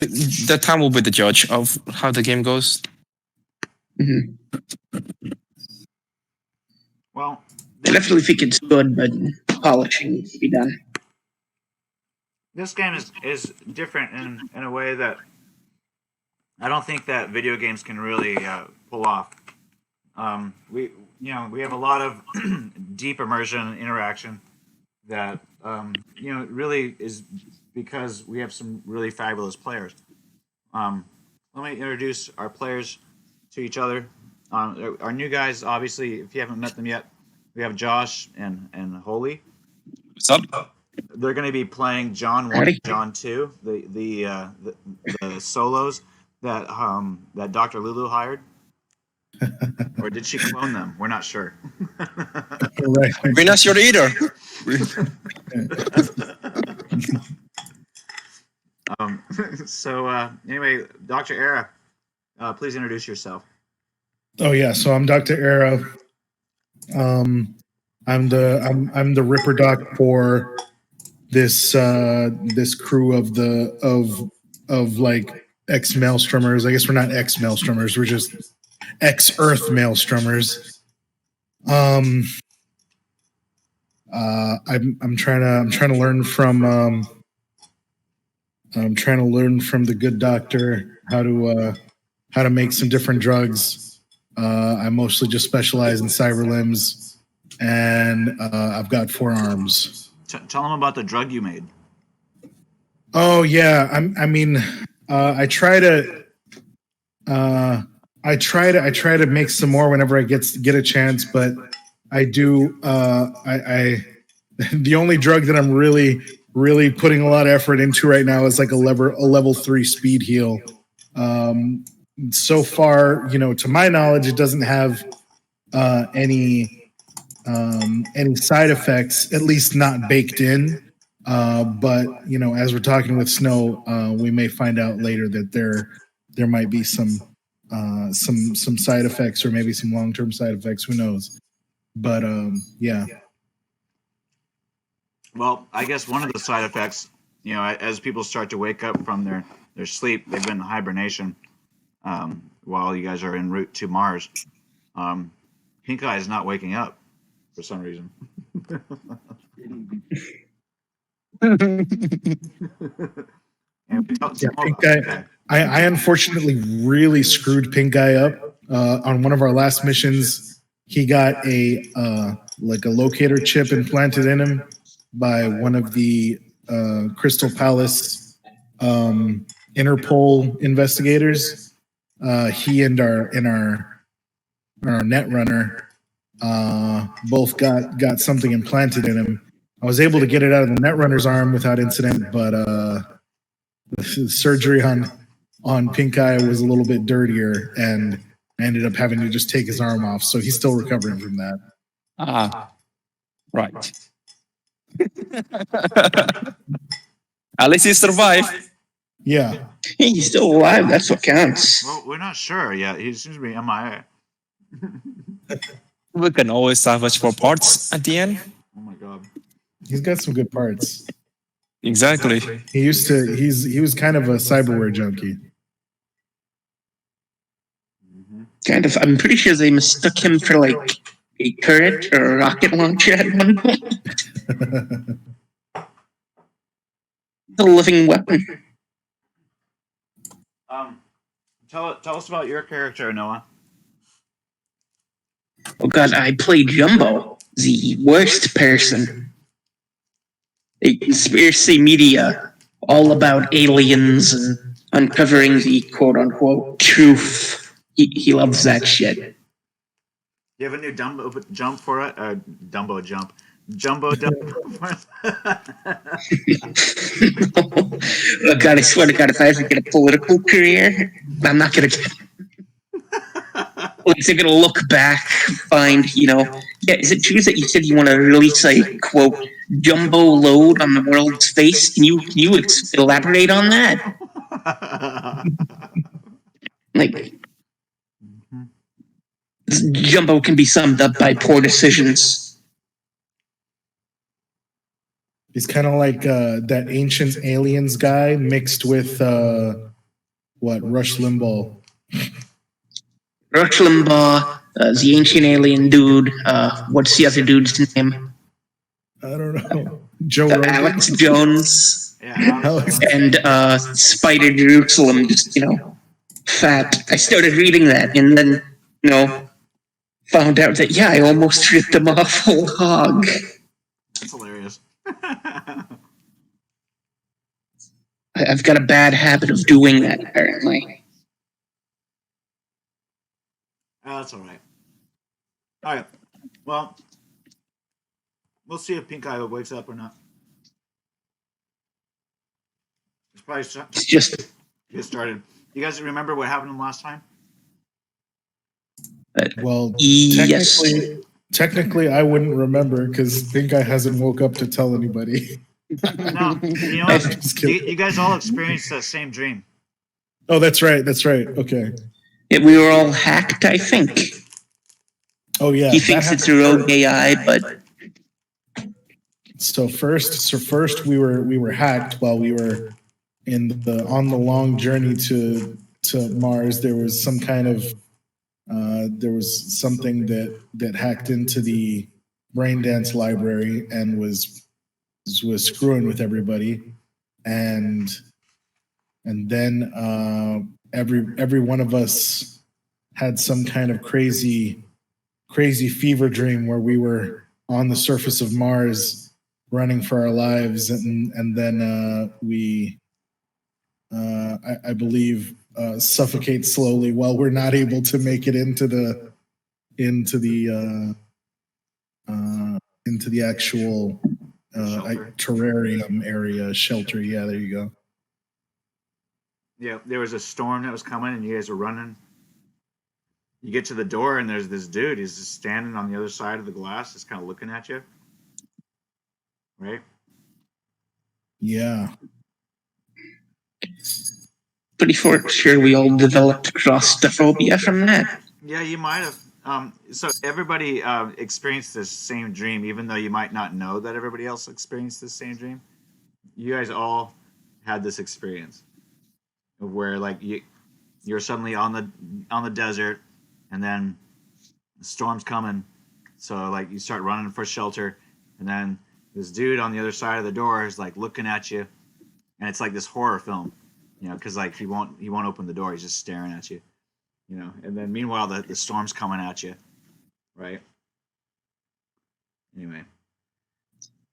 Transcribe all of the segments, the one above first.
The time will be the judge of how the game goes. Mm-hmm. Well, I definitely think it's good, but polishing needs to be done. this game is different in a way that I don't think that video games can really pull off. We have a lot of deep immersion and interaction that really is because we have some really fabulous players. Let me introduce our players to each other. Our new guys, obviously, if you haven't met them yet, we have Josh and Holy. What's up? They're going to be playing John 1 and John 2, the solos that Dr. Lulu hired. Or did she clone them? We're not sure. Right. Venus, your eater. Anyway, Dr. Era, please introduce yourself. Oh yeah, so I'm Dr. Era. I'm the Ripper Doc for this crew of like ex Maelstromers. I guess we're not ex Maelstromers. We're just ex Earth Maelstromers. I'm trying to learn from the good doctor how to make some different drugs. I mostly just specialize in cyber limbs, and I've got 4 arms. Tell them about the drug you made. Oh yeah, I try to make some more whenever I get a chance, but I do. The only drug that I'm really putting a lot of effort into right now is like a level 3 speed heal. So far, to my knowledge, it doesn't have any side effects, at least not baked in. But as we're talking with Snow, we may find out later that there might be some side effects, or maybe some long-term side effects. Who knows? But yeah. Well, I guess one of the side effects, as people start to wake up from their sleep, they've been in hibernation while you guys are en route to Mars. Pink Eye is not waking up for some reason. Pink Eye. I unfortunately really screwed Pink Eye up on one of our last missions. He got a locator chip implanted in him by one of the Crystal Palace Interpol investigators. He and our Netrunner both got something implanted in him. I was able to get it out of the Netrunner's arm without incident, but the surgery on Pink Eye was a little bit dirtier, and I ended up having to just take his arm off. So he's still recovering from that. Right. At least he survived. Yeah. Hey, he's still alive. That's what counts. Well, we're not sure yet. He seems to be MIA. We can always salvage for parts at the end. Oh my god. He's got some good parts. Exactly. He was kind of a cyberware junkie. Kind of. I'm pretty sure they mistook him for like a turret or a rocket launcher at one point. The living weapon. Tell us about your character, Noah. Oh god, I play Jumbo, the worst person. A conspiracy media all about aliens and uncovering the quote-unquote truth. He loves that shit. You have a new Dumbo jump for it? Dumbo jump. Jumbo jump. Oh god, I swear to god, if I ever get a political career, I'm not gonna get... They're gonna look back, find, is it true that you said you want to release a, quote, jumbo load on the world's face? Can you elaborate on that? Like, Jumbo can be summed up by poor decisions. He's kind of like that Ancient Aliens guy mixed with what, Rush Limbaugh. Rush Limbaugh, the ancient alien dude. What's the other dude's name? I don't know. Joe Rogan. Alex Jones Yeah, Alex. and Spider Jerusalem. Just fat. I started reading that, and then found out that I almost ripped him off whole hog. That's hilarious. I've got a bad habit of doing that, apparently. Oh, that's all right. All right. Well, we'll see if Pink Eye wakes up or not. It's probably It's just get started. You guys remember what happened last time? Well, yes. technically, I wouldn't remember because Pink Eye hasn't woke up to tell anybody. No, you know what? You guys all experienced that same dream. Oh, that's right. That's right. Okay. We were all hacked, I think. Oh yeah. He thinks it's a rogue AI, but So first we were hacked while we were on the long journey to Mars. There was some kind of there was something that hacked into the Braindance library and was screwing with everybody, and then every one of us had some kind of crazy fever dream where we were on the surface of Mars running for our lives, and then we I believe suffocate slowly while we're not able to make it into the actual terrarium area shelter. Yeah, there you go. Yeah, there was a storm that was coming, and you guys were running. You get to the door, and there's this dude. He's just standing on the other side of the glass, just kind of looking at you. Right? Yeah. pretty sure we all developed claustrophobia from that. Yeah, you might have. So everybody experienced this same dream, even though you might not know that everybody else experienced this same dream. You guys all had this experience where, like, you're suddenly on the desert, and then the storm's coming. So, like, you start running for shelter, and then this dude on the other side of the door is like looking at you, and it's like this horror film, because like he won't open the door. He's just staring at you. And then meanwhile the storm's coming at you, right? Anyway,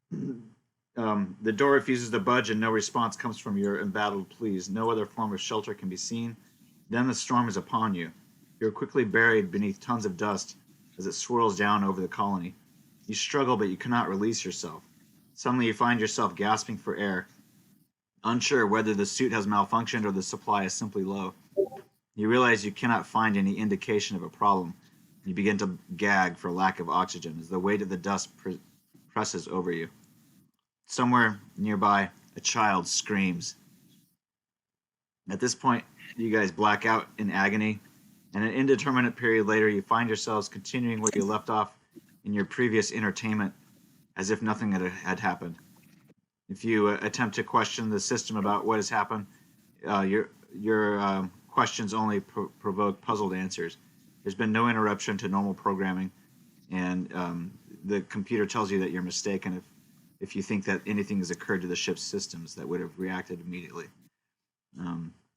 the door refuses to budge, and no response comes from your embattled pleas. No other form of shelter can be seen. Then the storm is upon you. You're quickly buried beneath tons of dust as it swirls down over the colony. You struggle, but you cannot release yourself. Suddenly you find yourself gasping for air, unsure whether the suit has malfunctioned or the supply is simply low. You realize you cannot find any indication of a problem. You begin to gag for lack of oxygen as the weight of the dust presses over you. Somewhere nearby, a child screams. At this point, you guys black out in agony, and an indeterminate period later, you find yourselves continuing where you left off in your previous entertainment, as if nothing had happened. If you attempt to question the system about what has happened, your questions only provoke puzzled answers. There's been no interruption to normal programming, and the computer tells you that you're mistaken if you think that anything has occurred to the ship's systems that would have reacted immediately.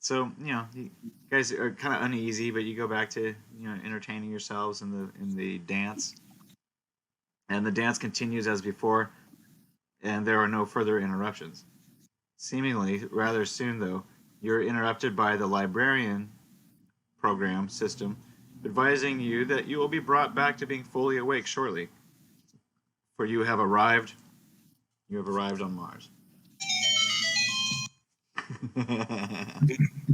So you guys are kind of uneasy, but you go back to entertaining yourselves in the dance, and the dance continues as before, and there are no further interruptions. Seemingly, rather soon though, you're interrupted by the librarian program system, advising you that you will be brought back to being fully awake shortly, for you have arrived on Mars.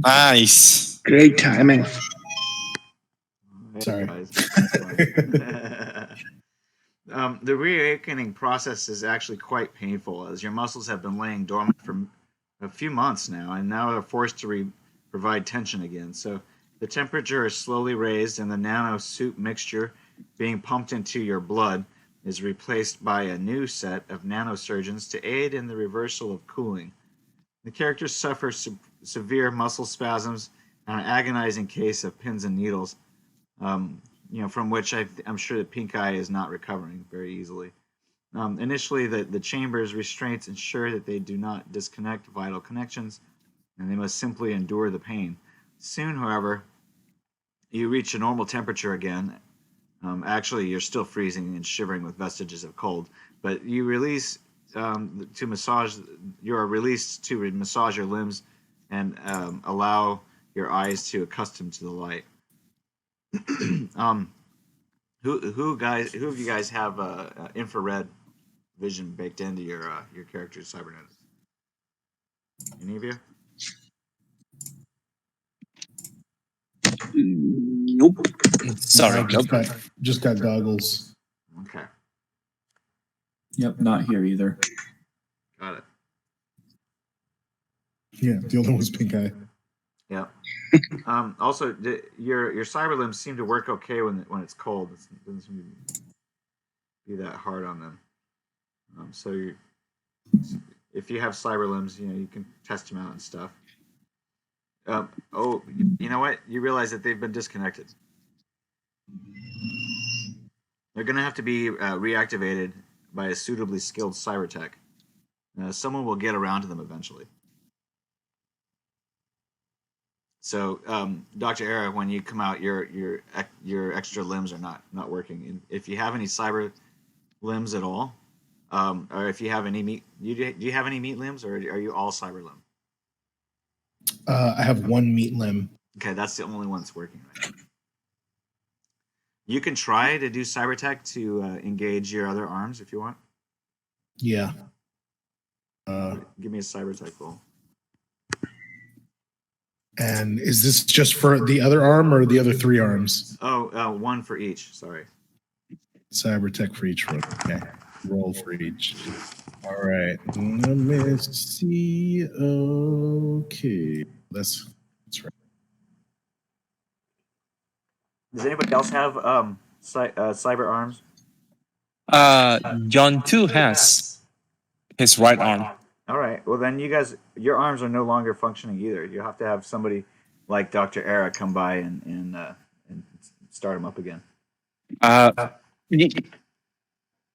Nice. Great timing. Sorry. Guys. The reawakening process is actually quite painful, as your muscles have been laying dormant for a few months now, and now are forced to provide tension again. So the temperature is slowly raised, and the nano soup mixture being pumped into your blood is replaced by a new set of nanosurgeons to aid in the reversal of cooling. The characters suffer severe muscle spasms agonizing case of pins and needles, from which I'm sure that Pink Eye is not recovering very easily. Initially, the chamber's restraints ensure that they do not disconnect vital connections, and they must simply endure the pain. Soon, however, you reach a normal temperature again. Actually, you're still freezing and shivering with vestiges of cold, but you release to massage. You are released to massage your limbs and allow your eyes to accustom to the light. Who of you guys have infrared vision baked into your character's cybernetics? Any of you? Nope. Sorry, Just got goggles. Okay, Yep, not here either. got it. Yeah, the only one was Pink Eye. Yeah. Also, your cyber limbs seem to work okay when it's cold. It doesn't seem to be that hard on them. So if you have cyber limbs, you can test them out and stuff. You know what? You realize that they've been disconnected. They're going to have to be reactivated by a suitably skilled cyber tech. Someone will get around to them eventually. So, Dr. Era, when you come out, your extra limbs are not working. And if you have any cyber limbs at all, or if you have any meat, do you have any meat limbs, or are you all cyber limb? I have one meat limb. Okay, that's the only one that's working right now. You can try to do cyber tech to engage your other arms if you want. Yeah. Give me a cyber tech roll. And is this just for the other arm or the other three arms? Oh, one for each. Sorry. Cyber tech for each roll. Okay. Roll for each. All right. Let me see. Okay. That's right. Does anybody else have cyber arms? John 2 has his right arm. All right. Well, then your arms are no longer functioning either. You have to have somebody like Dr. Era come by and start them up again.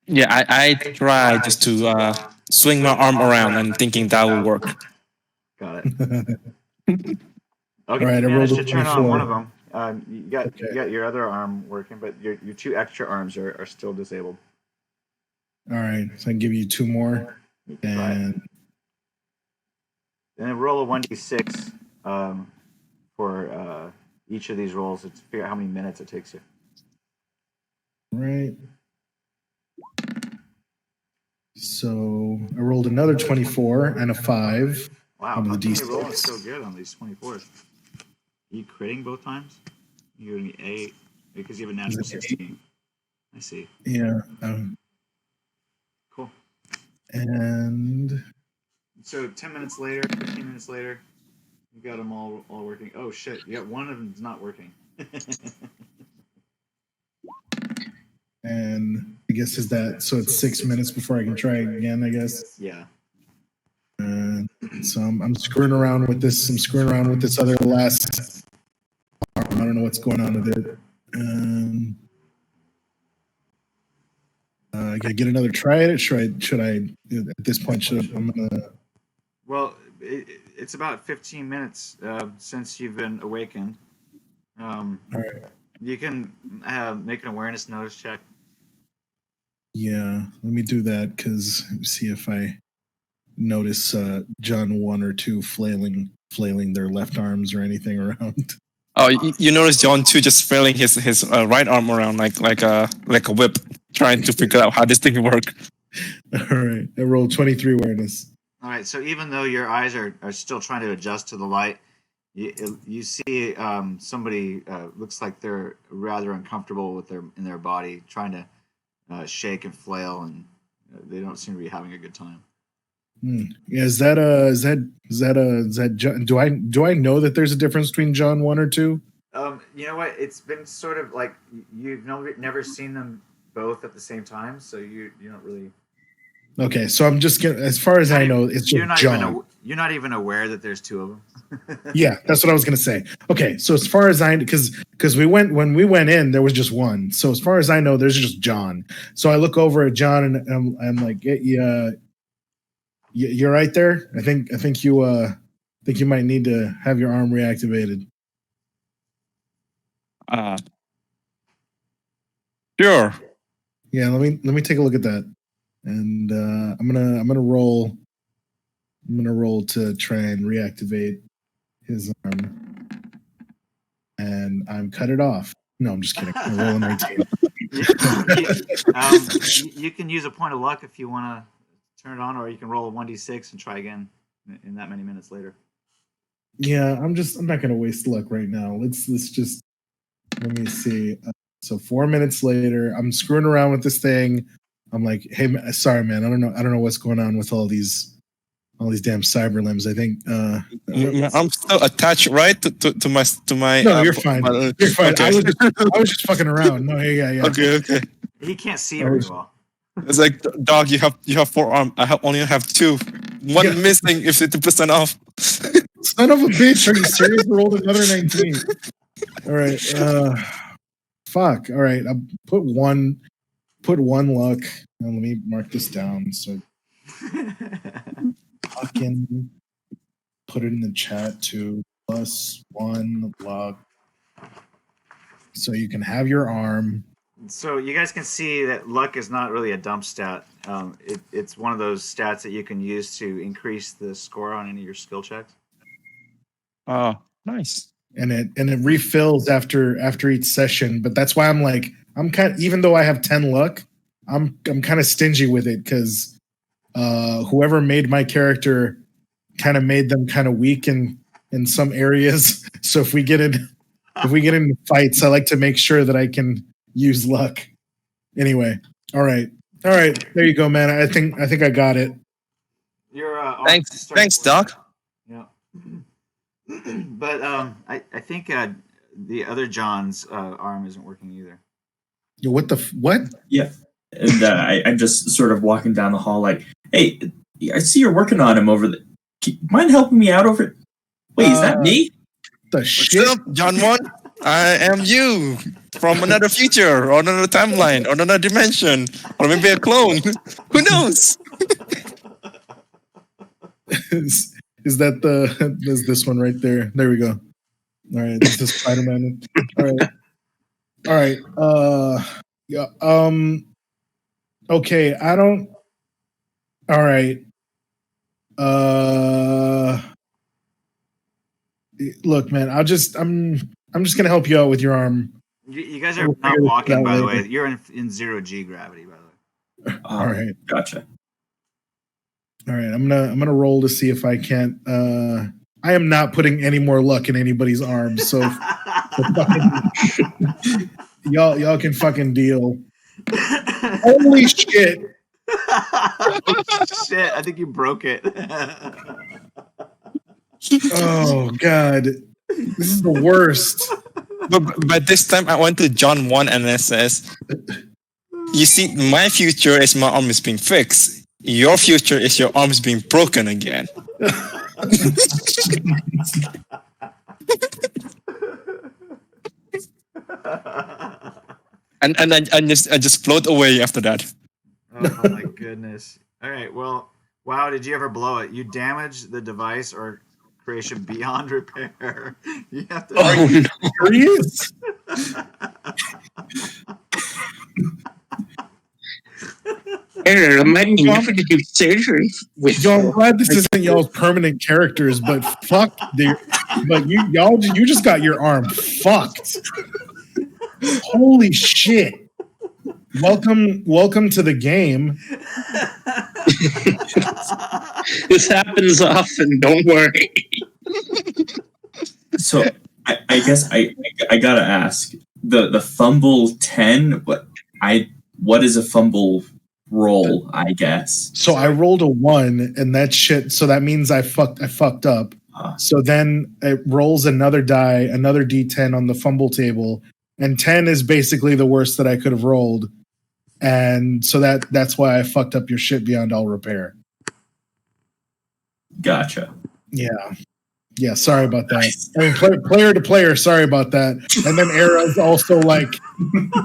Yeah, I try just to swing my arm around and thinking that will work. Got it. Okay, All right, you I managed rolled to a turn on 24. one of them. You got your other arm working, but your two extra arms are still disabled. All right. So I can give you two more. And then roll a 1d6 for each of these rolls to figure out how many minutes it takes you. right. So I rolled another 24 and a 5. Wow, On how the come you're rolling D6. so good on these 24s? Are you critting both times? You're giving me 8 because you have a natural Is it 16. I see. Yeah. Cool. And So 10 minutes later, 15 minutes later, you got them all working. Oh shit! You got one of them's not working. and I guess is that so? It's 6 minutes before I can try again. I guess. Yeah. So I'm screwing around with this. I'm screwing around with this other last. I don't know what's going on with it. I gotta get another try at it. Should I at this point? I'm gonna. Well, it's about 15 minutes since you've been awakened. All right. You can make an awareness notice check. Yeah, let me do that because see if I notice John 1 or 2 flailing their left arms or anything around. Oh, you notice John 2 just flailing his right arm around like a whip, trying to figure out how this thing works. All right, I rolled 23 awareness. All right. So even though your eyes are still trying to adjust to the light, you see somebody looks like they're rather uncomfortable with in their body, trying to shake and flail, and they don't seem to be having a good time. Yeah, is that do I know that there's a difference between John 1 or 2? You know what? It's been sort of like you've never seen them both at the same time, so you don't really. Okay, so I'm just getting, as far as I know, it's just John. you're not even aware that there's two of them. Yeah, that's what I was gonna say. Okay, so as far as I, because when we went in, there was just one. So as far as I know, there's just John. So I look over at John and I'm like, you're right there. I think you might need to have your arm reactivated. Sure. Yeah, let me take a look at that, and I'm gonna roll. I'm gonna roll to try and reactivate his arm, and I'm cut it off. No, I'm just kidding. I'm rolling 19. You can use a point of luck if you want to turn it on, or you can roll a 1d6 and try again in that many minutes later. Yeah, I'm not gonna waste luck right now. Let's just let me see. So 4 minutes later, I'm screwing around with this thing. I'm like, hey, sorry, man. I don't know what's going on with all these damn cyber limbs. I think I'm still attached, right, to my. No, you're fine. You're fine. Okay. I was just fucking around. No, yeah. Okay. He can't see very well. It's like, dog, you have 4 arms. I only have 2. One missing if 50% off. Son of a bitch! Are you serious? I rolled another 19. All right. Fuck. All right. I put one luck. Now, let me mark this down. So fucking put it in the chat too. +1 luck. So you can have your arm. So you guys can see that luck is not really a dump stat. It's one of those stats that you can use to increase the score on any of your skill checks. Oh, nice. And it refills after each session. But that's why I'm like, even though I have 10 luck, I'm kind of stingy with it because whoever made my character kind of made them kind of weak in some areas. So if we get into fights, I like to make sure that I can use luck. Anyway, all right. There you go, man. I think I got it. Thanks, Doc. Yeah. But I think the other John's arm isn't working either. Yo, what? Yeah. And I'm just sort of walking down the hall like, hey, I see you're working on him over there. Mind helping me out over it? Wait, is that me? The shit? What's up, John 1? I am you from another future or another timeline or another dimension or maybe a clone. Who knows? Is this one right there? There we go. All right, this is Spider-Man. All right. Yeah. Okay. I don't. All right. Look, man. I'm just gonna help you out with your arm. You guys are not walking, by the way. You're in 0G gravity, by the way. All right. Gotcha. All right, I'm gonna roll to see if I can't. I am not putting any more luck in anybody's arms, so y'all can fucking deal. Holy shit! Shit, I think you broke it. Oh god, this is the worst. But this time I went to John 1 and it says, you see, my future is my arm is being fixed. Your future is your arms being broken again. and I just float away after that. Oh my goodness. All right, well, wow, did you ever blow it? You damaged the device or creation beyond repair. You have to. Oh, no. Serious? I'm having to do surgery with. Yo, I'm glad this isn't y'all's permanent characters, but fuck, but you just got your arm fucked. Holy shit! Welcome to the game. This happens often. Don't worry. So I guess I gotta ask the fumble 10. What is a fumble roll? I guess. So I rolled a 1, and that shit. So that means I fucked up. So then it rolls another D10 on the fumble table, and 10 is basically the worst that I could have rolled, and so that's why I fucked up your shit beyond all repair. Gotcha. Yeah, sorry about that. I mean, player to player, sorry about that. And then Era's also like,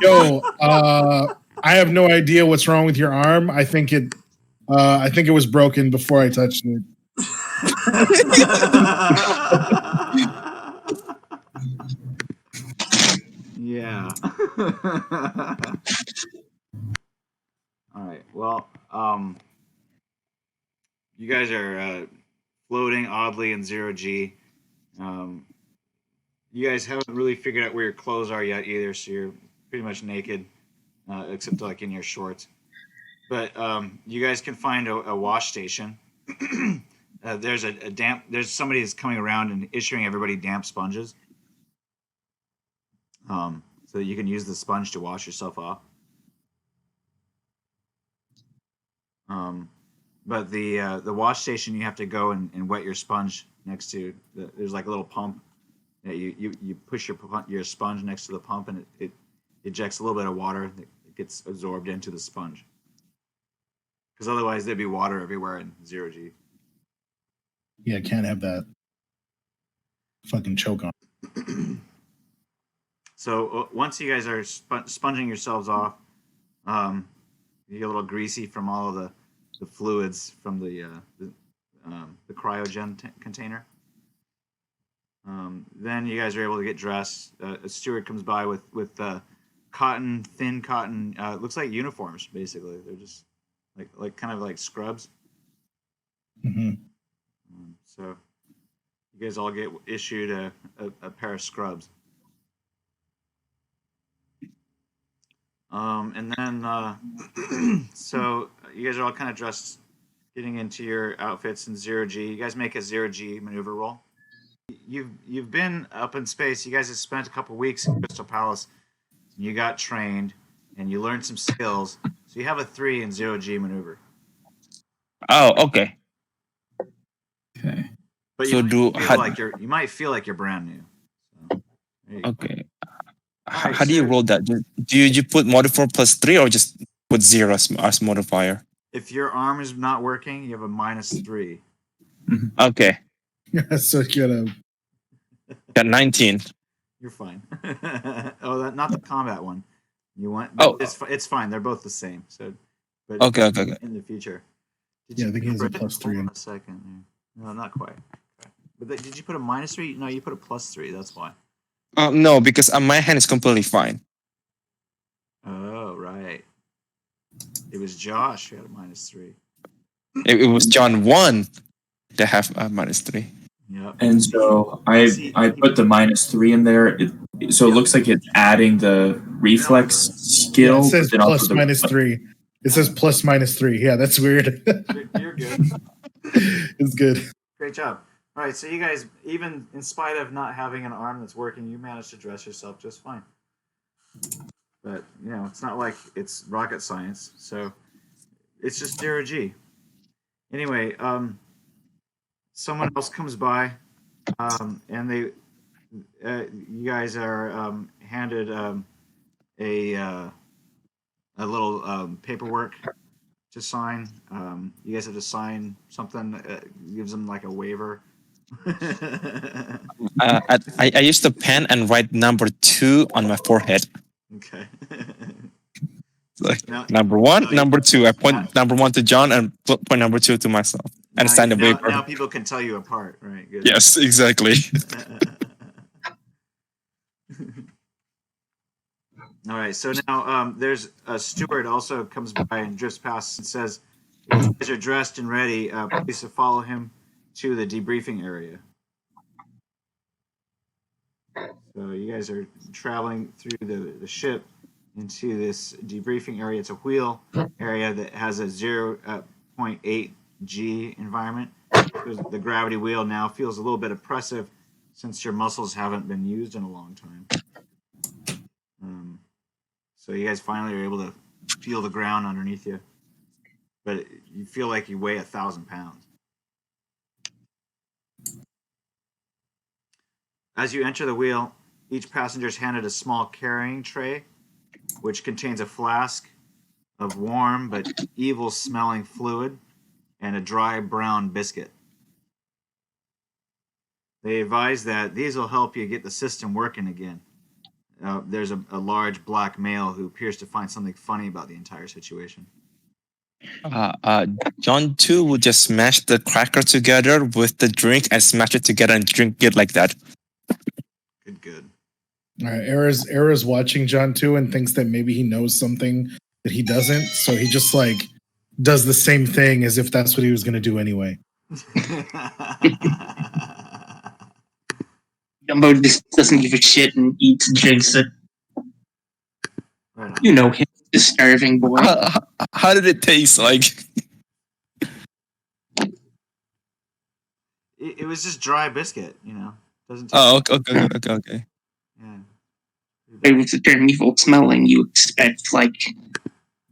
"Yo, I have no idea what's wrong with your arm. I think it was broken before I touched it." Yeah. All right. Well, you guys are floating oddly in 0G. You guys haven't really figured out where your clothes are yet either, so you're pretty much naked, except like in your shorts. But you guys can find a wash station. There's a damp. There's somebody that's coming around and issuing everybody damp sponges, so that you can use the sponge to wash yourself off. But the wash station, you have to go and wet your sponge next to. There's like a little pump. Yeah, you push your sponge next to the pump, and it ejects a little bit of water that gets absorbed into the sponge. Because otherwise, there'd be water everywhere in 0G. Yeah, can't have that fucking choke on. So once you guys are sponging yourselves off, you get a little greasy from all of the fluids from the cryogen container. Then you guys are able to get dressed. A steward comes by with thin cotton. Looks like uniforms, basically. They're just like kind of like scrubs. Mm-hmm. So you guys all get issued a pair of scrubs. And then so you guys are all kind of dressed, getting into your outfits in 0G. You guys make a 0G maneuver roll. You've been up in space. You guys have spent a couple weeks in Crystal Palace. And you got trained, and you learned some skills. So you have a 3 in 0G maneuver. Oh, okay. Okay. But So you might feel like you're brand new. So, there you go. Okay. Alright, How do you so- roll that? Do you put modifier +3 or just put 0 as modifier? If your arm is not working, you have a -3. Okay. So you Got 19. You're fine. Oh, not the combat one. You want? Oh. It's fine. They're both the same. So, but Okay. in the future. Yeah, I think he has a put- +3 Hold in. on a second. No, not quite. Okay. But did you put a -3? No, you put a +3. That's why. No, because my hand is completely fine. Oh, right. It was Josh who had a -3. It was John 1 that have a -3. Yep. And so I put the -3 in there. So it looks like it's adding the reflex skill. Yeah, it says but then also plus -3. It says plus -3. Yeah, that's weird. You're good. It's good. Great job. All right, so you guys, even in spite of not having an arm that's working, you managed to dress yourself just fine. But, it's not like it's rocket science, so it's just 0G. Anyway, someone else comes by, and you guys are handed a little paperwork to sign. You guys have to sign something, gives them like a waiver. I used a pen and write number 2 on my forehead. Okay. Like Now- number 1, number 2. I point number 1 to John and point number 2 to myself. And sign the paper. Now people can tell you apart, right? Good. Yes, exactly. All right, so now there's a steward also comes by and drifts past and says, "If you guys are dressed and ready, please follow him to the debriefing area." So you guys are traveling through the ship into this debriefing area. It's a wheel area that has a 0.8 G environment. The gravity wheel now feels a little bit oppressive since your muscles haven't been used in a long time. So you guys finally are able to feel the ground underneath you, but you feel like you weigh 1,000 pounds. As you enter the wheel, each passenger is handed a small carrying tray, which contains a flask of warm but evil-smelling fluid and a dry brown biscuit. They advise that these will help you get the system working again. There's a large black male who appears to find something funny about the entire situation. John 2 would just smash the cracker together with the drink and smash it together and drink it like that. Good. All right, Era's watching John 2 and thinks that maybe he knows something that he doesn't, so he just like does the same thing as if that's what he was going to do anyway. Jumbo just doesn't give a shit and eats and drinks it. Right on. You know him, the starving boy. How did it taste like? It was just dry biscuit, you know. Doesn't taste Oh, okay. Yeah. It was a damn evil smelling. You expect like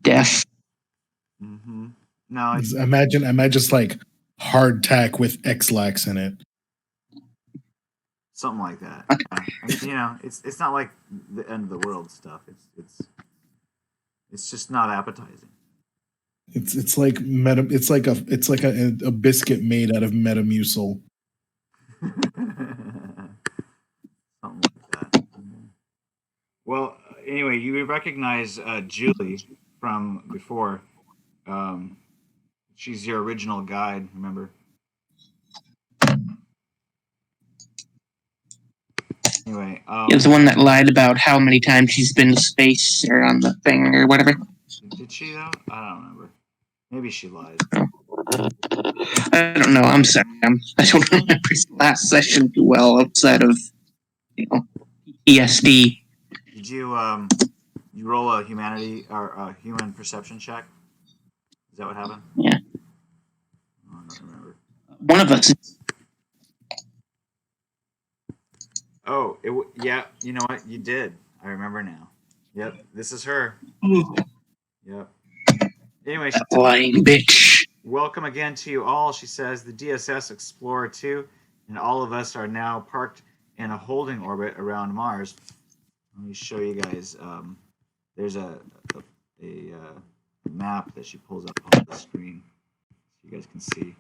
death. Mm-hmm. No, it's, Imagine just like hardtack with X-Lax in it. something like that. And, you know, it's not like the end of the world stuff. It's just not appetizing. It's like a biscuit made out of Metamucil. Something like that. Well, anyway, you recognize Julie from before. She's your original guide, remember? Anyway, It was the one that lied about how many times she's been to space or on the thing or whatever. did she though? I don't remember. Maybe she lied. I don't know. I'm sorry. I don't remember his last session too well outside of, ESD. Did you you roll a humanity or a human perception check? Is that what happened? Yeah. Oh, I don't remember. One of us. Oh, yeah. You know what? You did. I remember now. Yep, this is her. Yep. Anyway, Lying bitch. welcome again to you all. She says the DSS Explorer 2 and all of us are now parked in a holding orbit around Mars. Let me show you guys. There's a map that she pulls up on the screen so you guys can see.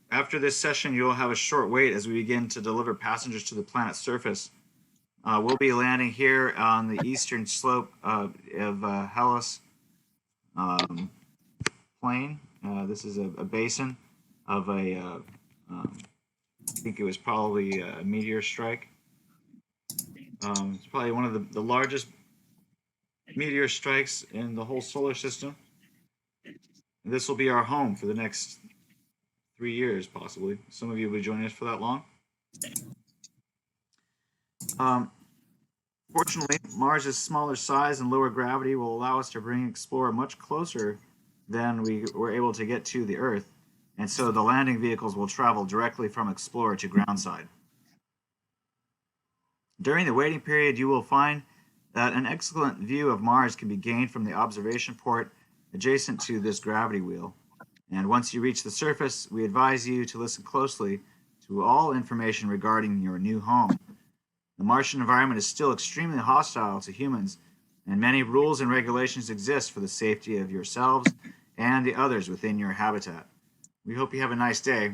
After this session, you'll have a short wait as we begin to deliver passengers to the planet's surface. We'll be landing here on the eastern slope of Hellas plain. This is a basin of I think it was probably a meteor strike. It's probably one of the largest meteor strikes in the whole solar system. And this will be our home for the next 3 years, possibly. Some of you will be joining us for that long. Fortunately, Mars' smaller size and lower gravity will allow us to bring Explorer much closer than we were able to get to the Earth, and so the landing vehicles will travel directly from Explorer to groundside. During the waiting period, you will find that an excellent view of Mars can be gained from the observation port adjacent to this gravity wheel. And once you reach the surface, we advise you to listen closely to all information regarding your new home. The Martian environment is still extremely hostile to humans, and many rules and regulations exist for the safety of yourselves and the others within your habitat. We hope you have a nice day.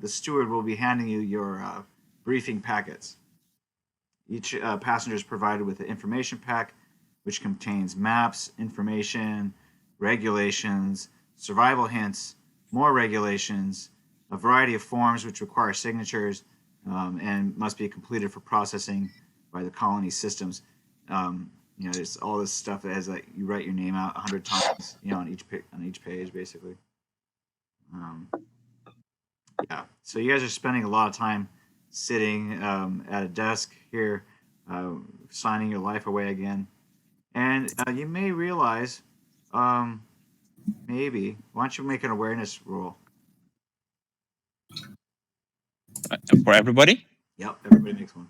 The steward will be handing you your briefing packets. Each passenger is provided with an information pack, which contains maps, information, regulations, survival hints, more regulations, a variety of forms which require signatures and must be completed for processing by the colony systems. There's all this stuff that has like you write your name out 100 times, on each page, basically. Yeah. So you guys are spending a lot of time sitting at a desk here, signing your life away again, and you may realize, maybe. Why don't you make an awareness roll? For everybody? Yep, everybody makes one.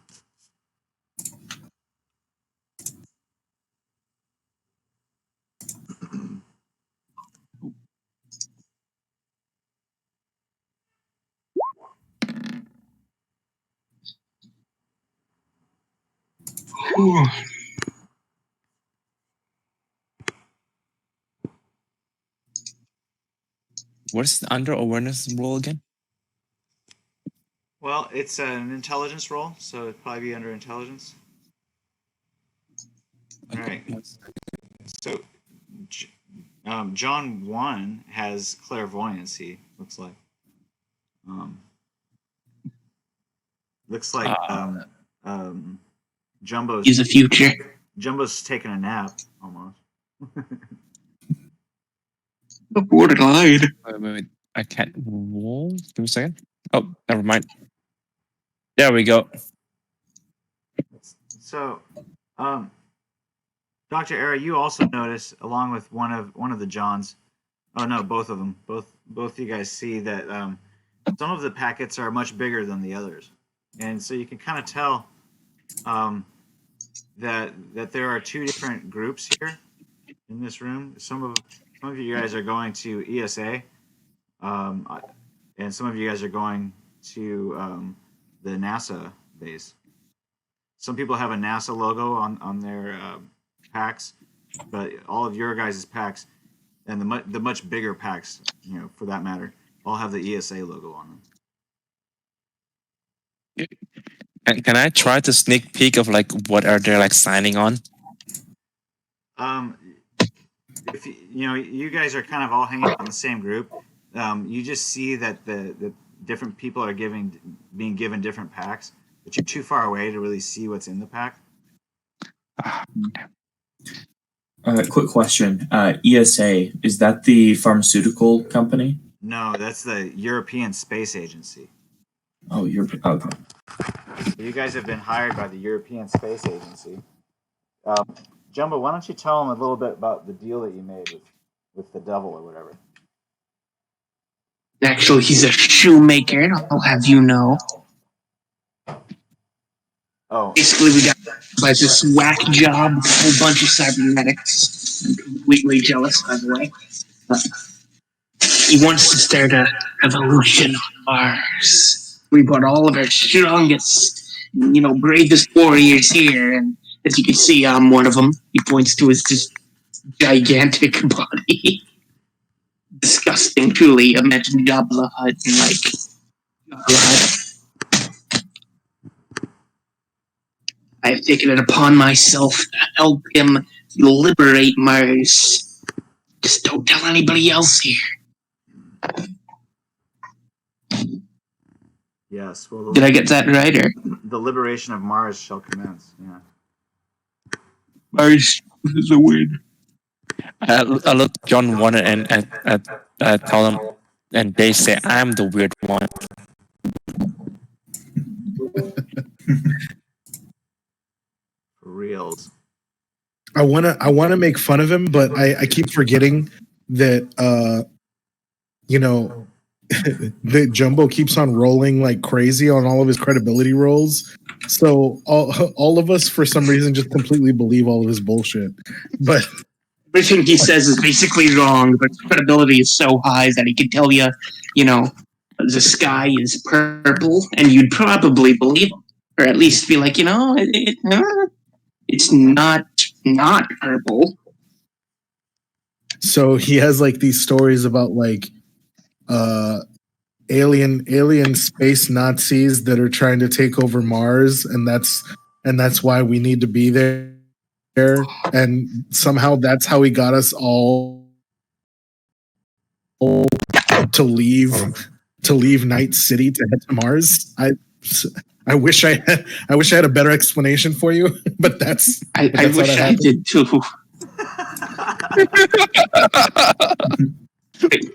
What's the under awareness rule again? Well, it's an intelligence roll, so it'd probably be under intelligence. All right. So, John 1 has clairvoyancy. Looks like. Looks like Jumbo's He's a future. Jumbo's taking a nap almost. Borderline. Wait. I can't roll. Give me a second. Oh, never mind. There we go. So, Dr. Era, you also notice, along with one of the Johns. Oh no, both of them. Both you guys see that some of the packets are much bigger than the others, and so you can kind of tell that there are two different groups here in this room. Some of you guys are going to ESA, and some of you guys are going to the NASA base. Some people have a NASA logo on their packs, but all of your guys' packs and the much bigger packs, for that matter, all have the ESA logo on them. And can I try to sneak peek of like what are they like signing on? If you guys are kind of all hanging out in the same group, you just see that the different people are being given different packs, but you're too far away to really see what's in the pack. Quick question. ESA, is that the pharmaceutical company? No, that's the European Space Agency. Oh, you're okay. You guys have been hired by the European Space Agency. Jumbo, why don't you tell them a little bit about the deal that you made with the devil or whatever? Actually, he's a shoemaker, I'll have you know. Oh, Basically, we got by this whack job with a whole bunch of cybernetics. I'm completely jealous, by the way. He wants to start a revolution on Mars. We brought all of our strongest, bravest warriors here, and as you can see, I'm one of them. He points to his just gigantic body. Disgusting, truly. Imagine Jabba the Hutt and Jabba the Hutt. I have taken it upon myself to help him liberate Mars. Just don't tell anybody else here. yes. Well, Did I get that right? Or the liberation of Mars shall commence. Yeah. Mars is a word. I look John 1 and tell them, and they say I'm the weird one. For reals. I wanna make fun of him, but I keep forgetting that that Jumbo keeps on rolling like crazy on all of his credibility rolls. So all of us for some reason just completely believe all of his bullshit. But Everything he says is basically wrong, but his credibility is so high that he can tell you, the sky is purple, and you'd probably believe him, or at least be like, it's not purple. so he has like these stories about like alien space Nazis that are trying to take over Mars, and that's why we need to be there. And somehow that's how he got us all to leave Night City to head to Mars. I wish I had a better explanation for you, but that's I that's how wish that I happened. did too.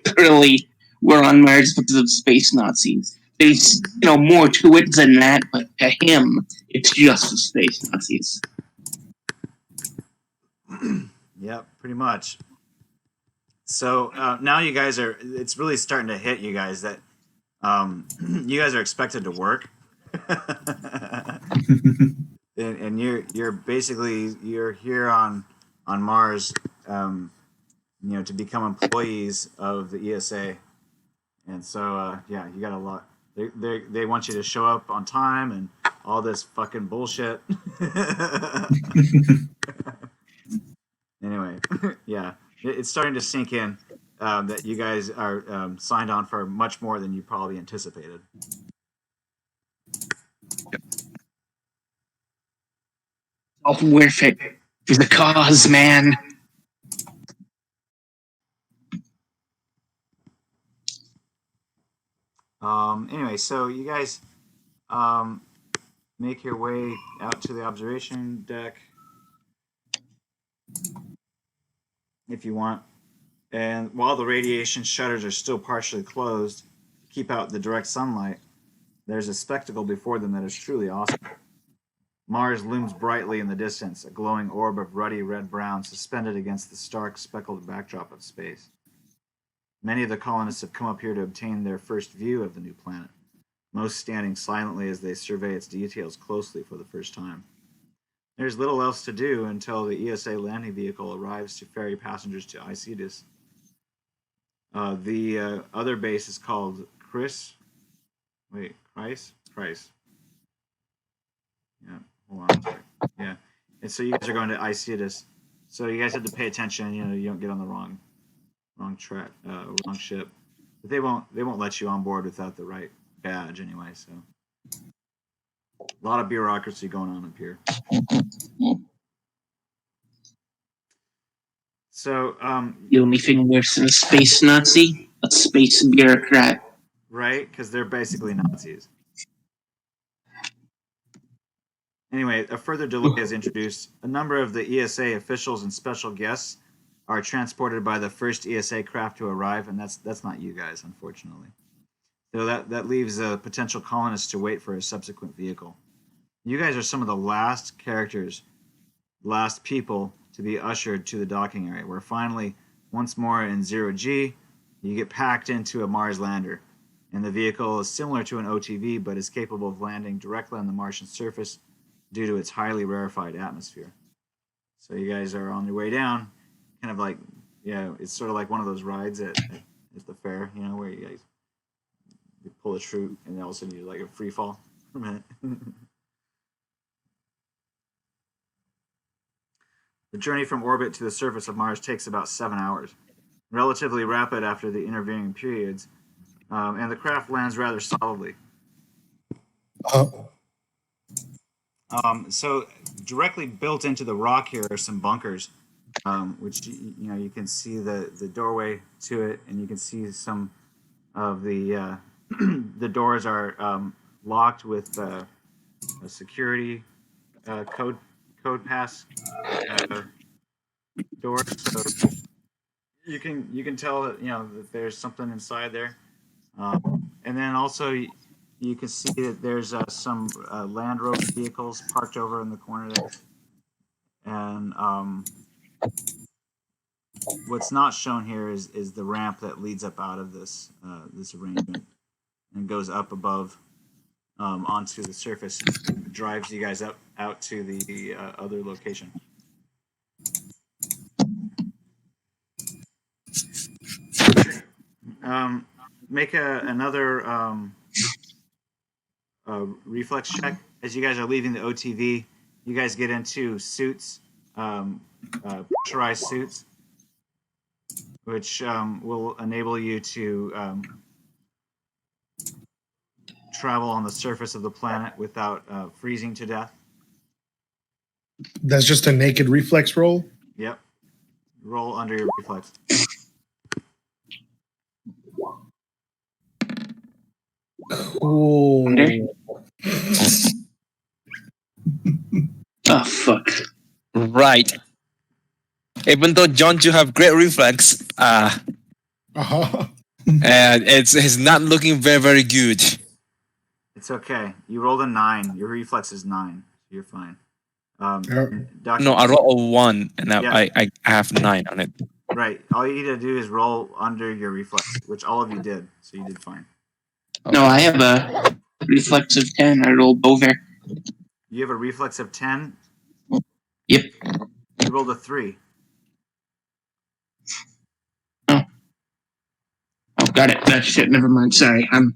Literally, we're on Mars because of space Nazis. There's more to it than that, but to him, it's just the space Nazis. Yep, pretty much. So now you guys it's really starting to hit you guys that you guys are expected to work. and you're basically you're here on Mars to become employees of the ESA. And so you got a lot. They want you to show up on time and all this fucking bullshit. Anyway, yeah, it's starting to sink in. that you guys are signed on for much more than you probably anticipated. All worth it for the cause, man. Anyway, so you guys make your way out to the observation deck if you want. And while the radiation shutters are still partially closed to keep out the direct sunlight, there's a spectacle before them that is truly awesome. Mars looms brightly in the distance, a glowing orb of ruddy red-brown suspended against the stark, speckled backdrop of space. Many of the colonists have come up here to obtain their first view of the new planet, most standing silently as they survey its details closely for the first time. There's little else to do until the ESA landing vehicle arrives to ferry passengers to Isidis. The other base is called Chris. Yeah, hold on. Yeah, and so you guys are going to Isidis. So you guys have to pay attention. You don't get on the wrong track, wrong ship. But they won't let you on board without the right badge anyway. So a lot of bureaucracy going on up here. So The only thing worse than a space Nazi, a space bureaucrat. right, because they're basically Nazis. Anyway, a further delay is introduced. A number of the ESA officials and special guests are transported by the first ESA craft to arrive, and that's not you guys, unfortunately. So that leaves potential colonists to wait for a subsequent vehicle. You guys are some of the last characters, last people to be ushered to the docking area, where finally, once more in 0G, you get packed into a Mars lander. And the vehicle is similar to an OTV, but is capable of landing directly on the Martian surface due to its highly rarefied atmosphere. So you guys are on your way down, kind of like, it's sort of like one of those rides at the fair, where you guys pull a chute and all of a sudden you like a free fall for a minute. The journey from orbit to the surface of Mars takes about 7 hours, relatively rapid after the intervening periods, and the craft lands rather solidly. So directly built into the rock here are some bunkers, which you can see the doorway to it, and you can see some of the the doors are locked with a security code pass door, so you can tell that that there's something inside there, and then also you can see that there's some Land Rover vehicles parked over in the corner there, and what's not shown here is the ramp that leads up out of this arrangement and goes up above onto the surface and drives you guys out to the other location. Make another reflex check. As you guys are leaving the OTV, you guys get into suits, pressurized suits, which will enable you to travel on the surface of the planet without freezing to death. That's just a naked reflex roll? Yep. Roll under your reflex. Cool. Oh, fuck. Right. Even though John, you have great reflex, Uh-huh. and it's not looking very, very good. It's okay. You rolled a 9. Your reflex is 9. You're fine. Doc, No, I roll a 1, and Yeah. I have 9 on it. right. All you need to do is roll under your reflex, which all of you did, so you did fine. No, I have a reflex of 10. I rolled over. You have a reflex of 10. Yep. You rolled a 3. Oh, got it. That shit. Never mind. Sorry. I'm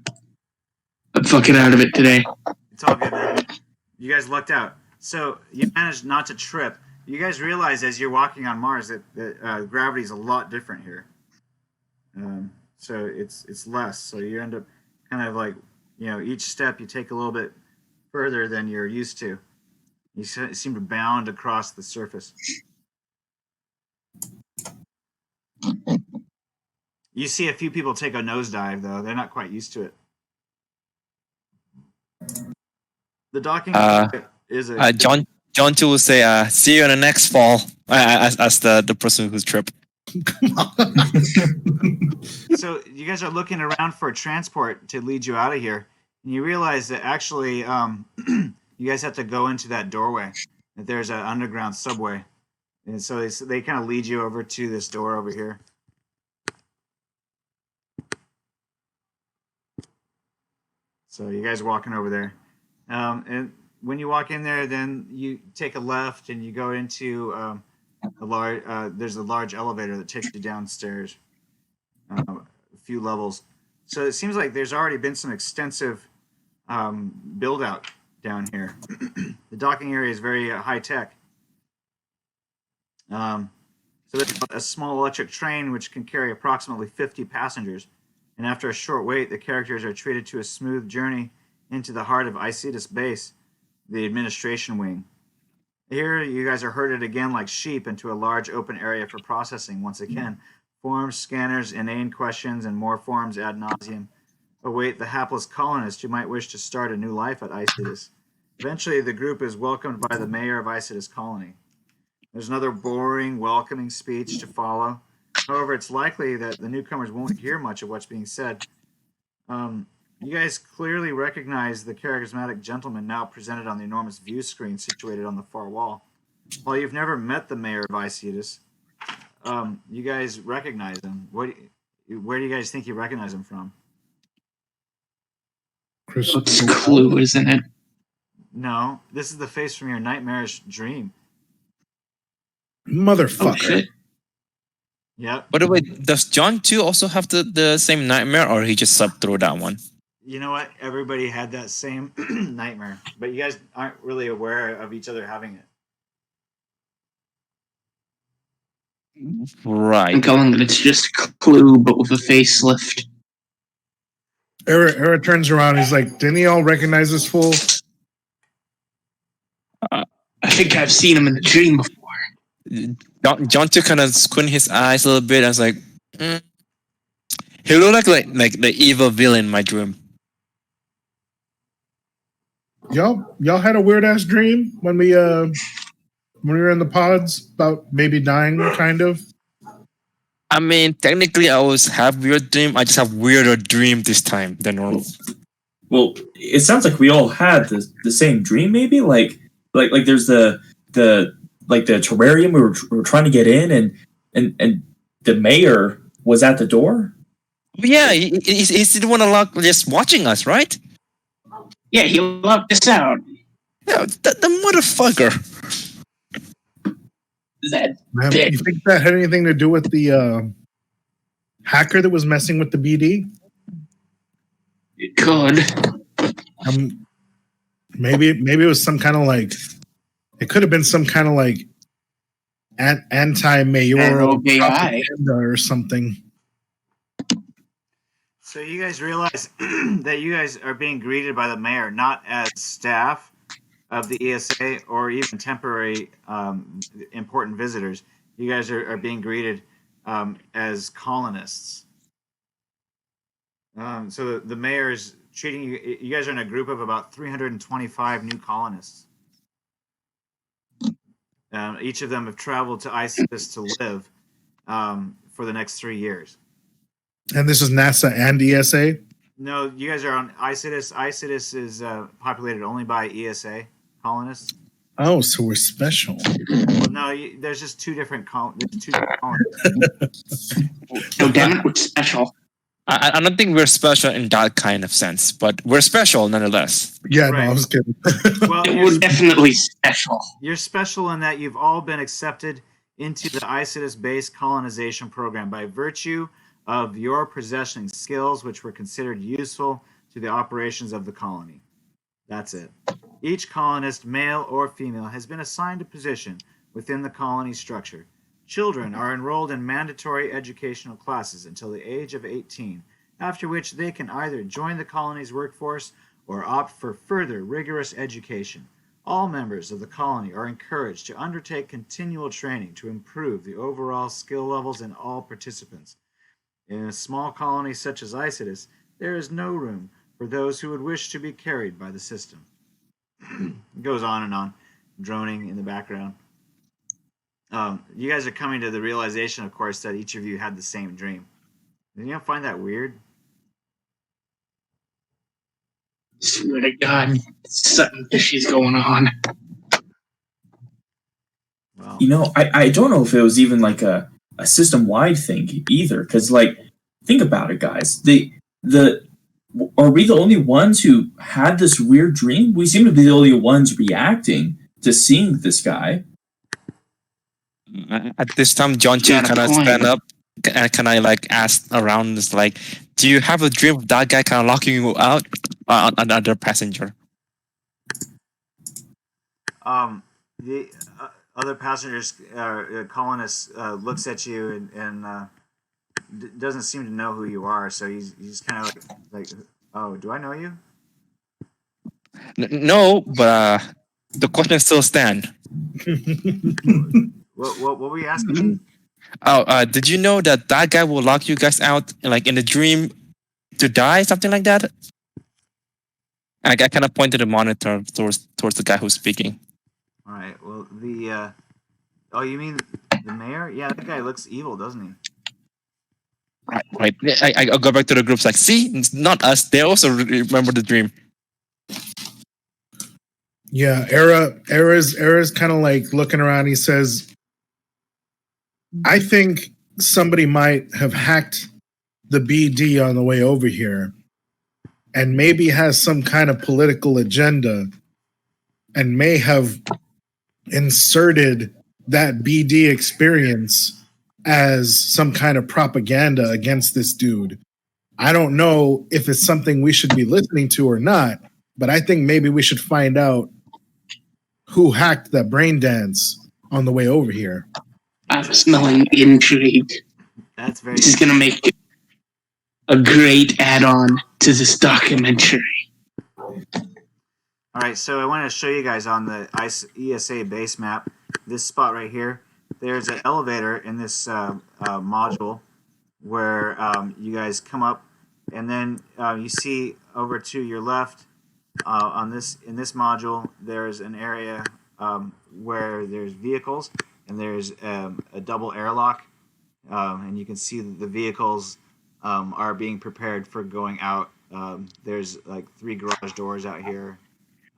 fucking out of it today. It's all good, man. You guys lucked out. So you managed not to trip. You guys realize as you're walking on Mars that gravity is a lot different here. So it's less. So you end up kind of like, each step you take a little bit further than you're used to. You seem to bound across the surface. You see a few people take a nosedive, though. They're not quite used to it. The docking is a John 2 will say, see you in the next fall, as the person who's tripped. So you guys are looking around for a transport to lead you out of here, and you realize that actually you guys have to go into that doorway. That there's an underground subway, and so they kind of lead you over to this door over here. So you guys are walking over there, and when you walk in there, then you take a left and you go into a large. There's a large elevator that takes you downstairs, a few levels. So it seems like there's already been some extensive build out down here. The docking area is very high tech. So there's a small electric train which can carry approximately 50 passengers. And after a short wait, the characters are treated to a smooth journey into the heart of Isidis Base, the administration wing. Here, you guys are herded again like sheep into a large open area for processing once again. Forms, scanners, inane questions, and more forms ad nauseum await the hapless colonist who might wish to start a new life at Isidis. Eventually, the group is welcomed by the mayor of Isidis Colony. There's another boring, welcoming speech to follow. However, it's likely that the newcomers won't hear much of what's being said. You guys clearly recognize the charismatic gentleman now presented on the enormous view screen situated on the far wall. While you've never met the mayor of Isidis, you guys recognize him. Where do you guys think you recognize him from? It's Clue, isn't it? No, this is the face from your nightmarish dream. Motherfucker. Oh, shit. Yep. By the way, does John 2 also have the same nightmare, or he just slept through that one? You know what? Everybody had that same nightmare, but you guys aren't really aware of each other having it. Right. I'm calling it, it's just Clue, but with a facelift. Era turns around. He's like, didn't he all recognize this fool? I think I've seen him in the dream before. John 2 kind of squint his eyes a little bit. I was like, he looked like the evil villain in my dream. Y'all had a weird ass dream when we were in the pods about maybe dying, kind of. I mean, technically, I always have weird dream. I just have weirder dream this time than normal. Well, it sounds like we all had the same dream. Maybe like there's the terrarium we were trying to get in, and the mayor was at the door. Yeah, he's the one just watching us, right? Yeah, he locked us out. Yeah, the motherfucker. That You think that had anything to do with the hacker that was messing with the BD? it could. Maybe it was some kind of like. It could have been some kind of like anti-mayoral propaganda or something. So you guys realize that you guys are being greeted by the mayor, not as staff of the ESA or even temporary important visitors. You guys are being greeted as colonists. So the mayor is treating you. You guys are in a group of about 325 new colonists. Each of them have traveled to Isidis to live for the next 3 years. And this is NASA and ESA? No, you guys are on Isidis. Isidis is populated only by ESA colonists. Oh, so we're special. Well, no, there's just two different colonists. No, damn it, we're special. I don't think we're special in that kind of sense, but we're special nonetheless. Yeah, Right. no, I was kidding. Well, We're definitely special. you're special in that you've all been accepted into the Isidis-based colonization program by virtue of your possessing skills which were considered useful to the operations of the colony. That's it. Each colonist, male or female, has been assigned a position within the colony structure. Children are enrolled in mandatory educational classes until the age of 18, after which they can either join the colony's workforce or opt for further rigorous education. All members of the colony are encouraged to undertake continual training to improve the overall skill levels in all participants. In a small colony such as Isidus, there is no room for those who would wish to be carried by the system. It goes on and on, droning in the background. You guys are coming to the realization, of course, that each of you had the same dream. Did you find that weird? Swear to God, something fishy's going on. Well, You know, I don't know if it was even like a system-wide thing either, because like, think about it, guys. The are we the only ones who had this weird dream? We seem to be the only ones reacting to seeing this guy. At this time, John Chu Got a kind of point. stand up and kind of like ask around, is like, do you have a dream of that guy kind of locking you out on another passenger? the other passengers, colonists, looks at you and doesn't seem to know who you are. So he's kind of like, oh, do I know you? No, but the question still stands. What were you asking? Oh, did you know that guy will lock you guys out, like in the dream, to die, something like that? And I kind of pointed the monitor towards the guy who's speaking. All right. Well, oh, you mean the mayor? Yeah, that guy looks evil, doesn't he? Right. I go back to the groups like, see, it's not us. They also remember the dream. Yeah, Era's kind of like looking around. He says, I think somebody might have hacked the BD on the way over here and maybe has some kind of political agenda and may have inserted that BD experience as some kind of propaganda against this dude. I don't know if it's something we should be listening to or not, but I think maybe we should find out who hacked that brain dance on the way over here. I'm smelling intrigue. That's very. This is going to make a great add-on to this documentary. All right, so I want to show you guys on the ESA base map, this spot right here. There's an elevator in this module where you guys come up, and then you see over to your left in this module, there's an area where there's vehicles, and there's a double airlock, and you can see that the vehicles are being prepared for going out. There's like 3 garage doors out here.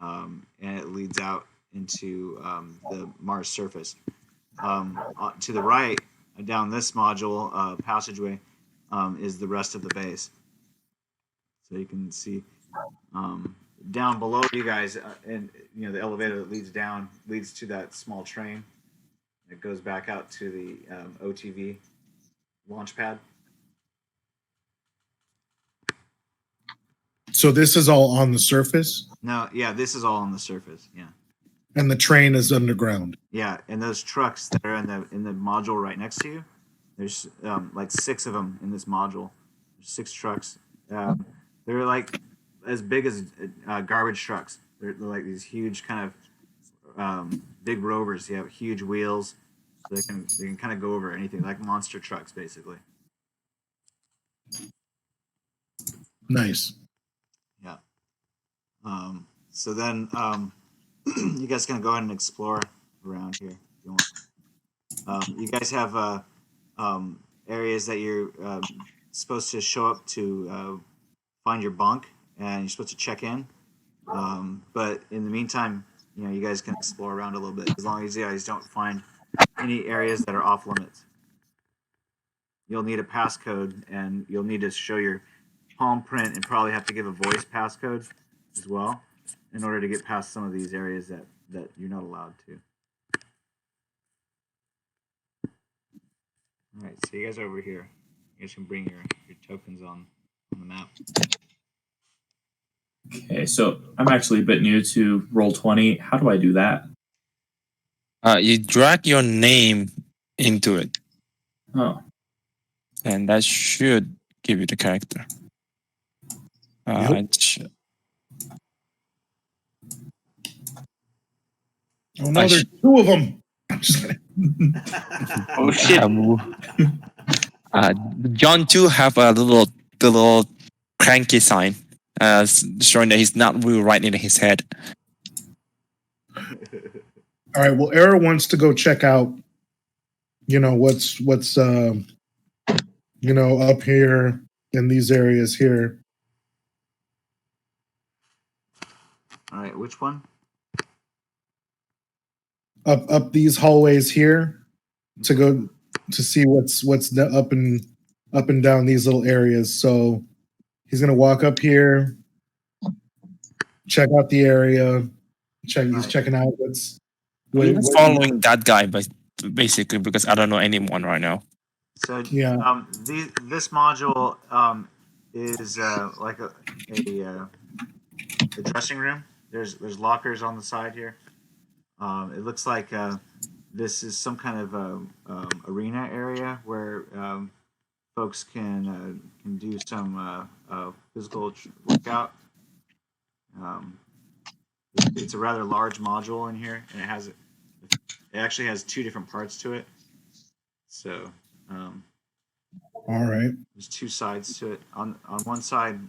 And it leads out into the Mars surface. To the right, down this module passageway, is the rest of the base. So you can see down below you guys, and the elevator that leads to that small train. It goes back out to the OTV launch pad. So this is all on the surface? No, yeah, this is all on the surface. Yeah. And the train is underground. Yeah, and those trucks that are in the module right next to you, there's like 6 of them in this module. There's 6 trucks. They're like as big as garbage trucks. They're like these huge kind of big rovers. They have huge wheels, so they can kind of go over anything, like monster trucks, basically. Nice. Yeah. So then you guys can go ahead and explore around here if you want. You guys have areas that you're supposed to show up to find your bunk, and you're supposed to check in. But in the meantime, you guys can explore around a little bit, as long as you guys don't find any areas that are off limits. You'll need a passcode, and you'll need to show your palm print, and probably have to give a voice passcode as well in order to get past some of these areas that you're not allowed to. All right, so you guys are over here. You guys can bring your tokens on the map. Okay, so I'm actually a bit new to Roll20. How do I do that? You drag your name into it, Oh, and that should give you the character. Yep. Oh no, I there's sh- 2 of them. I'm just kidding. Oh shit! uh, John too have the little cranky sign, showing that he's not really right in his head. All right. Well, Era wants to go check out. What's up here in these areas here. All right, which one? Up these hallways here to go to see what's up and down these little areas. So he's gonna walk up here, check out the area. He's Right. checking out what's I'm just following that guy, but basically because I don't know anyone right now. So Yeah. this module is like a dressing room. There's lockers on the side here. It looks like this is some kind of arena area where folks can do some physical workout. It's a rather large module in here, and it actually has 2 different parts to it. So All right. there's 2 sides to it. On one side,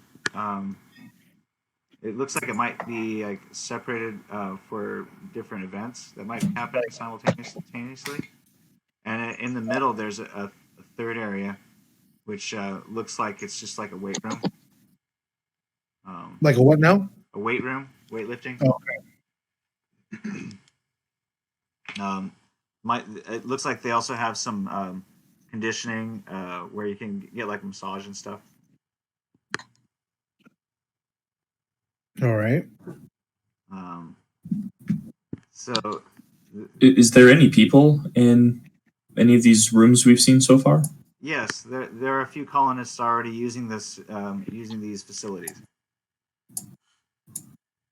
it looks like it might be like separated for different events that might happen simultaneously. And in the middle, there's a third area, which looks like it's just like a weight room. Like a what now? A weight room, weightlifting. Okay. It looks like they also have some conditioning where you can get like massage and stuff. All right. So, is there any people in any of these rooms we've seen so far? yes, there are a few colonists already using using these facilities.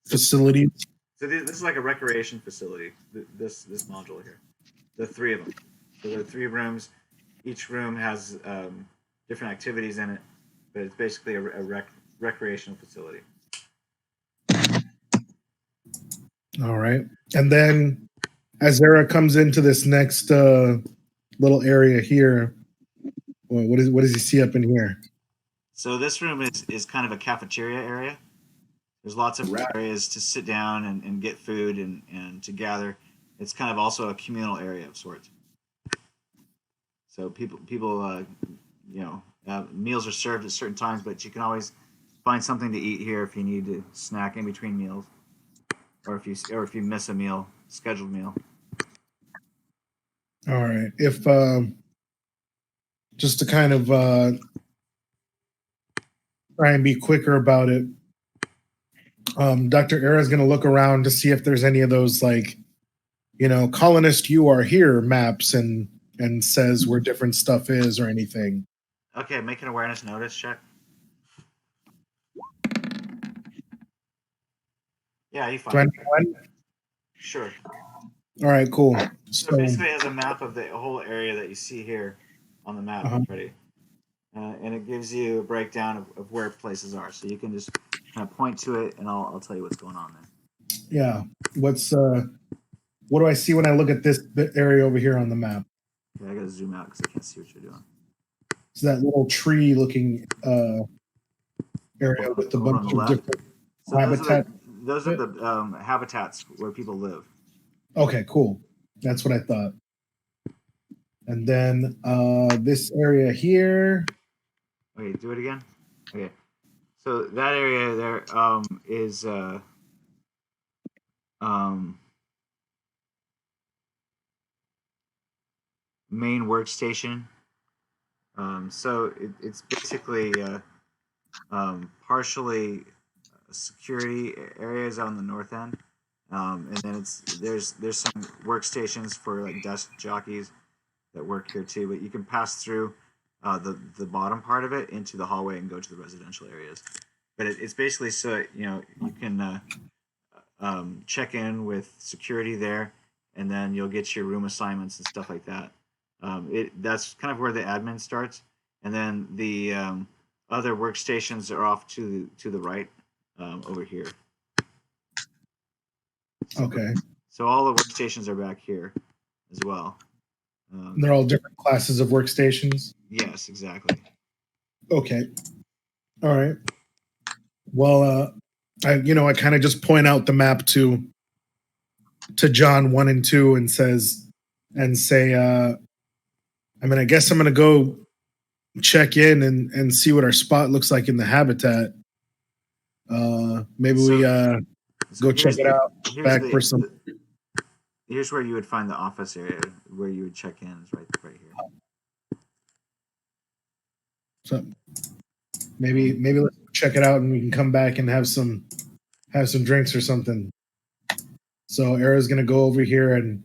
Facilities. So this is like a recreation facility. This module here, the 3 of them. So there are 3 rooms. Each room has different activities in it, but it's basically a recreational facility. All right. And then as Zara comes into this next little area here, what does he see up in here? So this room is kind of a cafeteria area. There's lots of areas to sit down and get food and to gather. It's kind of also a communal area of sorts. So people meals are served at certain times, but you can always find something to eat here if you need to snack in between meals, or if you miss a scheduled meal. All right. If just to kind of try and be quicker about it, Dr. Era is going to look around to see if there's any of those colonist you are here maps and says where different stuff is or anything. Okay, make an awareness notice check. Yeah, you find it. 21? Sure. All right, cool. So basically, it has a map of the whole area that you see here on the map already, and it gives you a breakdown of where places are. So you can just kind of point to it, and I'll tell you what's going on there. Yeah. What do I see when I look at this area over here on the map? Okay, I gotta zoom out because I can't see what you're doing. It's that little tree-looking area with a bunch of different habitat. Those are the habitats where people live. Okay, cool. That's what I thought. And then this area here. Okay, do it again. Okay, so that area there is main workstation. So it's basically partially security areas on the north end, and then there's some workstations for like desk jockeys that work here too. But you can pass through the bottom part of it into the hallway and go to the residential areas. But it's basically so you can check in with security there, and then you'll get your room assignments and stuff like that. That's kind of where the admin starts, and then the other workstations are off to the right over here. Okay. So all the workstations are back here as well. They're all different classes of workstations. Yes, exactly. Okay. All right. Well, I kind of just point out the map to John 1 and 2 and say, I guess I'm gonna go check in and see what our spot looks like in the habitat. Maybe we go check it out back for some. Here's where you would find the office area where you would check in is right here. So maybe let's check it out and we can come back and have some drinks or something. So Ara's gonna go over here and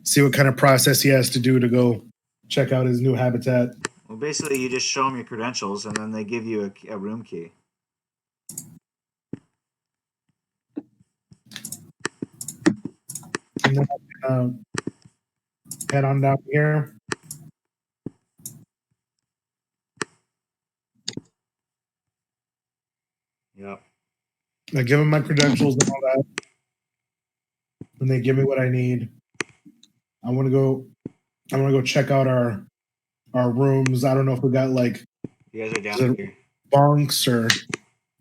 see what kind of process he has to do to go check out his new habitat. Well, basically, you just show them your credentials, and then they give you a room key. And then head on down here. Yep. I give them my credentials and all that, and they give me what I need. I want to go check out our rooms. I don't know if we got like You guys are down here. bunks or.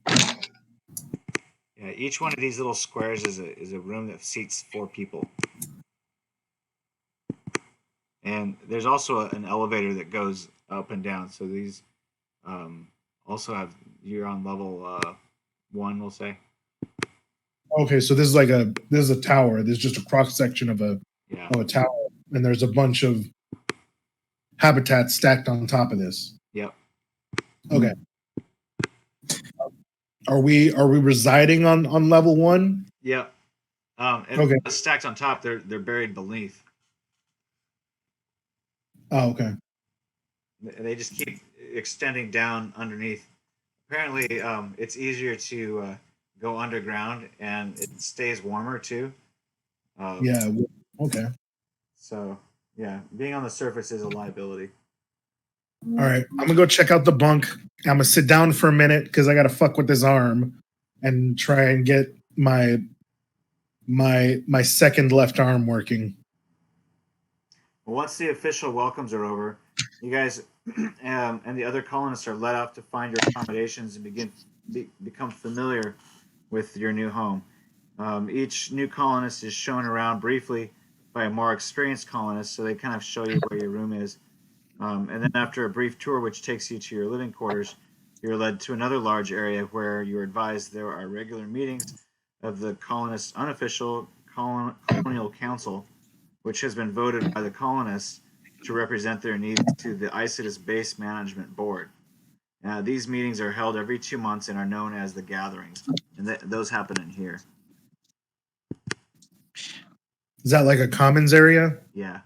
Yeah, each one of these little squares is a room that seats 4 people. And there's also an elevator that goes up and down. So these also have, you're on level 1, we'll say. Okay, so this is a tower. There's just a cross section of a tower, and there's a bunch of habitats stacked on top of this. Yep. Okay. Are we residing on level 1? Yep. And okay. Stacked on top, they're buried beneath. Oh, okay. They just keep extending down underneath. Apparently, it's easier to go underground, and it stays warmer too. Yeah. Okay. So, yeah, being on the surface is a liability. All right, I'm gonna go check out the bunk. I'm gonna sit down for a minute because I gotta fuck with this arm and try and get my second left arm working. Well, once the official welcomes are over, you guys and the other colonists are let off to find your accommodations and become familiar with your new home. Each new colonist is shown around briefly by a more experienced colonist, so they kind of show you where your room is. And then after a brief tour, which takes you to your living quarters, you're led to another large area where you're advised there are regular meetings of the colonists' unofficial colonial council, which has been voted by the colonists to represent their needs to the Isidis Base Management Board. These meetings are held every 2 months and are known as the gatherings, and those happen in here. Is that like a commons area? Yeah.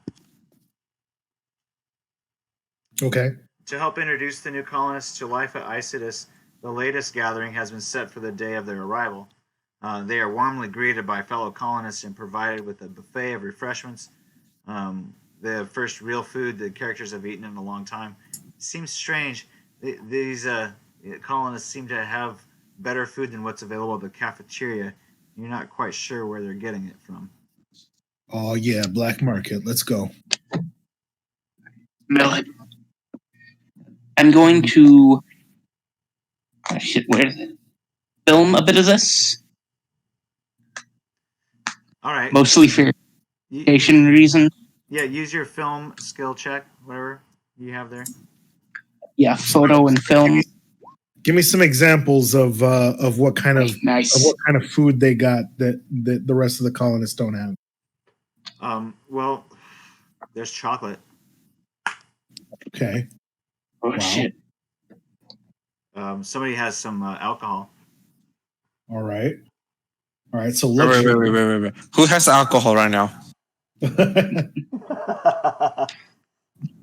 Okay. To help introduce the new colonists to life at Isidis, the latest gathering has been set for the day of their arrival. They are warmly greeted by fellow colonists and provided with a buffet of refreshments. The first real food the characters have eaten in a long time. It seems strange. These colonists seem to have better food than what's available at the cafeteria. You're not quite sure where they're getting it from. Oh yeah, black market. Let's go. Millet. I'm going to where is it? Film a bit of this. All right. Mostly for education reasons. Yeah, use your film skill check, whatever you have there. Yeah, photo and film. Give me some examples of what kind of food they got that the rest of the colonists don't have. Well, there's chocolate. Okay. Oh wow. Shit. Somebody has some alcohol. All right. So wait. Who has alcohol right now?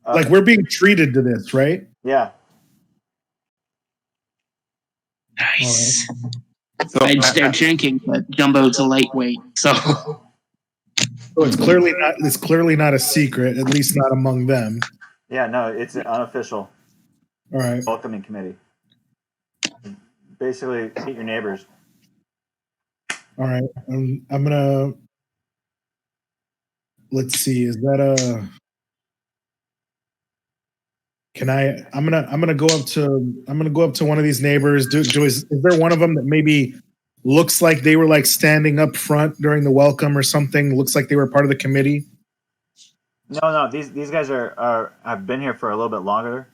Like we're being treated to this, right? Yeah. Nice. So, I'd start drinking, but Jumbo's a lightweight, so. So it's clearly not. It's clearly not a secret, at least not among them. Yeah, no, it's an unofficial All right. welcoming committee. Basically, meet your neighbors. All right. I'm gonna. Let's see. Is that a? Can I? I'm gonna go up to. I'm gonna go up to one of these neighbors. Is there one of them that maybe looks like they were like standing up front during the welcome or something? Looks like they were part of the committee. No, these guys are have been here for a little bit longer.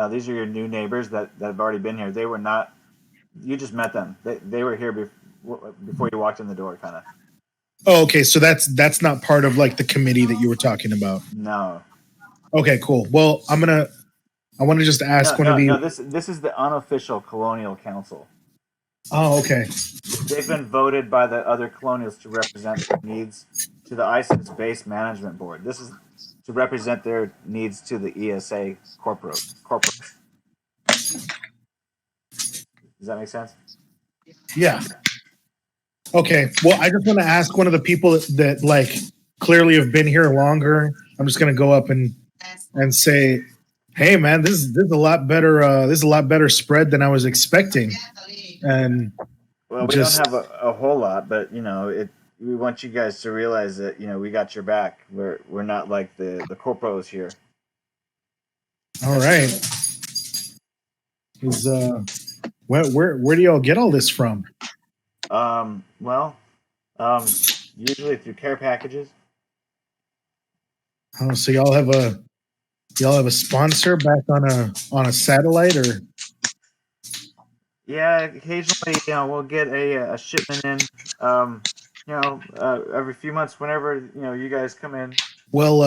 These are your new neighbors that have already been here. They were not. You just met them. They were here before you walked in the door, kind of. Oh, okay. So that's not part of like the committee that you were talking about. No. Okay, cool. Well, I want to just ask one of these. No. This is the unofficial colonial council. Oh, okay. They've been voted by the other colonials to represent their needs to the ISIS base management board. This is to represent their needs to the ESA corporate. Does that make sense? Yeah. Okay. Well, I just want to ask one of the people that like clearly have been here longer. I'm just going to go up and say, "Hey, man, this is a lot better. This is a lot better spread than I was expecting." And well, we don't have a whole lot, but you know, we want you guys to realize that we got your back. We're not like the corporos here. All right. Where do y'all get all this from? Usually through care packages. Oh, so y'all have a sponsor back on a satellite, or? Yeah, occasionally, we'll get a shipment in, every few months whenever, you guys come in. Well,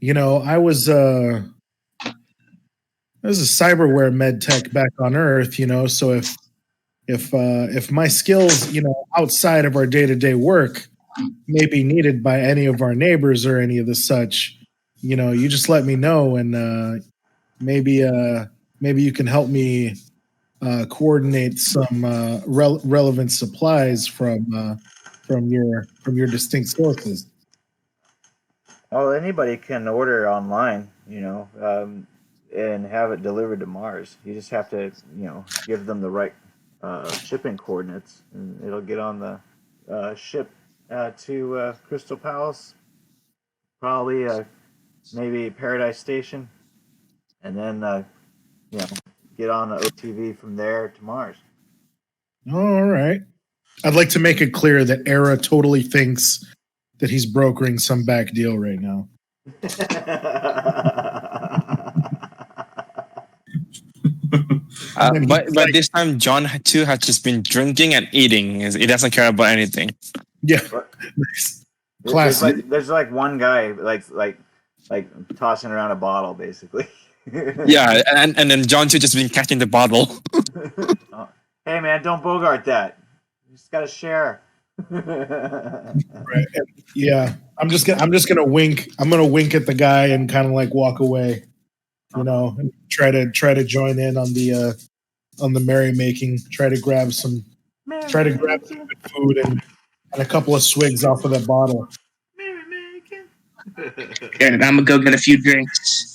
I was a cyberware med tech back on Earth, so if my skills, outside of our day-to-day work may be needed by any of our neighbors or any of the such, you just let me know, and maybe you can help me coordinate some relevant supplies from your distinct sources. Well, anybody can order online, and have it delivered to Mars. You just have to, give them the right shipping coordinates, and it'll get on the ship to Crystal Palace, probably maybe Paradise Station, and then get on the OTV from there to Mars. All right. I'd like to make it clear that Era totally thinks that he's brokering some back deal right now. But this time, John too has just been drinking and eating. He doesn't care about anything. Yeah, classic. There's like one guy like tossing around a bottle, basically. Yeah, and then John too just been catching the bottle. Hey man, don't bogart that. You just gotta share. Right. Yeah, I'm just gonna wink. I'm gonna wink at the guy and kind of like walk away, and try to join in on the merrymaking. Try to grab some good food and a couple of swigs off of that bottle. And I'm gonna go get a few drinks.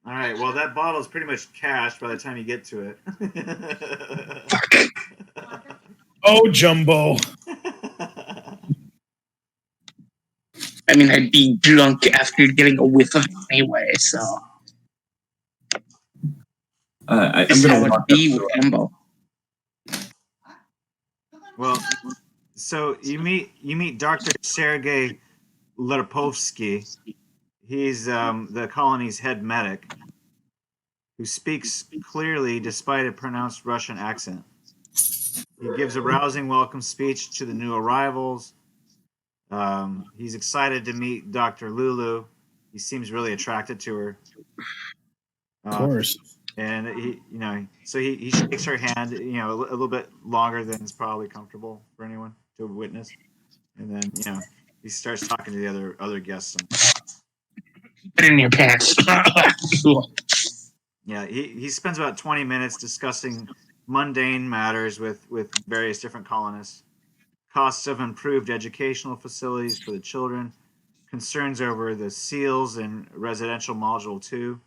All right. Well, that bottle is pretty much cash by the time you get to it. Oh, Jumbo. I mean, I'd be drunk after getting a whiff of it anyway, so. I'm That's gonna how walk it'd be up with to Jumbo. Well, so you meet Dr. Sergei Lepovsky. He's the colony's head medic, who speaks clearly despite a pronounced Russian accent. He gives a rousing welcome speech to the new arrivals. He's excited to meet Dr. Lulu. He seems really attracted to her. Of course. And he shakes her hand, a little bit longer than is probably comfortable for anyone to witness. And then, he starts talking to the other guests. Put it in your pants. Yeah, he spends about 20 minutes discussing mundane matters with various different colonists. costs of improved educational facilities for the children, concerns over the seals in residential module 2,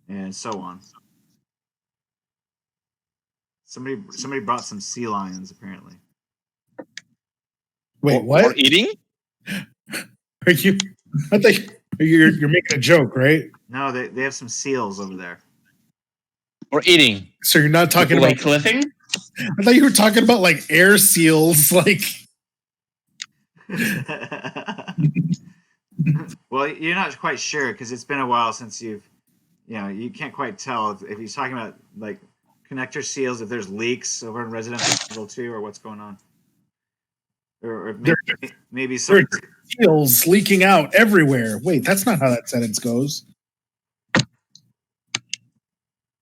and so on. Somebody brought some sea lions apparently. Wait, Or what? eating? Are you? I think you're making a joke, right? No, they have some seals over there. Or eating? So you're not talking Like about. living? I thought you were talking about like air seals, like. Well, you're not quite sure because it's been a while since you can't quite tell if he's talking about like connector seals, if there's leaks over in residential module 2 or what's going on. Or maybe There some. are seals leaking out everywhere. Wait, that's not how that sentence goes.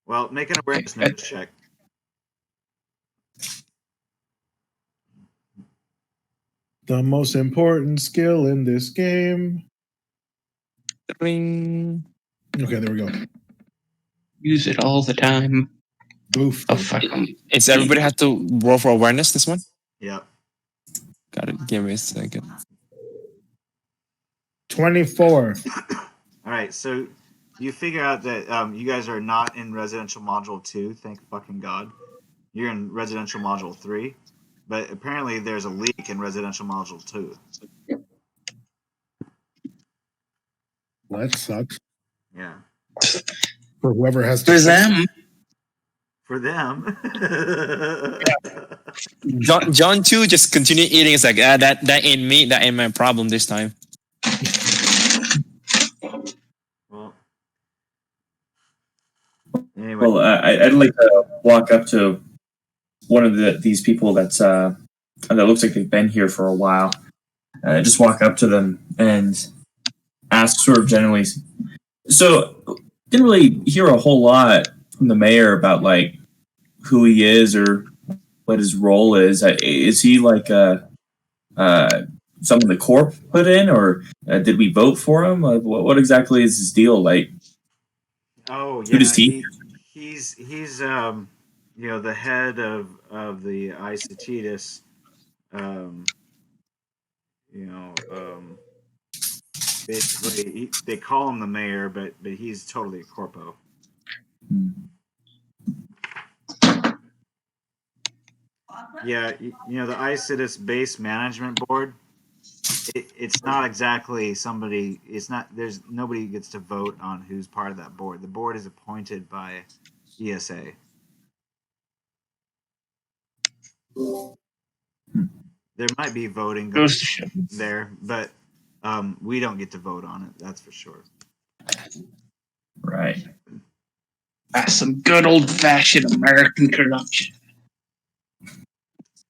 Well, make an awareness notice check. The most important skill in this game. Ring. Okay, there we go. Use it all the time. Oof. Oh, fuck. Is everybody have to roll for awareness this one? Yep. Got it. Give me a second. 24. All right, so you figure out that you guys are not in residential module 2. Thank fucking God. You're in residential module 3, but apparently there's a leak in residential module 2. Well, that sucks. Yeah. For whoever has to. For them. For them. John too just continue eating. It's like that ain't me. That ain't my problem this time. Well. Anyway. Well, I'd like to walk up to one of these people that looks like they've been here for a while. Just walk up to them and ask sort of generally. So, didn't really hear a whole lot from the mayor about like who he is or what his role is. Is he like someone the corp put in, or did we vote for him? What exactly is his deal? Like, Oh yeah, who does he? he's the head of the Isatitis. Basically they call him the mayor, but he's totally a corpo. Yeah, the Isatitis base management board. It's not exactly somebody. It's not. There's nobody gets to vote on who's part of that board. The board is appointed by ESA. There might be voting going on there, but we don't get to vote on it. That's for sure. Right. That's some good old-fashioned American corruption.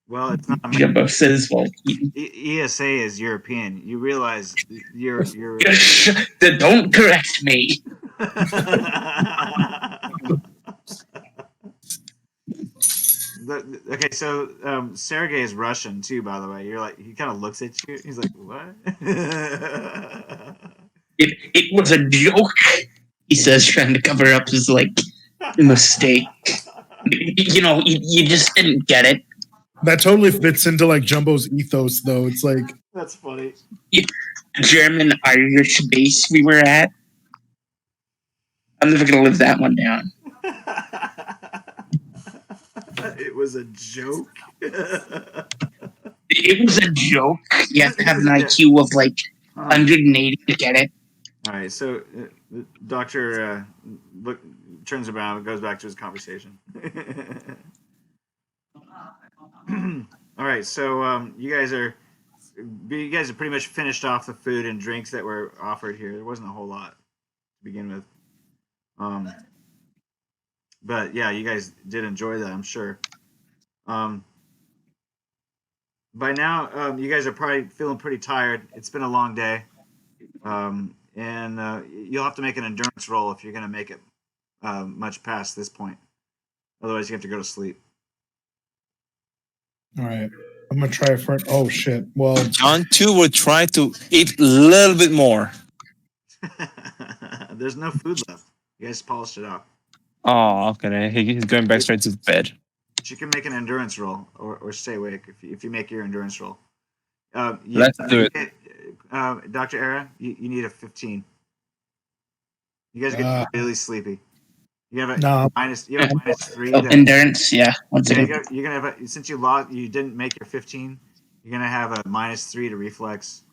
Well, it's not. Jumbo says, "Well, ESA is European. You realize you're. Don't correct me." Okay, so Sergey is Russian too. By the way, you're like he kind of looks at you. He's like, "What?" It was a joke, he says, trying to cover up his mistake. You just didn't get it. That totally fits into like Jumbo's ethos, though. It's like That's funny. German Irish base we were at. I'm never gonna live that one down. It was a joke. It was a joke. You have to have an IQ of 180 to get it. All right, so the doctor turns around and goes back to his conversation. All right, so you guys have pretty much finished off the food and drinks that were offered here. There wasn't a whole lot to begin with. But yeah, you guys did enjoy that, I'm sure. By now, you guys are probably feeling pretty tired. It's been a long day. And you'll have to make an endurance roll if you're going to make it much past this point. Otherwise, you have to go to sleep. all right. I'm gonna try it for. Oh shit! Well, John too will try to eat a little bit more. There's no food left. You guys polished it off. Oh, okay. He's going back straight to bed. but you can make an endurance roll or stay awake if you make your endurance roll. Let's do it. Dr. Era, you need a 15. You guys get really sleepy. You have a No. minus. You have a -3. Oh, endurance, yeah. Once Yeah, again. you're gonna have since you didn't make your 15. You're gonna have a -3 to reflex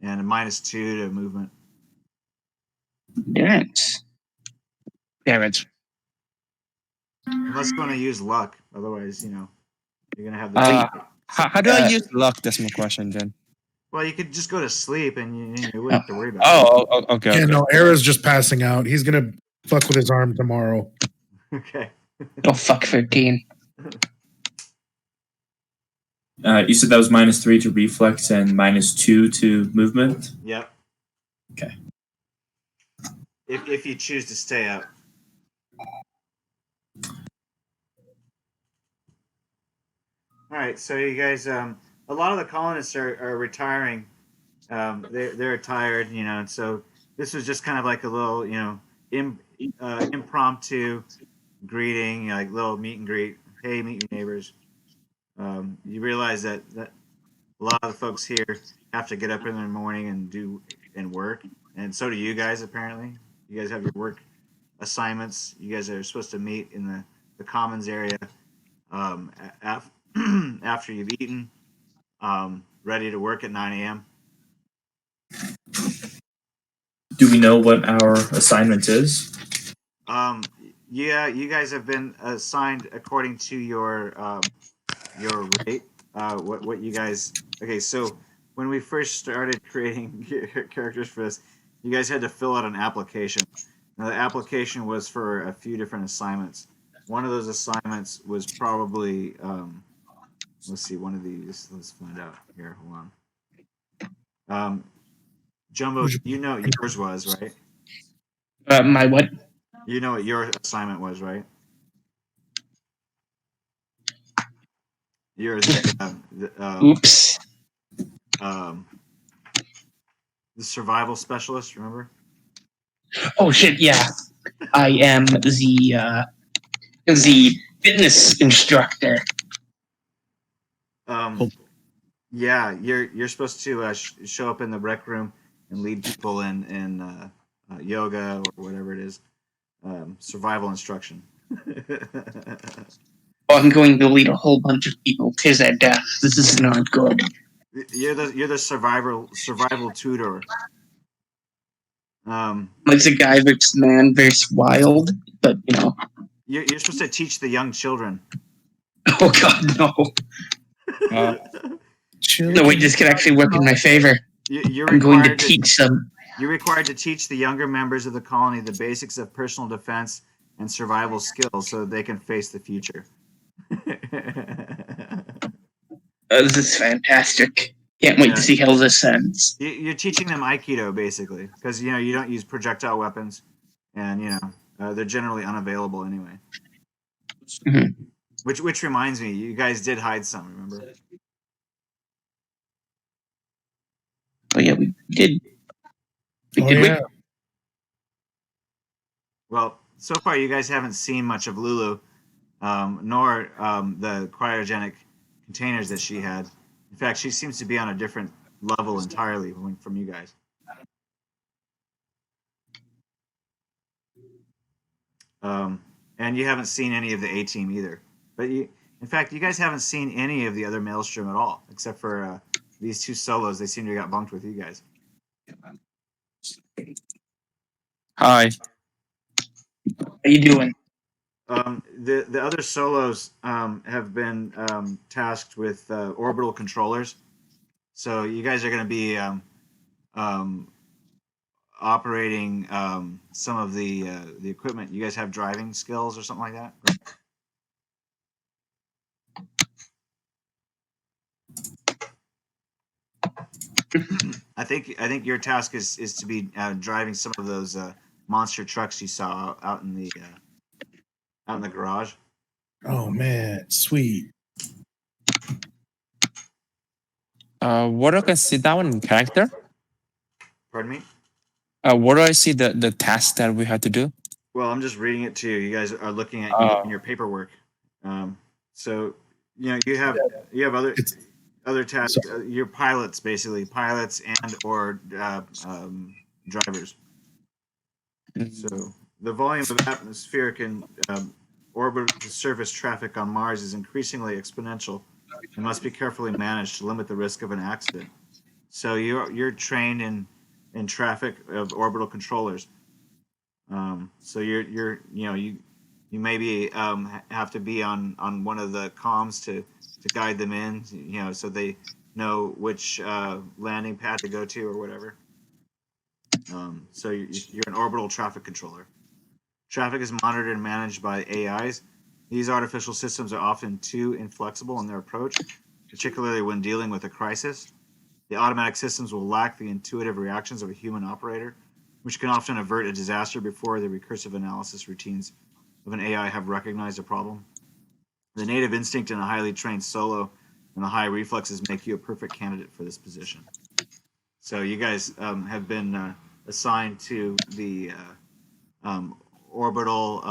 and a -2 to movement. Endurance. Damage. Unless you want to use luck, otherwise, you're gonna have the. How do I use luck? That's my question then. Well, you could just go to sleep and you wouldn't have to worry about it. Okay. Yeah, Okay. no, Era's just passing out. He's gonna fuck with his arm tomorrow. Okay. Oh, fuck 13. You said that was -3 to reflex and -2 to movement. Yep. Okay. If you choose to stay up. All right, so you guys, a lot of the colonists are retiring. They're tired, and so this was just kind of like a little, impromptu greeting, like little meet and greet. Hey, meet your neighbors. You realize that a lot of the folks here have to get up in the morning and work, and so do you guys. Apparently, you guys have your work assignments. You guys are supposed to meet in the commons area after you've eaten, ready to work at 9 a.m. Do we know what our assignment is? Yeah, you guys have been assigned according to your rate. What you guys? Okay, so when we first started creating characters for this, you guys had to fill out an application. Now the application was for a few different assignments. One of those assignments was probably let's see, one of these. Let's find out here. Hold on. Jumbo, you know what yours was, right? My what? You know what your assignment was, right? Yours, Oops. the survival specialist. Remember? Oh shit, yeah. I am the fitness instructor. Yeah, you're supposed to show up in the rec room and lead people in yoga or whatever it is, survival instruction. Oh, I'm going to lead a whole bunch of people to their death. This is not good. You're the survival tutor. Like the guy versus man versus wild, but You're supposed to teach the young children. Oh god, no. No, wait, this could actually work in my favor. I'm going to teach them. You're required to teach the younger members of the colony the basics of personal defense and survival skills so that they can face the future. This is fantastic. Can't wait to see how this ends. You're teaching them Aikido, basically, because you don't use projectile weapons, and they're generally unavailable anyway. Mm-hmm. Which reminds me, you guys did hide some, remember? Oh yeah, we did. Yeah. Well, so far you guys haven't seen much of Lulu, nor the cryogenic containers that she had. In fact, she seems to be on a different level entirely from you guys. And you haven't seen any of the A-Team either. But in fact, you guys haven't seen any of the other Maelstrom at all, except for these two solos. They seem to have got bunked with you guys. Hi. How you doing? The other solos have been tasked with orbital controllers, so you guys are going to be operating some of the equipment. You guys have driving skills or something like that, right? I think your task is to be driving some of those monster trucks you saw out in the garage. Oh man, sweet. Where do I can see that one in character? Pardon me? Where do I see the task that we had to do? Well, I'm just reading it to you. You guys are looking at in your paperwork. So you have other tasks. Your pilots, basically pilots and or drivers. So the volume of atmospheric and orbital surface traffic on Mars is increasingly exponential and must be carefully managed to limit the risk of an accident. So you're trained in traffic of orbital controllers. So you maybe have to be on one of the comms to guide them in, so they know which landing pad to go to or whatever. So you're an orbital traffic controller. Traffic is monitored and managed by AIs. These artificial systems are often too inflexible in their approach, particularly when dealing with a crisis. The automatic systems will lack the intuitive reactions of a human operator, which can often avert a disaster before the recursive analysis routines of an AI have recognized a problem. The native instinct in a highly trained solo and the high reflexes make you a perfect candidate for this position. So you guys have been assigned to the orbital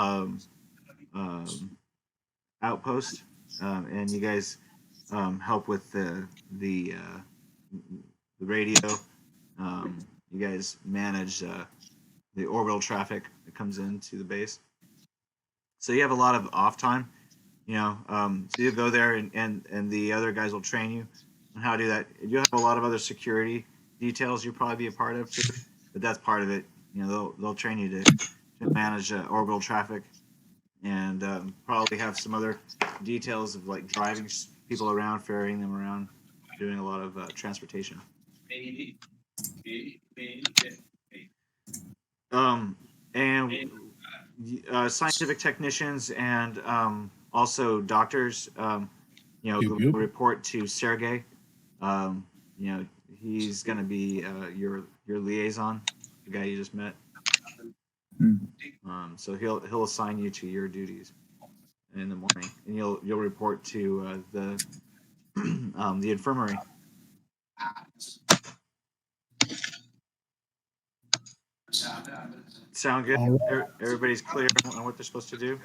outpost, and you guys help with the radio. You guys manage the orbital traffic that comes into the base. So you have a lot of off time. So you go there and the other guys will train you on how to do that. You have a lot of other security details you'll probably be a part of too, but that's part of it. They'll train you to manage orbital traffic, and probably have some other details of like driving people around, ferrying them around, doing a lot of transportation. And scientific technicians and also doctors, report to Sergey. He's going to be your liaison, the guy you just met. So he'll assign you to your duties in the morning, and you'll report to the infirmary. Sound good? Right. Everybody's clear on what they're supposed to do?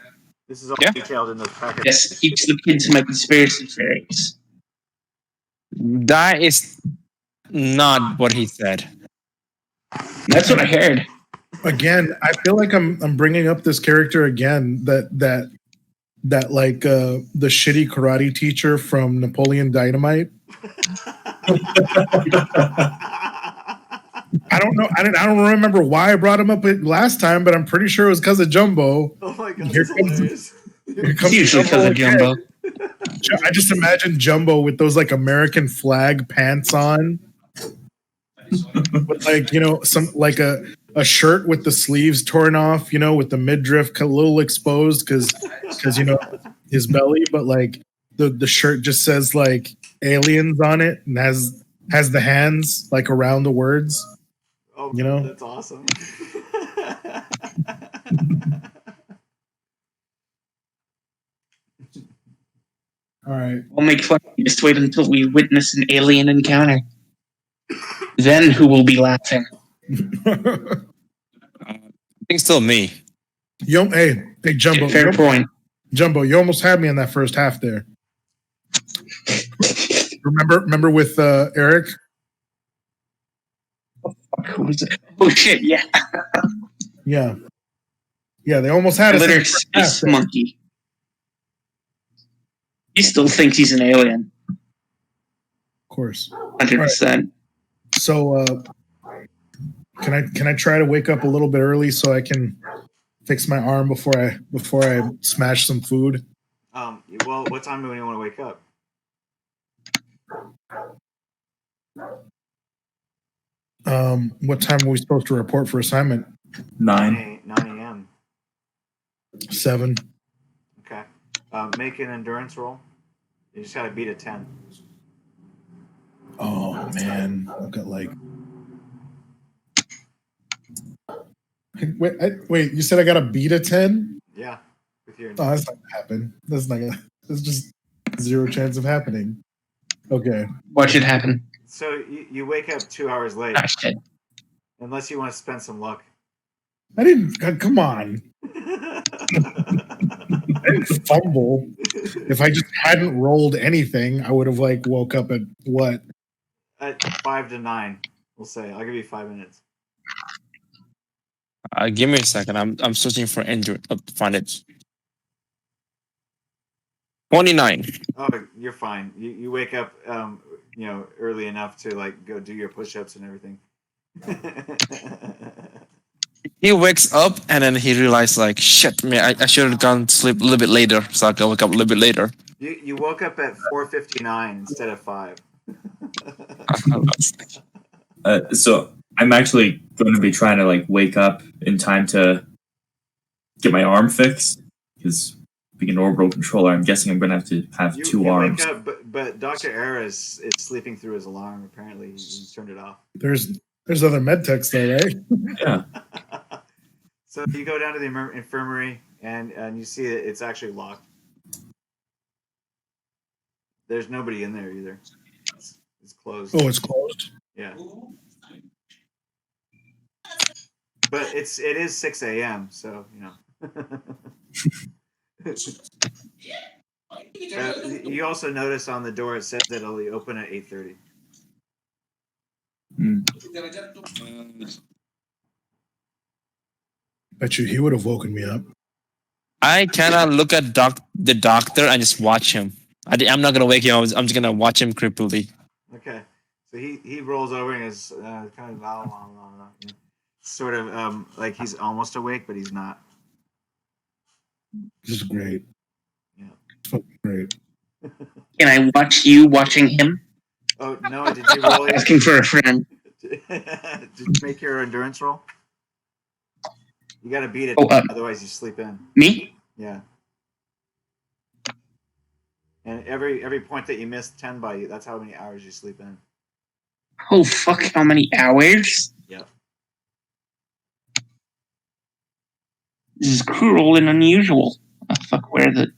This is all detailed in the packet. Yes, teach the kids my conspiracy theories. That is not what he said. That's what I heard. Again, I feel like I'm bringing up this character again. That like the shitty karate teacher from Napoleon Dynamite. I don't know. I don't remember why I brought him up last time, but I'm pretty sure it was because of Jumbo. Oh my god! Here comes it's usually because of Jumbo. I just imagine Jumbo with those like American flag pants on, with like some like a shirt with the sleeves torn off, with the midriff a little exposed because his belly, but like the shirt just says like aliens on it and has the hands like around the words. Oh, that's awesome. All right. We'll make fun of you. Just wait until we witness an alien encounter. Then who will be laughing? I think still me. Hey, Jumbo. Fair point. Jumbo, you almost had me in that first half there. Remember with Eric? Who was it? Oh shit! Yeah. Yeah. They almost had us. Litter space monkey. He still thinks he's an alien. Of course. 100%. Right. So, can I try to wake up a little bit early so I can fix my arm before I smash some food? Well, what time do you want to wake up? What time are we supposed to report for assignment? 9 a.m. 7. Okay. Make an endurance roll. You just gotta beat a 10. Oh man, I've got like. Wait! You said I got to beat a 10? Yeah. With your. Oh, that's not gonna happen. That's not gonna. There's just 0 chance of happening. Okay. Watch it happen. So you wake up 2 hours late. Ah, shit. Unless you want to spend some luck. I didn't. Come on. I didn't fumble. If I just hadn't rolled anything, I would have like woke up at what? At 5 to 9, we'll say. I'll give you 5 minutes. Give me a second. I'm searching for injury. Find it. 29. Oh, you're fine. You wake up, early enough to like go do your push-ups and everything. He wakes up and then he realized like, shit, man, I should have gone to sleep a little bit later. So I can wake up a little bit later. You woke up at 4:59 instead of 5. So I'm actually going to be trying to like wake up in time to get my arm fixed because being an orbital controller, I'm guessing I'm going to have two arms. Wake up, but Dr. Era is sleeping through his alarm. Apparently, he turned it off. There's other med techs though, right? Yeah. So you go down to the infirmary and you see that it's actually locked. There's nobody in there either. It's closed. Oh, it's closed. Yeah. But it is 6 a.m. So you also notice on the door it says that it'll be open at 8:30. Bet you he would have woken me up. I cannot look at the doctor and just watch him. I'm not gonna wake him. I'm just gonna watch him creepily. Okay, so he rolls over and is kind of sort of like he's almost awake, but he's not. This is great. Yeah, it's fucking great. Can I watch you watching him? Oh no! Did you roll? Asking for a friend. Did you make your endurance roll? You got to beat it, otherwise you sleep in. Me? Yeah. And every point that you miss 10 by, that's how many hours you sleep in. Oh fuck! How many hours? Yep. This is cruel and unusual. Oh, fuck, where's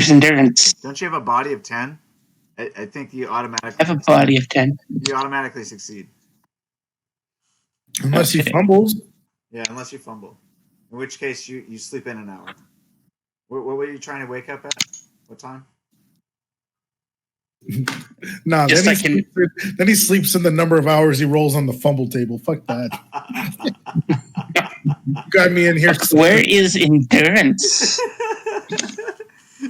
endurance? Don't you have a body of 10? I think you automatically I have a body of 10. You automatically succeed. Unless he fumbles. Yeah, unless you fumble. In which case you sleep in an hour. What were you trying to wake up at? What time? Nah, then he sleeps in the number of hours he rolls on the fumble table. Fuck that. You got me in here. Where is endurance?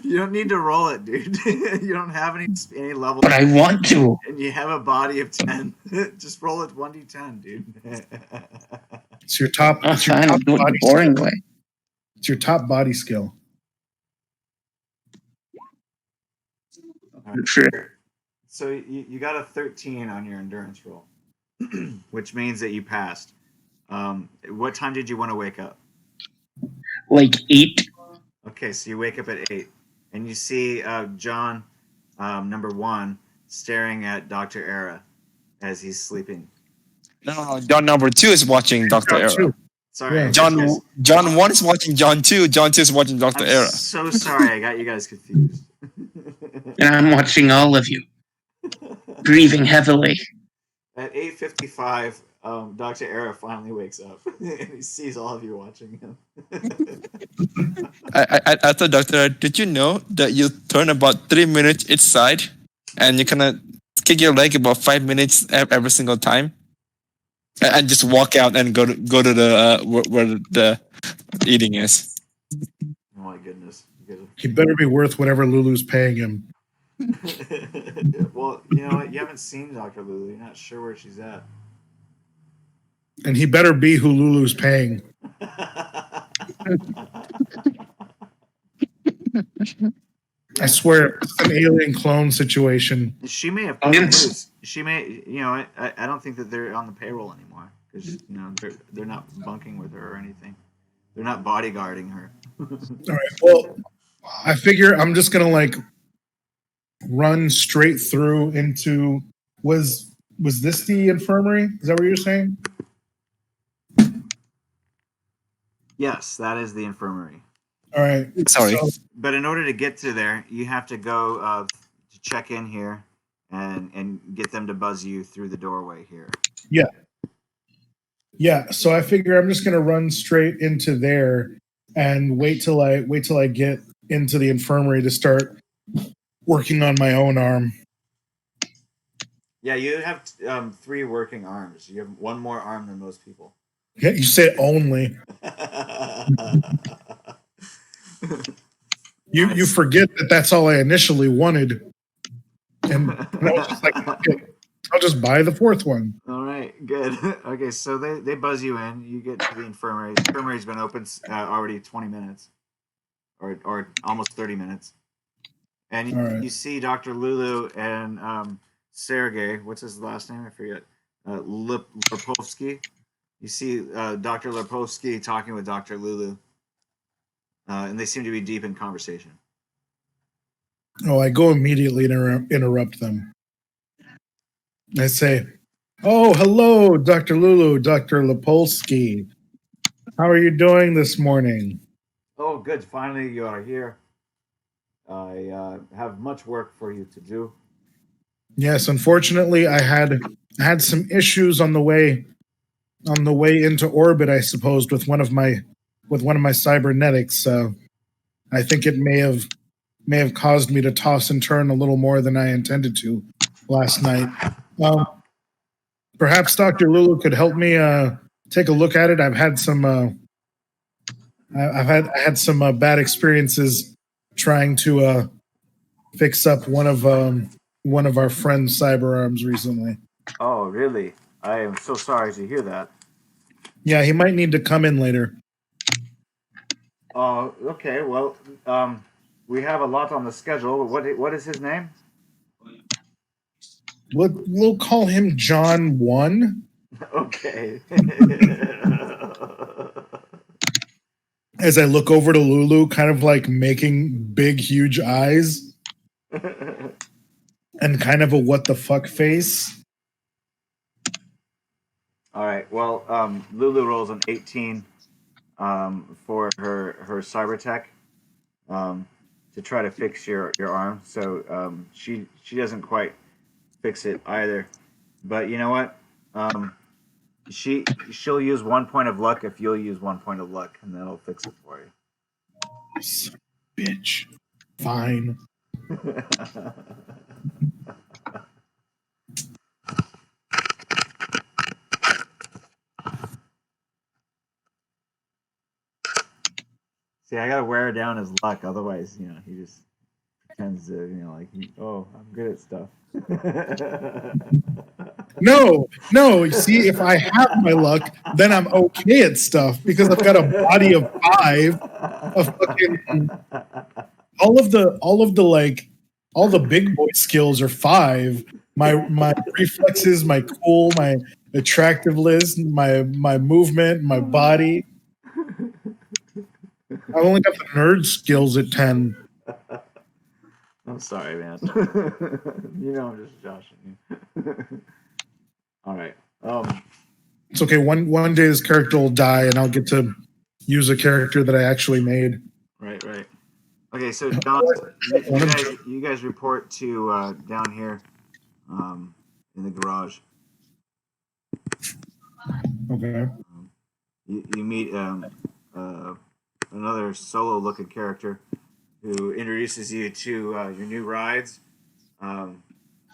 You don't need to roll it, dude. You don't have any level. But I want to. And you have a body of 10. Just roll it 1d10, dude. It's your top. It's your Fine, top I'll do it body the boring skill. way. It's your top body skill. Right. Sure. So you got a 13 on your endurance roll, which means that you passed. What time did you want to wake up? Like 8. Okay, so you wake up at 8, and you see John, number 1, staring at Dr. Era as he's sleeping. No, John number 2 is watching Dr. Era. Sorry, Yeah. John 1 is watching John 2. John 2 is watching Dr. Era. So sorry, I got you guys confused. And I'm watching all of you. Breathing heavily. At 8:55, Dr. Era finally wakes up and he sees all of you watching him. I thought, Dr. Era, did you know that you turn about 3 minutes each side and you kind of kick your leg about 5 minutes every single time? And just walk out and go to the where the eating is. Oh my goodness. He better be worth whatever Lulu's paying him. Well, you know what? You haven't seen Dr. Lulu. You're not sure where she's at. And he better be who Lulu's paying. I swear, it's an alien clone situation. She may have put them loose. She may, I don't think that they're on the payroll anymore because they're not bunking with her or anything. They're not bodyguarding her. All right. Well, I figure I'm just gonna run straight through into. Was this the infirmary? Is that what you're saying? Yes, that is the infirmary. All right. Sorry. But in order to get to there, you have to go to check in here and get them to buzz you through the doorway here. Yeah, so I figure I'm just gonna run straight into there and wait till I get into the infirmary to start working on my own arm. Yeah, you have 3 working arms. You have one more arm than most people. Yeah, you say only. You forget that that's all I initially wanted, and I was just like, okay, I'll just buy the fourth one. All right, good. Okay, so they buzz you in. You get to the infirmary. The infirmary's been open already 20 minutes, or almost 30 minutes. And All right. you see Dr. Lulu and Sergey. What's his last name? I forget. Lepovsky. You see Dr. Lepovsky talking with Dr. Lulu, and they seem to be deep in conversation. Oh, I go immediately and interrupt them. I say, "Oh, hello, Dr. Lulu, Dr. Lepolsky. How are you doing this morning?" Oh, good. Finally, you are here. I have much work for you to do. Yes, unfortunately, I had some issues on the way into orbit. I suppose with one of my cybernetics. I think it may have caused me to toss and turn a little more than I intended to last night. Perhaps Dr. Lulu could help me take a look at it. I've had some I had some bad experiences trying to fix up one of our friend's cyber arms recently. Oh, really? I am so sorry to hear that. Yeah, he might need to come in later. Oh, okay. Well, we have a lot on the schedule. What is his name? We'll call him John 1. Okay. As I look over to Lulu, kind of like making big, huge eyes and kind of a what the fuck face. All right. Well, Lulu rolls an 18 for her cyber tech to try to fix your arm. So she doesn't quite fix it either. But you know what? She'll use 1 point of luck if you'll use 1 point of luck, and that'll fix it for you. Bitch. Fine. See, I gotta wear down his luck, otherwise, he just pretends to, like, oh, I'm good at stuff. No. See, if I have my luck, then I'm okay at stuff because I've got a body of 5 of fucking all of the big boy skills are 5. My reflexes, my cool, my attractiveness, my movement, my body. I've only got the nerd skills at 10. I'm sorry, man. I'm just joshing you. All right. It's okay. One day this character will die, and I'll get to use a character that I actually made. Right. Okay, so John, you guys report to down here in the garage. Okay. You meet another solo-looking character who introduces you to your new rides.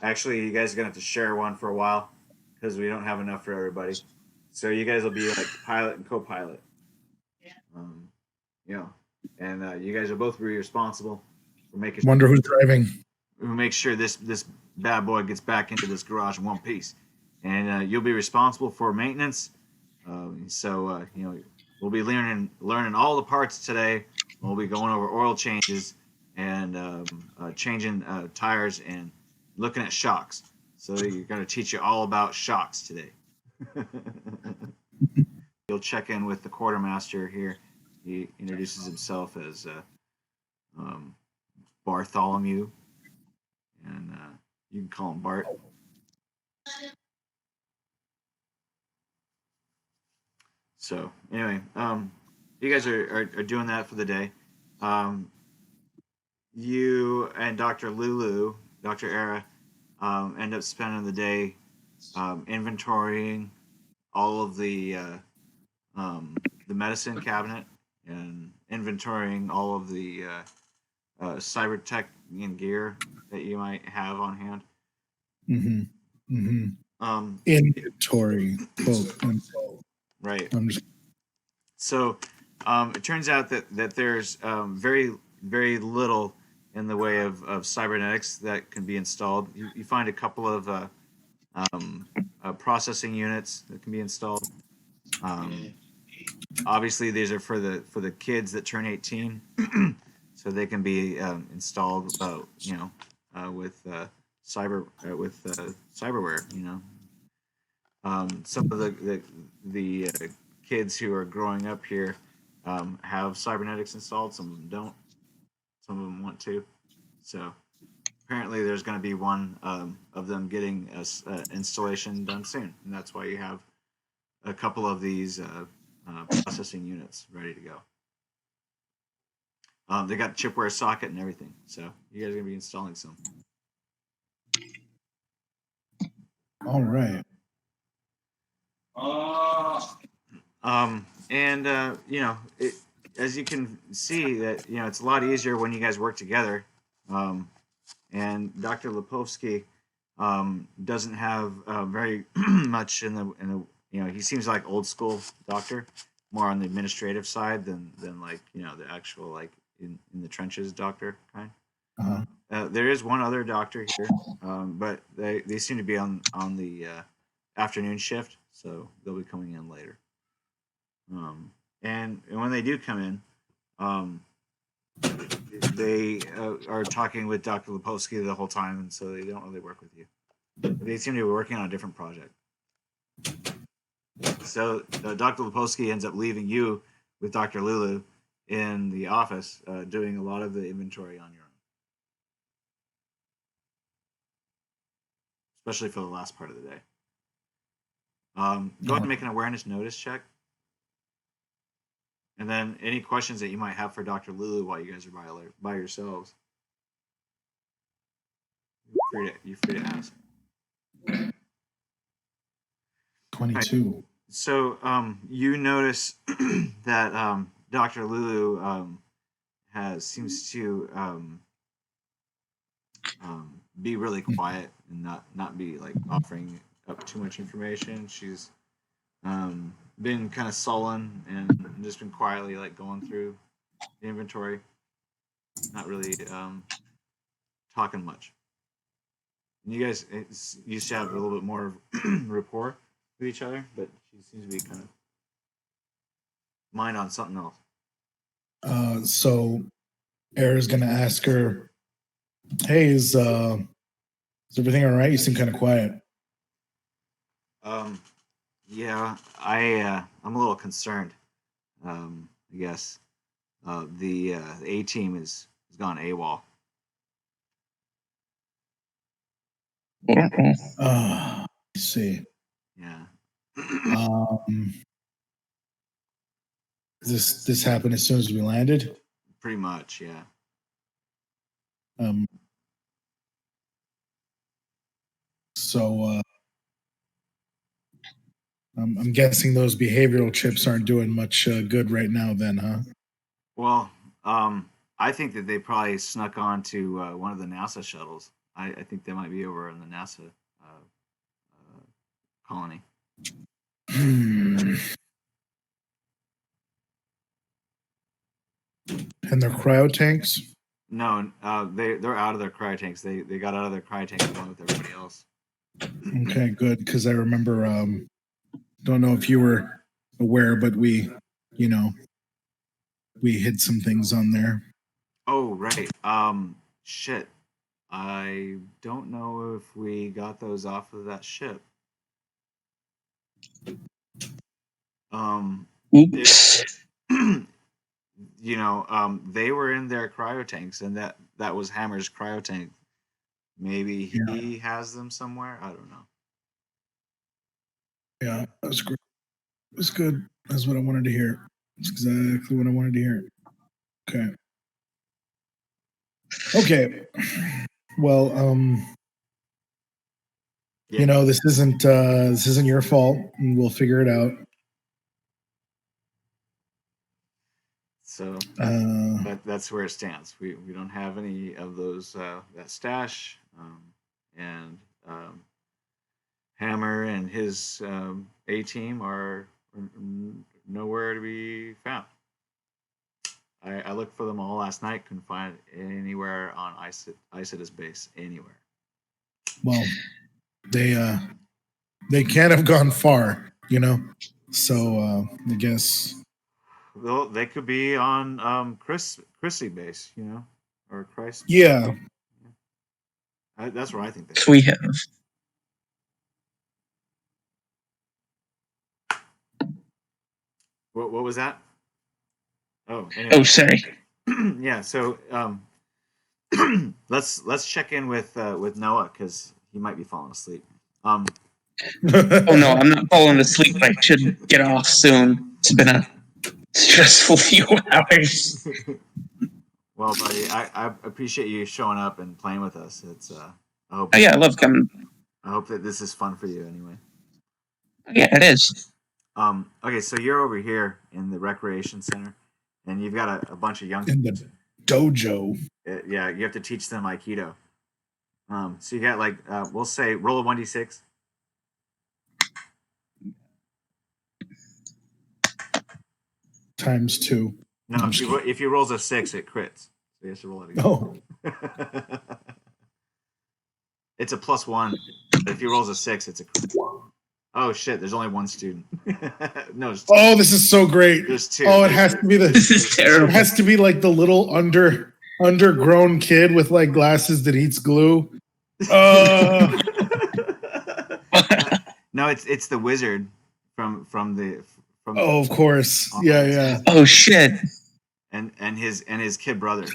Actually, you guys are gonna have to share one for a while because we don't have enough for everybody. So you guys will be like pilot and co-pilot. And you guys will both be responsible for making. Wonder who's driving. We'll make sure this bad boy gets back into this garage in one piece, and you'll be responsible for maintenance. We'll be learning all the parts today. We'll be going over oil changes and changing tires and looking at shocks. So you're going to teach you all about shocks today. You'll check in with the quartermaster here. He introduces himself as Bartholomew, and you can call him Bart. So anyway, you guys are doing that for the day. You and Dr. Lulu, Dr. Era, end up spending the day inventorying all of the medicine cabinet and inventorying all of the cyber tech and gear that you might have on hand. Mm-hmm. Mm-hmm. Um, Inventory, quote unquote. right. I'm just So it turns out that there's very very little in the way of cybernetics that can be installed. You find a couple of processing units that can be installed. Um, obviously, these are for the kids that turn 18, so they can be installed. With cyberware. Some of the kids who are growing up here have cybernetics installed. Some of them don't. Some of them want to. So apparently, there's going to be one of them getting a installation done soon, and that's why you have a couple of these processing units ready to go. They got chipware socket and everything, so you guys are going to be installing some. all right. And as you can see, that it's a lot easier when you guys work together. And Dr. Lipovsky doesn't have very much in the he seems like old school doctor, more on the administrative side than like the actual like in the trenches doctor kind. There is one other doctor here, but they seem to be on the afternoon shift, so they'll be coming in later. And when they do come in, they are talking with Dr. Lipovsky the whole time, and so they don't really work with you. They seem to be working on a different project. So Dr. Lipovsky ends up leaving you with Dr. Lulu in the office, doing a lot of the inventory on your own, especially for the last part of the day. Go ahead and make an awareness notice check. And then any questions that you might have for Dr. Lulu while you guys are by yourselves, you're free to ask. 22. Right. So you notice that Dr. Lulu seems to be really quiet and not be like offering up too much information. She's been kind of sullen and just been quietly like going through the inventory, not really talking much. And you guys used to have a little bit more rapport with each other, but she seems to be kind of mind on something else. So Era's gonna ask her, "Hey, is everything all right? You seem kind of quiet." Yeah, I'm a little concerned. I guess the A team has gone AWOL. Let's see. Yeah. This happened as soon as we landed. Pretty much, yeah. So I'm guessing those behavioral chips aren't doing much good right now, then, huh? Well, I think that they probably snuck on to one of the NASA shuttles. I think they might be over in the NASA colony. And their cryo tanks? No, they're out of their cryo tanks. They got out of their cryo tanks along with everybody else. Okay, good. Because I remember, don't know if you were aware, but we hid some things on there. Oh, right. Shit. I don't know if we got those off of that ship. Oops. They were in their cryo tanks, and that was Hammer's cryo tank. Maybe he has them somewhere. I don't know. Yeah, that's great. That's good. That's what I wanted to hear. That's exactly what I wanted to hear. Okay. Okay. Well, Yeah. You know, this isn't your fault, and we'll figure it out. So Uh, that's where it stands. We don't have any of those that stash, and Hammer and his A team are nowhere to be found. I looked for them all last night. Couldn't find it anywhere on Isita's base anywhere. well, they can't have gone far, you know. So I guess Well, they could be on Chrissy base, you know, or Christ. yeah. That's where I think they. So we have. What was that? Oh, anyway. Oh, sorry. Yeah. So let's check in with Noah because he might be falling asleep. Oh no, I'm not falling asleep. I should get off soon. It's been a stressful few hours. Well, buddy, I appreciate you showing up and playing with us. It's I hope Oh yeah, I love coming. I hope that this is fun for you anyway. Yeah, it is. Okay, so you're over here in the recreation center, and you've got a bunch of young In the dojo. Yeah, you have to teach them Aikido. So you got like we'll say roll a 1d6. Times 2. No, if you rolls a 6, it crits. So you have to roll it again. Oh, It's a +1. But if you rolls a 6, it's a crit. Oh shit! There's only one student. No, there's two. oh, this is so great. There's two. Oh, it has to be This is it terrible. has to be like the little undergrown kid with like glasses that eats glue. No, it's the wizard from the. Oh, of course. Yeah. Oh shit! And his kid brother.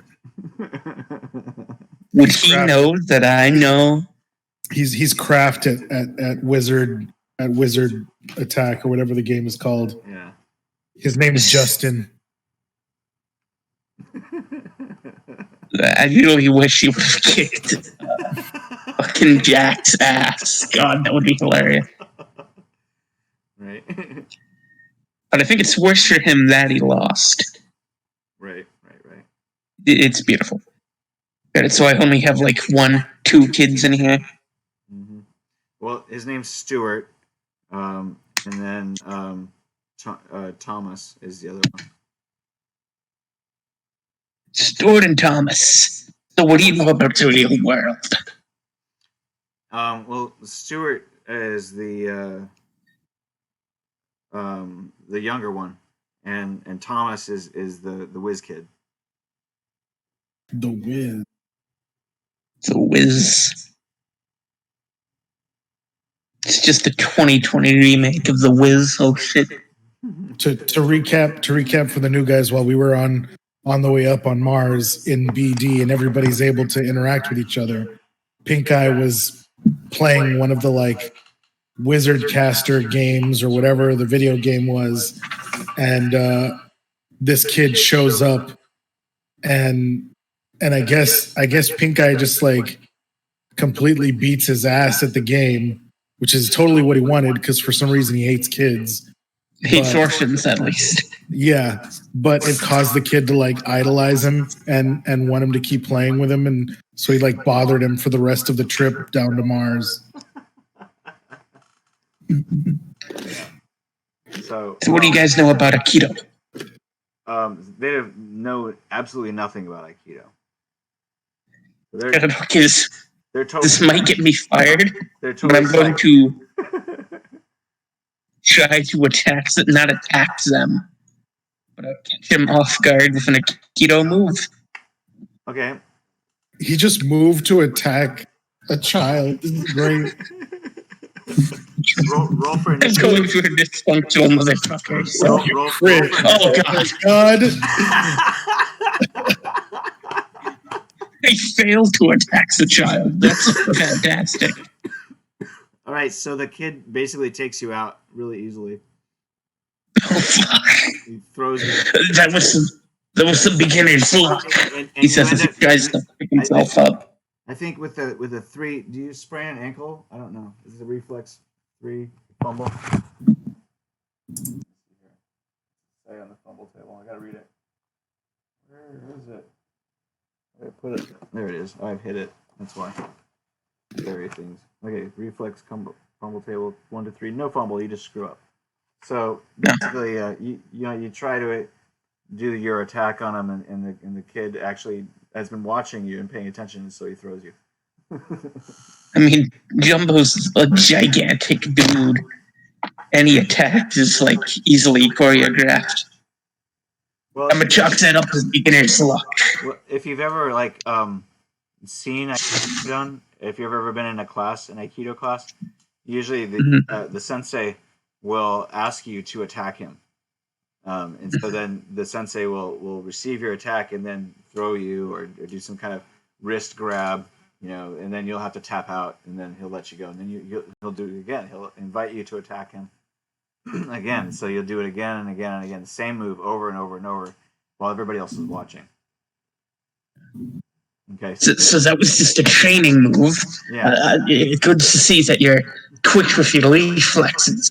Would he know that I know? He's craft at wizard attack or whatever the game is called. Yeah. His name is Justin. I really wish he would have kicked fucking Jack's ass. God, that would be hilarious. Right. But I think it's worse for him that he lost. Right. It's beautiful. So I only have like 2 kids in here. Mm-hmm. Well, his name's Stuart, and then Thomas is the other one. Stuart and Thomas. So what do you know about the real world? Well, Stuart is the younger one, and Thomas is the whiz kid. The Wiz. The Wiz. It's just a 2020 remake of The Wiz. Oh shit! To recap for the new guys, while we were on the way up on Mars in BD, and everybody's able to interact with each other. Pink Eye was playing one of the like Wizard Caster games or whatever the video game was, and this kid shows up, and I guess Pink Eye just like completely beats his ass at the game, which is totally what he wanted because for some reason he hates kids. Hates orphans, at least. Yeah, but it caused the kid to like idolize him and want him to keep playing with him, and so he like bothered him for the rest of the trip down to Mars. So what do you guys know about Aikido? They know absolutely nothing about Aikido. Because They're totally. this might get me fired, They're but I'm totally going to try to not attack them, but I'll catch him off guard with an Aikido move. Okay. He just moved to attack a child. This is great. Roll for I'm initiative. going for a dysfunctional motherfucker. So. Roll Crit. for Oh initiative. god! I failed to attack the child. That's fantastic. All right, so the kid basically takes you out really easily. Oh fuck! He throws you. That was some beginner's luck. And He says as he tries to pick himself up. I think with the 3, do you sprain an ankle? I don't know. Is it a reflex 3 fumble? Say on the fumble table. I gotta read it. Where is it? Where did I put it? There it is. I've hit it. That's why. Scary things. Okay, reflex fumble table 1 to 3. No fumble. You just screw up. So basically, you try to do your attack on him, and the kid actually has been watching you and paying attention, so he throws you. I mean, Jumbo's a gigantic dude. Any attack is like easily choreographed. Well, I'm gonna chalk that up as beginner's luck. well, if you've ever seen Aikido done, if you've ever been in a class, an Aikido class, usually the sensei will ask you to attack him, and so then the sensei will receive your attack and then throw you or do some kind of wrist grab, and then you'll have to tap out, and then he'll let you go, and then he'll do it again. He'll invite you to attack him again, so you'll do it again and again and again, the same move over and over and over, while everybody else is watching. Okay. So that was just a training move. Yeah. It's good to see that you're quick with your reflexes.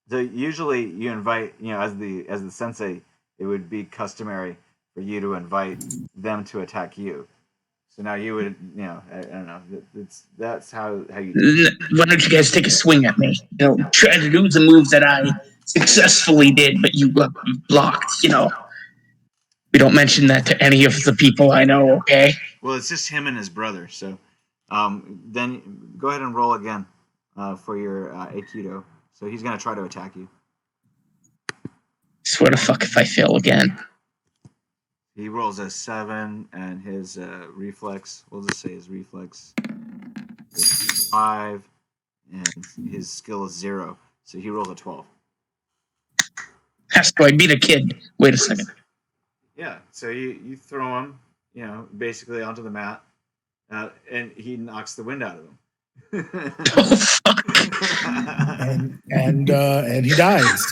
So usually you invite, as the sensei, it would be customary for you to invite them to attack you. So now you would, I don't know. That's how you do it. Why don't you guys take a swing at me? Try to do the move that I successfully did, but you blocked. We don't mention that to any of the people I know. Okay. Well, it's just him and his brother. So, then go ahead and roll again for your Aikido. So he's gonna try to attack you. Swear to fuck if I fail again. He rolls a 7, and his reflex. We'll just say his reflex is 5, and his skill is 0. So he rolls a 12. So I beat a kid. Wait a second. Yeah. So you throw him, basically onto the mat, and he knocks the wind out of him. Oh fuck! And he dies.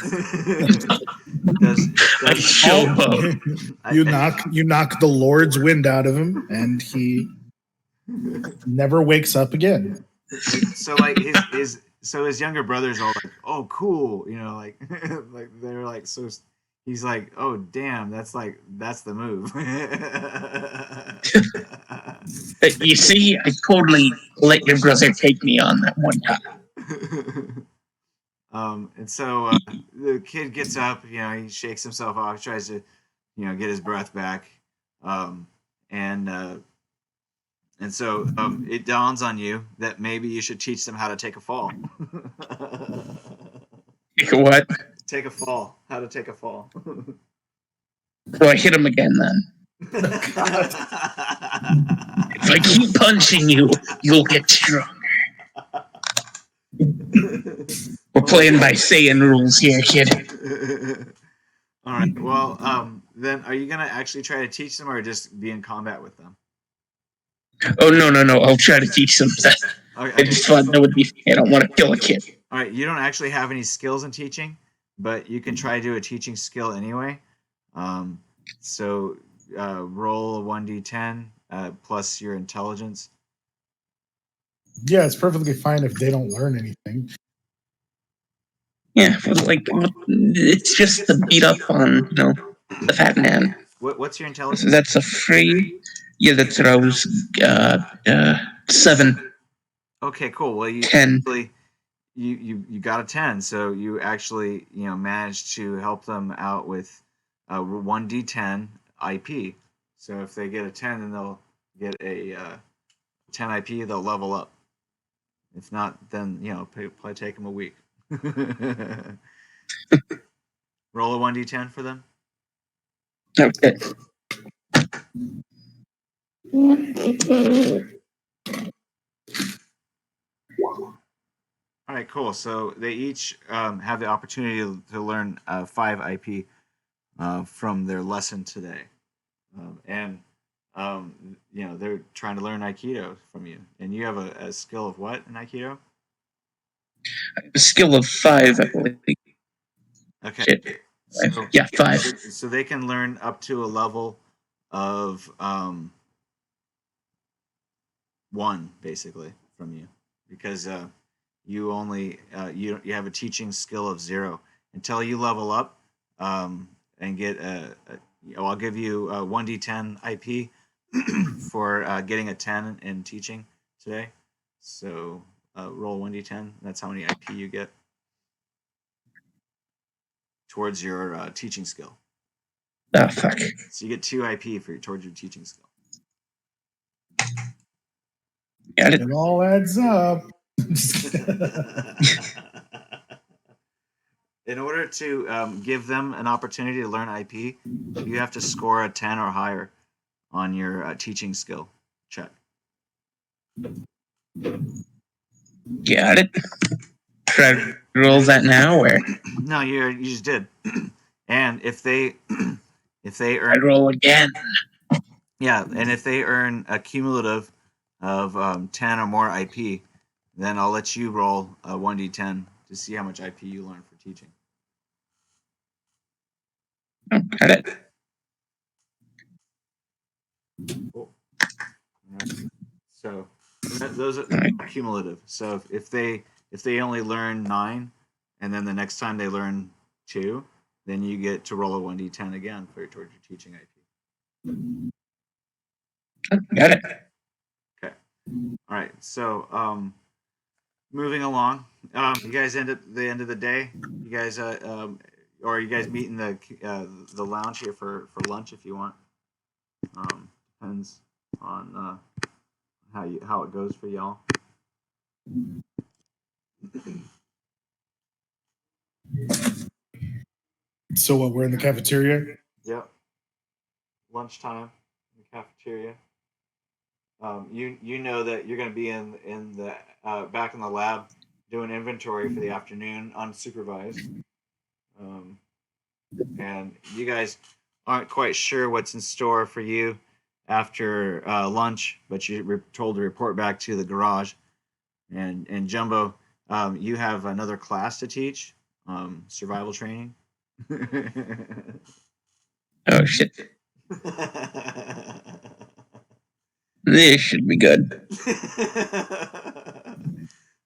You knock the Lord's wind out of him, and he never wakes up again. So his younger brothers are like, oh cool, like like they're like, so he's like, oh damn, that's the move. You see, I totally let your brother take me on that one time. And so the kid gets up, he shakes himself off, tries to, get his breath back, and so it dawns on you that maybe you should teach them how to take a fall. Take a what? Take a fall. How to take a fall. So I hit him again then. If I keep punching you, you'll get stronger. We're playing by Saiyan rules here, kid. All right. Well, then are you gonna actually try to teach them, or just be in combat with them? Oh no! I'll try to teach them that. Okay. I just thought that would be. I don't want to kill a kid. All right. You don't actually have any skills in teaching, but you can try to do a teaching skill anyway. So roll a 1d10 plus your intelligence. Yeah, it's perfectly fine if they don't learn anything. Yeah, it's just to beat up on the fat man. What's your intelligence? That's a free. Yeah, that's what I was. 7. Okay, cool. Well, 10. You got a 10, so you actually managed to help them out with 1d10 IP. So if they get a 10, then they'll get a 10 IP. They'll level up. If not, then probably take them a week. Roll a 1d10 for them. Okay. All right, cool. So they each have the opportunity to learn 5 IP from their lesson today, and they're trying to learn Aikido from you. And you have a skill of what in Aikido? A skill of 5, I believe. Okay. So, yeah, 5. So they can learn up to a level of one basically from you because you only you have a teaching skill of 0 until you level up and get I'll give you 1d10 IP for getting a 10 in teaching today. So roll 1d10. That's how many IP you get towards your teaching skill. Oh, fuck. So you get 2 IP towards your teaching skill. Got it. It all adds up. In order to give them an opportunity to learn IP, you have to score a 10 or higher on your teaching skill check. Got it. Should I roll that now, or No, you just did. And if they I earn roll again? and if they earn a cumulative of 10 or more IP, then I'll let you roll a 1d10 to see how much IP you learn for teaching. Oh, got it. Cool. So those are Alright. cumulative. So if they only learn 9, and then the next time they learn 2, then you get to roll a 1d10 again towards your teaching IP. Oh, got it. Okay. All right. So moving along, you guys end at the end of the day. You guys or you guys meet in the lounge here for lunch if you want. Depends on how it goes for y'all. So what? We're in the cafeteria. Yep. Lunchtime in the cafeteria. You know that you're going to be in the back in the lab doing inventory for the afternoon unsupervised, and you guys aren't quite sure what's in store for you after lunch, but you're told to report back to the garage. And Jumbo, you have another class to teach, survival training. Oh shit. This should be good.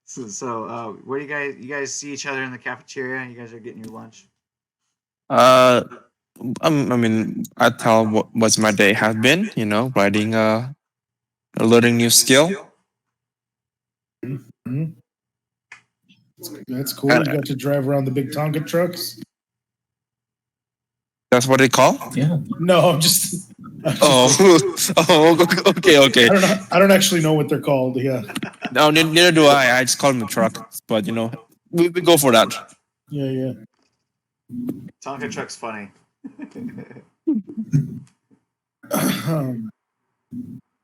So where you guys see each other in the cafeteria? You guys are getting your lunch. I mean, I tell what's my day has been. Writing a learning new skill. Mhm. That's cool. You got to drive around the big Tonka trucks. That's what they call. Yeah. No, I'm just. Oh, okay. I don't actually know what they're called. Yeah, No, neither do I. I just call them a truck. But we go for that. yeah. Tonka truck's funny.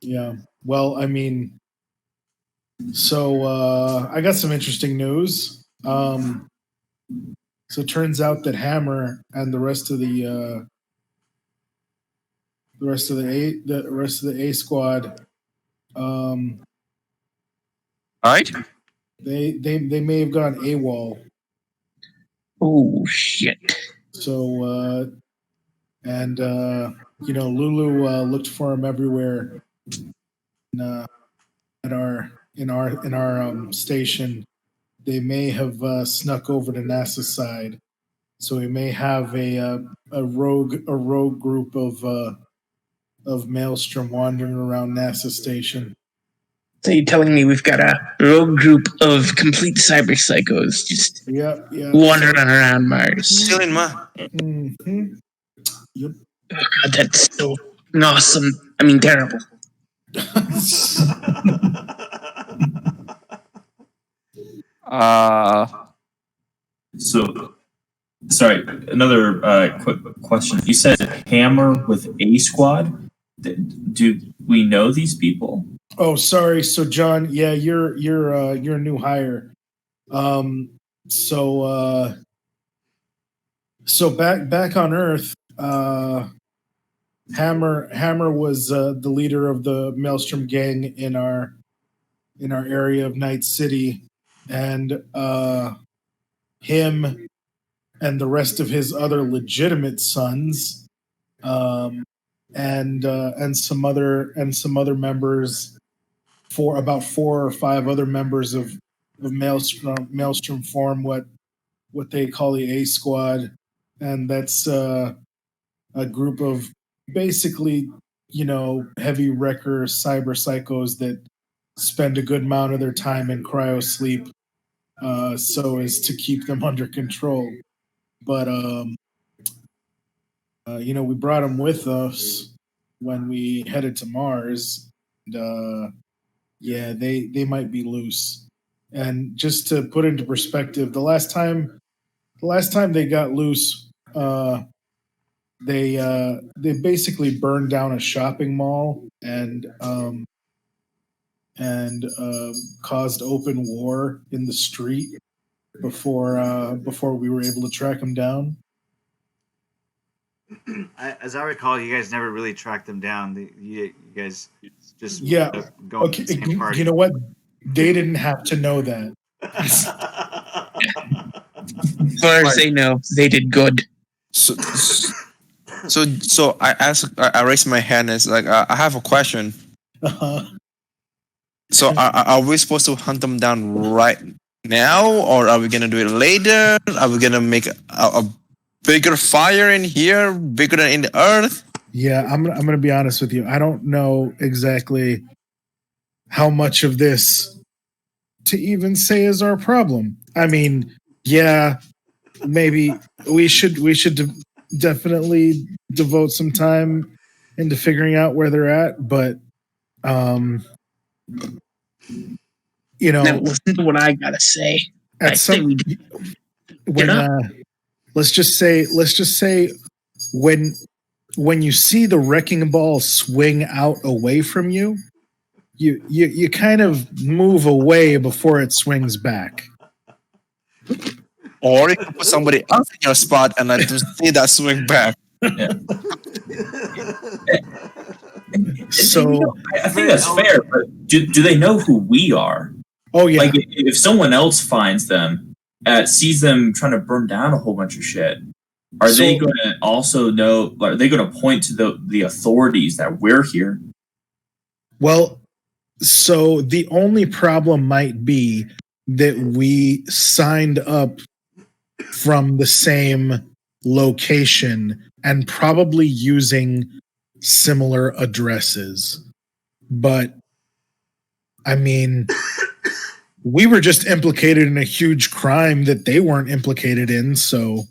Yeah. Well, I mean, so I got some interesting news. So it turns out that Hammer and the rest of the A squad, All right. they may have gone AWOL. Oh shit. So and Lulu looked for him everywhere at our station. They may have snuck over to NASA's side, so we may have a rogue group of Maelstrom wandering around NASA station. So you're telling me we've got a rogue group of complete cyber psychos just Yep. wandering around Mars? Stealing ma. Mm-hmm. Yep. Oh god, that's so awesome. I mean, terrible. So, sorry, another quick question. You said Hammer with A Squad. Do we know these people? Oh, sorry. So, John, yeah, you're a new hire. So back on Earth, Hammer was the leader of the Maelstrom gang in our area of Night City, and him and the rest of his other legitimate sons, and some other members about 4 or 5 other members of Maelstrom form what they call the A Squad, and that's a group of basically, heavy wrecker cyber psychos that spend a good amount of their time in cryo sleep, so as to keep them under control. But we brought them with us when we headed to Mars. And, yeah, they might be loose. And just to put into perspective, the last time they got loose, they basically burned down a shopping mall and caused open war in the street before we were able to track them down. As I recall, you guys never really tracked them down. You guys just Yeah. going Okay. to the same party. You know what? They didn't have to know that. As far as they know, they did good. So I raised my hand and it's like, I have a question. So are we supposed to hunt them down right now, or are we gonna do it later? Are we gonna make a bigger fire in here, bigger than in the earth? Yeah, I'm gonna be honest with you. I don't know exactly how much of this to even say is our problem. I mean, yeah, maybe we should definitely devote some time into figuring out where they're at, but Now listen to what I gotta say. I say we when let's just say when you see the wrecking ball swing out away from you, you kind of move away before it swings back. Or you can put somebody else in your spot and let them see that swing back. So I think that's fair, but do they know who we are? oh yeah, Like, if someone else finds them, sees them trying to burn down a whole bunch of shit, are they going to also know? Are they going to point to the authorities that we're here? well, so the only problem might be that we signed up from the same location and probably using similar addresses. But I mean, we were just implicated in a huge crime that they weren't implicated in, so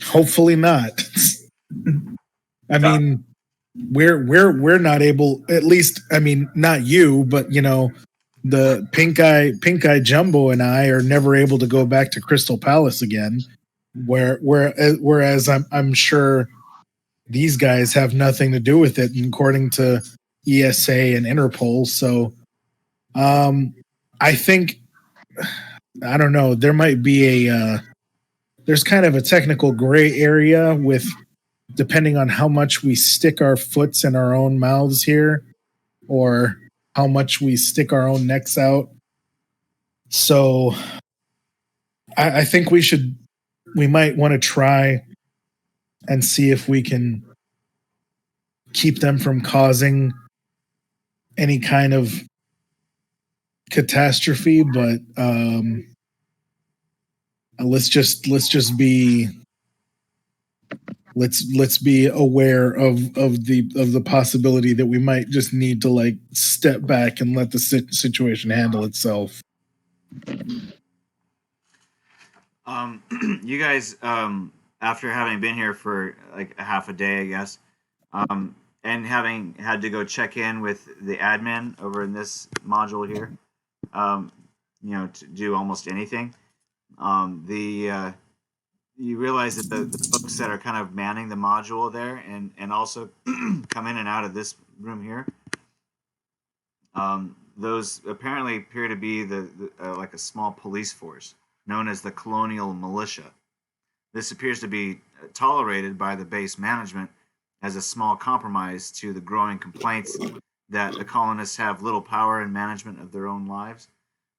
hopefully not. I mean, we're not able, at least, I mean, not you, but the pink eye Jumbo and I are never able to go back to Crystal Palace again. Whereas I'm sure these guys have nothing to do with it, according to ESA and Interpol. So, I think, I don't know, there might be there's kind of a technical gray area with, depending on how much we stick our foots in our own mouths here, or how much we stick our own necks out. So I think we might want to try and see if we can keep them from causing any kind of catastrophe, but let's be aware of the possibility that we might just need to like step back and let the situation handle itself. You guys, after having been here for like a half a day, I guess, and having had to go check in with the admin over in this module here, to do almost anything, you realize that the folks that are kind of manning the module there and also come in and out of this room here, those apparently appear to be the like a small police force known as the Colonial Militia. This appears to be tolerated by the base management as a small compromise to the growing complaints that the colonists have little power in management of their own lives,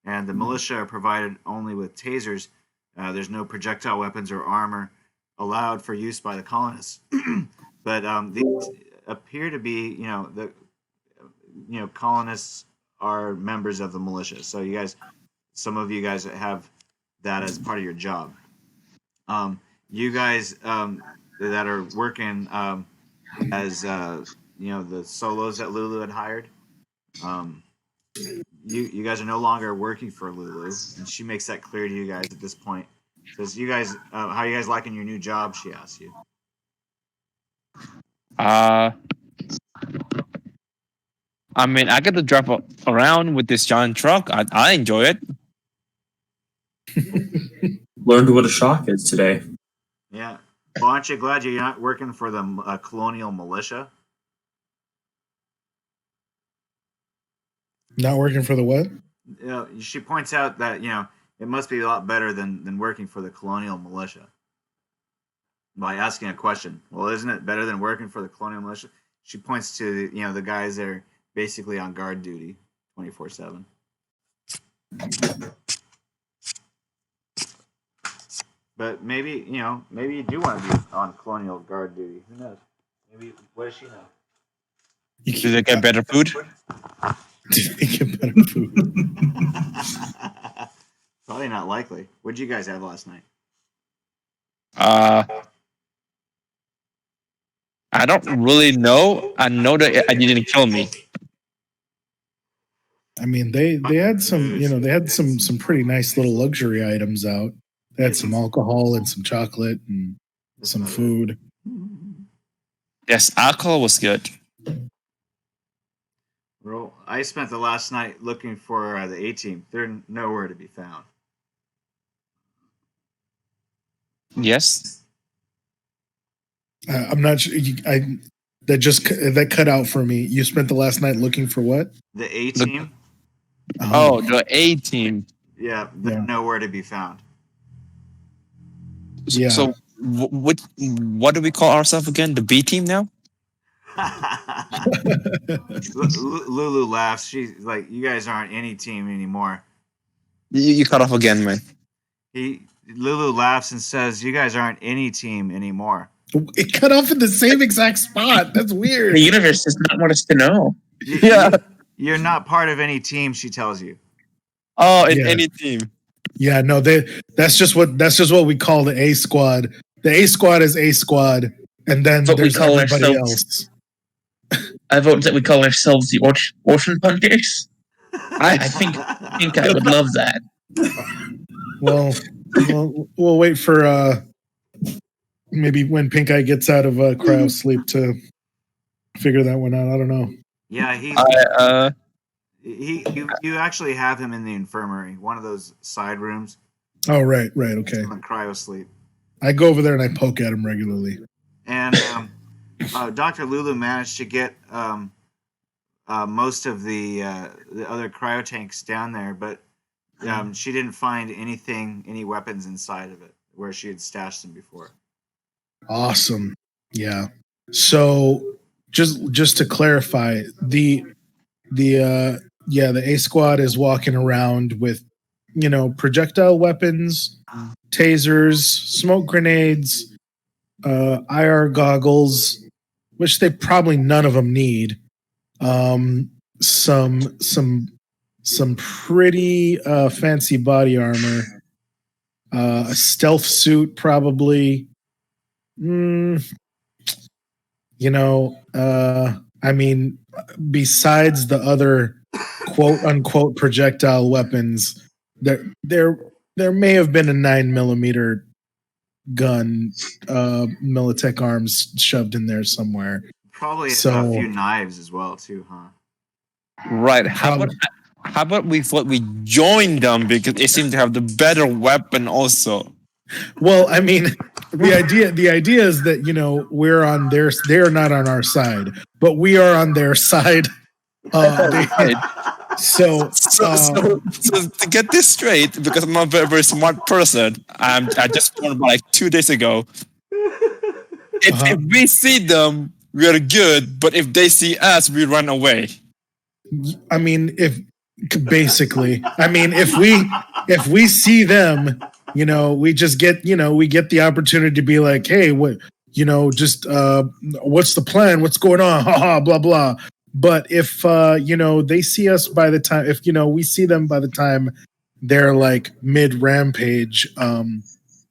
and the militia are provided only with tasers. There's no projectile weapons or armor allowed for use by the colonists. But these appear to be, colonists are members of the militia. So some of you guys have that as part of your job. You guys that are working as the solos that Lulu had hired. You guys are no longer working for Lulu, and she makes that clear to you guys at this point. Says, "You guys, how you guys liking your new job?" She asks you. I mean, I get to drive around with this giant truck. I enjoy it. Learned what a shock is today. Yeah. Well, aren't you glad you're not working for the colonial militia? Not working for the what? She points out that it must be a lot better than working for the colonial militia. By asking a question, well, isn't it better than working for the colonial militia? She points to the guys that are basically on guard duty 24/7. But maybe you do want to be on colonial guard duty. Who knows? Maybe what does she know? Do they get better food? Do they get better food? Probably not likely. What did you guys have last night? I don't really know. I know that it didn't kill me. I mean, they had some, they had some pretty nice little luxury items out. They had some alcohol and some chocolate and some food. Yes, alcohol was good. Well, I spent the last night looking for the A-team. They're nowhere to be found. Yes. I'm not sure. That cut out for me. You spent the last night looking for what? The A-team? Oh, the A-team. Yeah, they're nowhere to be found. Yeah. So what do we call ourselves again? The B team now? Lulu laughs. She's like, "You guys aren't any team anymore." You cut off again, man. Lulu laughs and says, "You guys aren't any team anymore." It cut off in the same exact spot. That's weird. The universe does not want us to know. You're not part of any team. She tells you. Oh, in any team. Yeah, no, that's just what we call the A squad. The A squad is A squad, and then What we there's call everybody ourselves. else. I vote that we call ourselves the Orphan Hunters. I think I would love that. Well, we'll wait for maybe when Pink Eye gets out of cryo sleep to figure that one out. I don't know. Yeah, you actually have him in the infirmary, one of those side rooms. Oh, right, okay. On cryo sleep. I go over there and I poke at him regularly. And Dr. Lulu managed to get most of the other cryo tanks down there, but she didn't find any weapons inside of it where she had stashed them before. Awesome. Yeah. So just to clarify, the A squad is walking around with, projectile weapons, tasers, smoke grenades, IR goggles, which they probably none of them need. Some pretty fancy body armor, a stealth suit probably. I mean, besides the other quote unquote projectile weapons, there may have been a 9mm gun, Militech arms shoved in there somewhere. Probably a few knives as well too, huh? Right. How about we join them because they seem to have the better weapon also. Well, I mean, the idea is that we're on they're not on our side, but we are on their side. So to get this straight, because I'm a very, very smart person, I just learned about 2 days ago. If we see them, we are good, but if they see us, we run away. I mean, if we see them, we just get, we get the opportunity to be like, hey, what, what's the plan? What's going on? Ha ha, blah, blah. But if they see us by the time, if we see them by the time they're like mid rampage,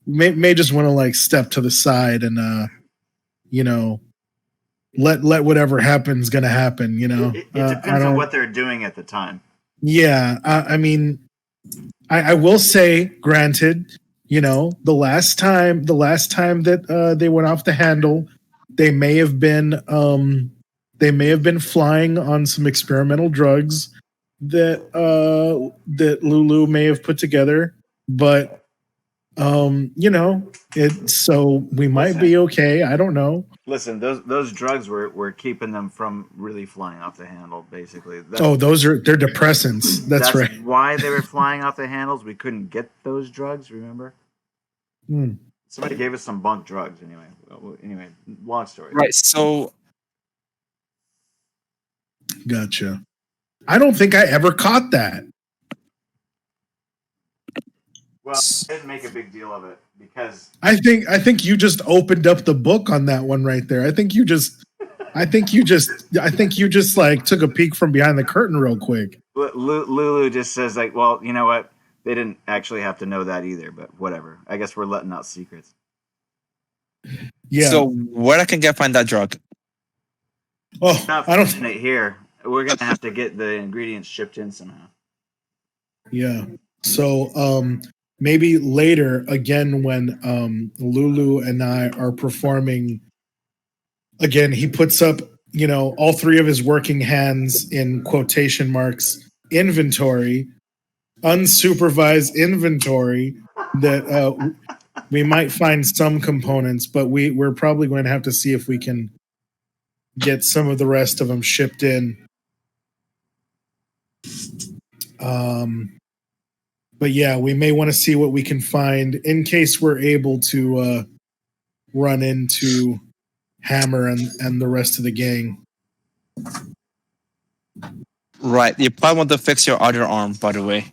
may just want to like step to the side and let whatever happens gonna happen. It depends on what they're doing at the time. Yeah, I mean, I will say, granted, the last time that they went off the handle, they may have been flying on some experimental drugs that Lulu may have put together, but so we might be okay. I don't know. Listen, those drugs were keeping them from really flying off the handle, basically. They're depressants. That's right. Why they were flying off the handles. We couldn't get those drugs, remember? Somebody gave us some bunk drugs anyway. Long story. Right. So gotcha. I don't think I ever caught that. Well, I didn't make a big deal of it because I think you just opened up the book on that one right there. I think you just like took a peek from behind the curtain real quick. Lulu just says like, well, you know what? They didn't actually have to know that either, but whatever. I guess we're letting out secrets. Yeah. So where I can find that drug? Oh, I don't. It here. We're gonna have to get the ingredients shipped in somehow. Yeah. So maybe later again when Lulu and I are performing again, he puts up all three of his working hands in quotation marks inventory, unsupervised inventory that we might find some components, but we're probably going to have to see if we can get some of the rest of them shipped in. But yeah, we may want to see what we can find in case we're able to run into Hammer and the rest of the gang. Right. You probably want to fix your other arm, by the way.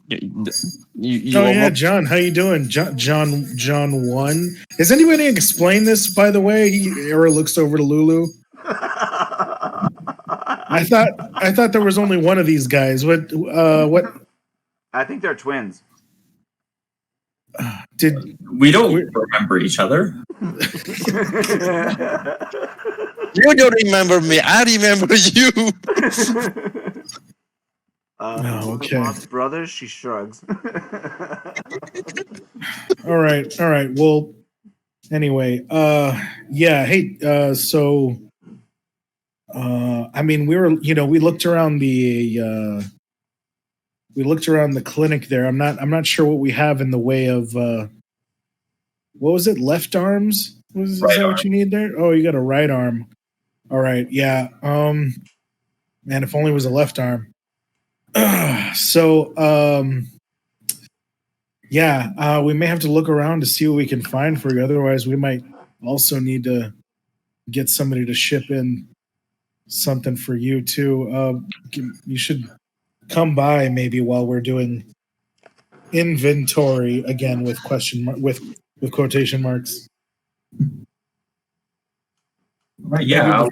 John, how you doing? John 1. Has anybody explained this, by the way? Era looks over to Lulu. I thought there was only one of these guys. What? I think they're twins. We don't remember each other. You don't remember me. I remember you. Okay. Mom's brothers, she shrugs. All right. Well, anyway, yeah. Hey, so, I mean, we looked around the clinic there. I'm not sure what we have in the way of what was it? Left arms? Is that what you need there? Oh, you got a right arm. All right, yeah. Man, if only it was a left arm. So, yeah, we may have to look around to see what we can find for you. Otherwise, we might also need to get somebody to ship in something for you too. You should come by maybe while we're doing inventory again with with quotation marks. Right. Yeah.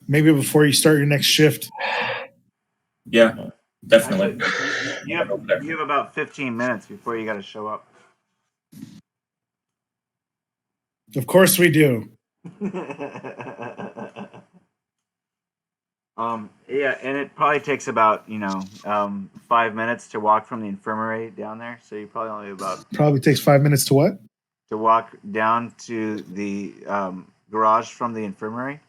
Maybe before you start your next shift. Yeah. Definitely. You have about 15 minutes before you got to show up. Of course we do. Yeah, and it probably takes about 5 minutes to walk from the infirmary down there. So you probably Probably takes 5 minutes to what? To walk down to the garage from the infirmary.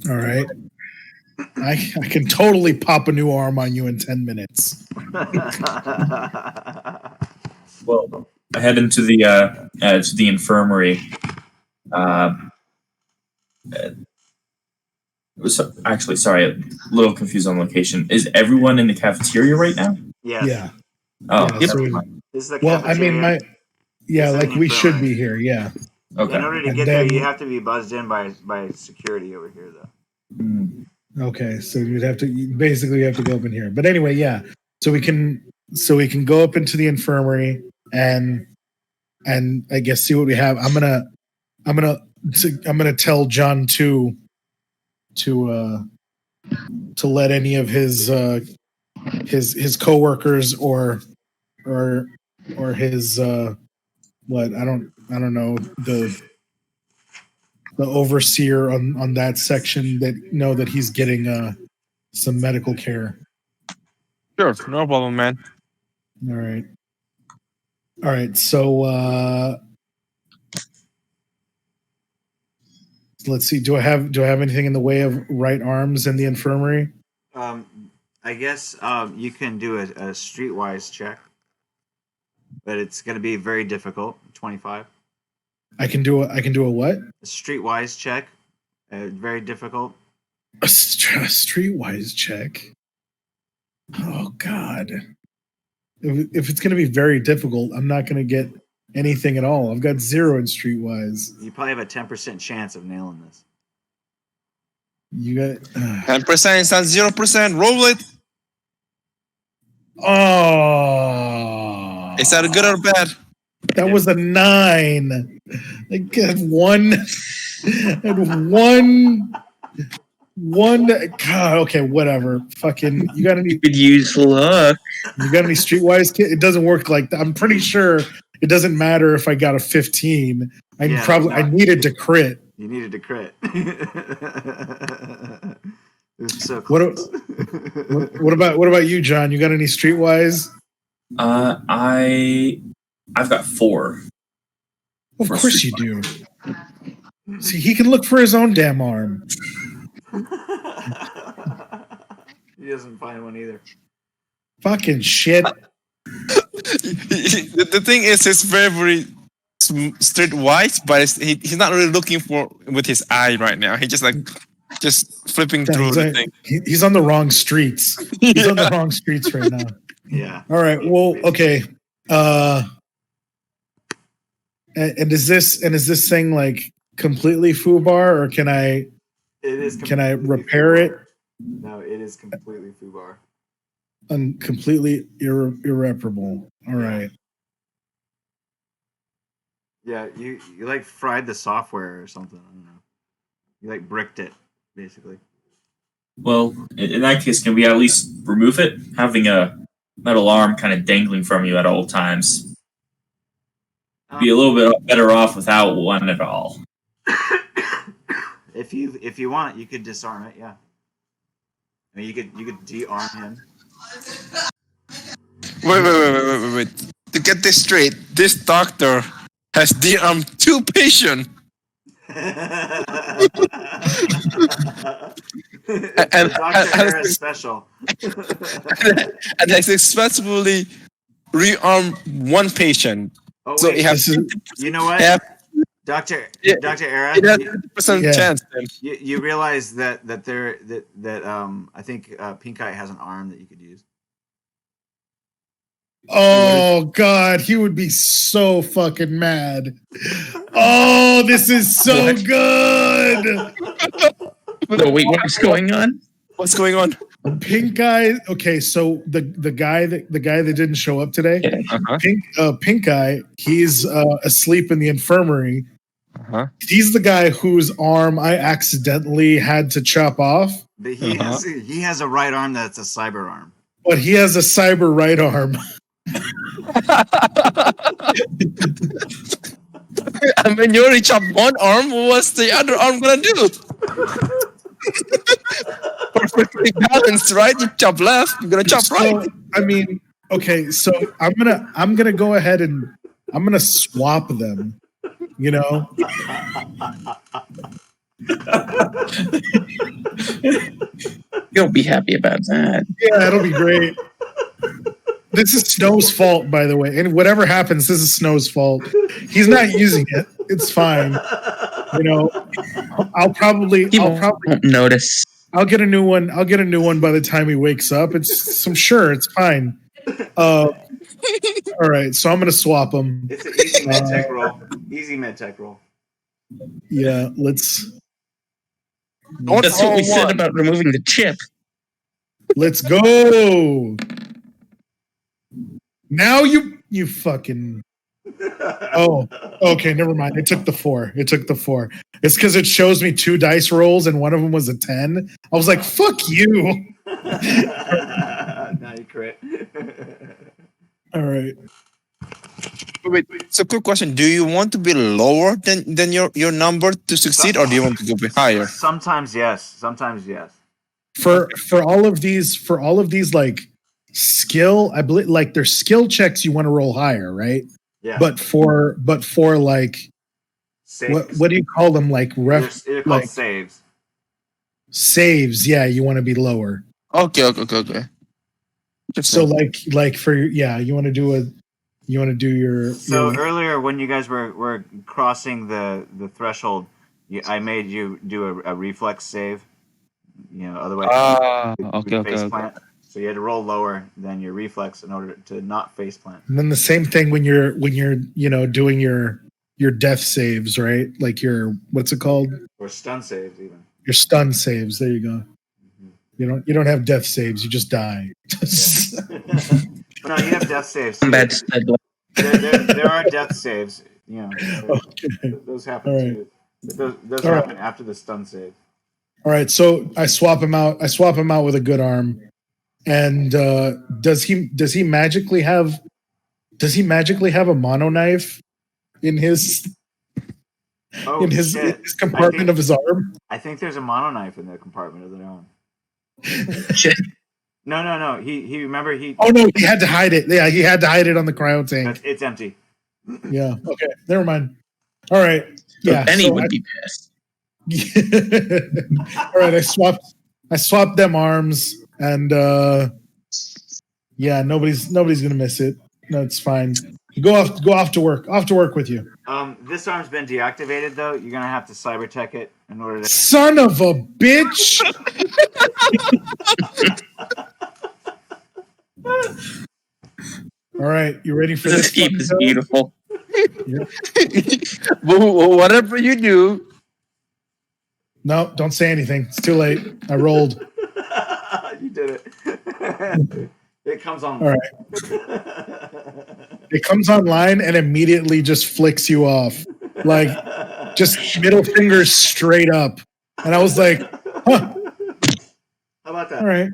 All right. I can totally pop a new arm on you in 10 minutes. Well, I head into the infirmary. Actually, sorry, a little confused on location. Is everyone in the cafeteria right now? Yes. Yeah. Oh, Yeah, so This is the well, I mean, It's like in we the should infirmary. be here. Yeah. okay. In order to And get there, then- you have to be buzzed in by security over here, though. Okay, so you have to go up in here. But anyway, yeah. So we can go up into the infirmary and I guess see what we have. I'm gonna tell John 2 to let any of his coworkers or his what I don't know the overseer on that section that know that he's getting some medical care. Sure, no problem, man. All right. So let's see. Do I have anything in the way of right arms in the infirmary? I guess you can do a streetwise check, but it's going to be very difficult. 25. I can do a what? A streetwise check, very difficult. A streetwise check. Oh God! If it's going to be very difficult, I'm not going to get anything at all. I've got 0 in streetwise. You probably have a 10% chance of nailing this. You got 10% is not 0%. Roll it. Oh, Is that good or bad? that was a 9. I got one. God, okay, whatever. Fucking, you got any? You could use luck. You got any streetwise kit? It doesn't work like that. I'm pretty sure it doesn't matter if I got a 15. I needed to crit. You needed to crit. It was so close. What about you, John? You got any streetwise? I've got 4. Of course you do. See, he can look for his own damn arm. He doesn't find one either. Fucking shit. The thing is, he's very streetwise, but he's not really looking for with his eye right now. He just flipping through the thing. He's on the wrong streets. He's on the wrong streets right now. Yeah. All right. Well, okay. And is this thing like completely foobar, or can I? It is. Can I repair it? No, it is completely foobar. Completely irreparable. All right. Yeah, you like fried the software or something. I don't know. You like bricked it, basically. Well, in that case, can we at least remove it? Having a metal arm kind of dangling from you at all times. Be a little bit better off without one at all. If you want, you could disarm it. Yeah. I mean, you could de-arm him. Wait. To get this straight, this doctor has de-armed 2 patients. and Dr. Harris special. and has successfully rearmed 1 patient. Oh, So wait, he has you know what? Dr. Era, it has 50% chance. Then. you realize that I think Pink Eye has an arm that you could use. Oh God, he would be so fucking mad. Oh, this is so good. Oh, wait, what's going on? What's going on? Pink Eye. Okay, so the guy that didn't show up today, Pink Eye. He's asleep in the infirmary. He's the guy whose arm I accidentally had to chop off. But he has a right arm that's a cyber arm. But he has a cyber right arm. I mean, you only chop 1 arm. What's the other arm gonna do? Perfectly balanced, right? You chop left, you're gonna chop right. I mean, okay, so I'm gonna go ahead and I'm gonna swap them. You know. You'll be happy about that. Yeah, it'll be great. This is Snow's fault, by the way. And whatever happens, this is Snow's fault. He's not using it. It's fine. You know, I'll probably won't notice. I'll get a new one. I'll get a new one by the time he wakes up. I'm sure it's fine. All right, so I'm gonna swap them. It's an easy med tech roll. Easy med tech roll. Yeah, let's. That's what we said about removing the chip. Let's go. Now you fucking. Oh, okay, never mind. It took the 4. It's because it shows me 2 dice rolls and one of them was a 10. I was like, "Fuck you!" Now you crit. All right. Wait, so quick question: do you want to be lower than your number to succeed, or do you want to go be higher? Sometimes yes. Sometimes yes. For all of these like skill, I believe like there's skill checks you want to roll higher, right? Yeah. But for like Saves. what do you call them? Like They're called like saves. saves, yeah, you want to be lower. Okay. So like for you want to do your So earlier when you guys were crossing the threshold, I made you do a reflex save. Otherwise okay. face plant. So you had to roll lower than your reflex in order to not face plant. and then the same thing when you're doing your death saves, right? Like your what's it called? Or stun saves even. Your stun saves. There you go. Mm-hmm. You don't have death saves, you just die. No, you have death saves. Combat There are death saves. Okay. Those happen All right. too. But those All happen after the stun save. All right, so I swap him out with a good arm. And does he magically have a mono knife in his Oh, his shit. compartment of his arm? I think there's a mono knife in the compartment of their arm. Shit. No. He remember he. Oh no, he had to hide it. Yeah, he had to hide it on the cryo tank. It's empty. Yeah. Okay. Never mind. All right. Yeah. Benny so would be pissed. All right. I swapped them arms, and yeah, nobody's gonna miss it. No, it's fine. Go off to work. Off to work with you. This arm's been deactivated though. You're gonna have to cybertech it in order to. Son of a bitch! All right, you ready for This this? game is beautiful. Whatever you do. No, don't say anything. It's too late. I rolled. You did it. It comes on. All right. It comes online and immediately just flicks you off. Like, just middle fingers straight up. And I was like, huh. How about that? All right.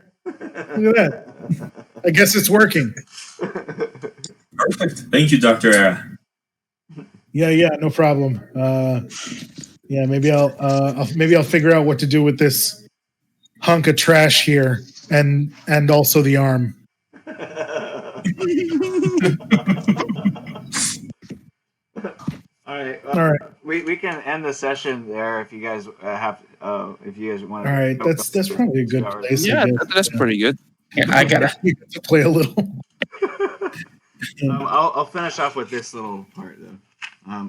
Look at that. I guess it's working. Perfect. Thank you, Dr. Era. Yeah, no problem. Yeah, maybe I'll figure out what to do with this hunk of trash here and also the arm. All right. All right. We can end the session there if you guys have if you guys want. All right, that's probably a good place. Yeah, I guess. that's pretty good. Yeah, I gotta. You get to play a little. I'll finish off with this little part though.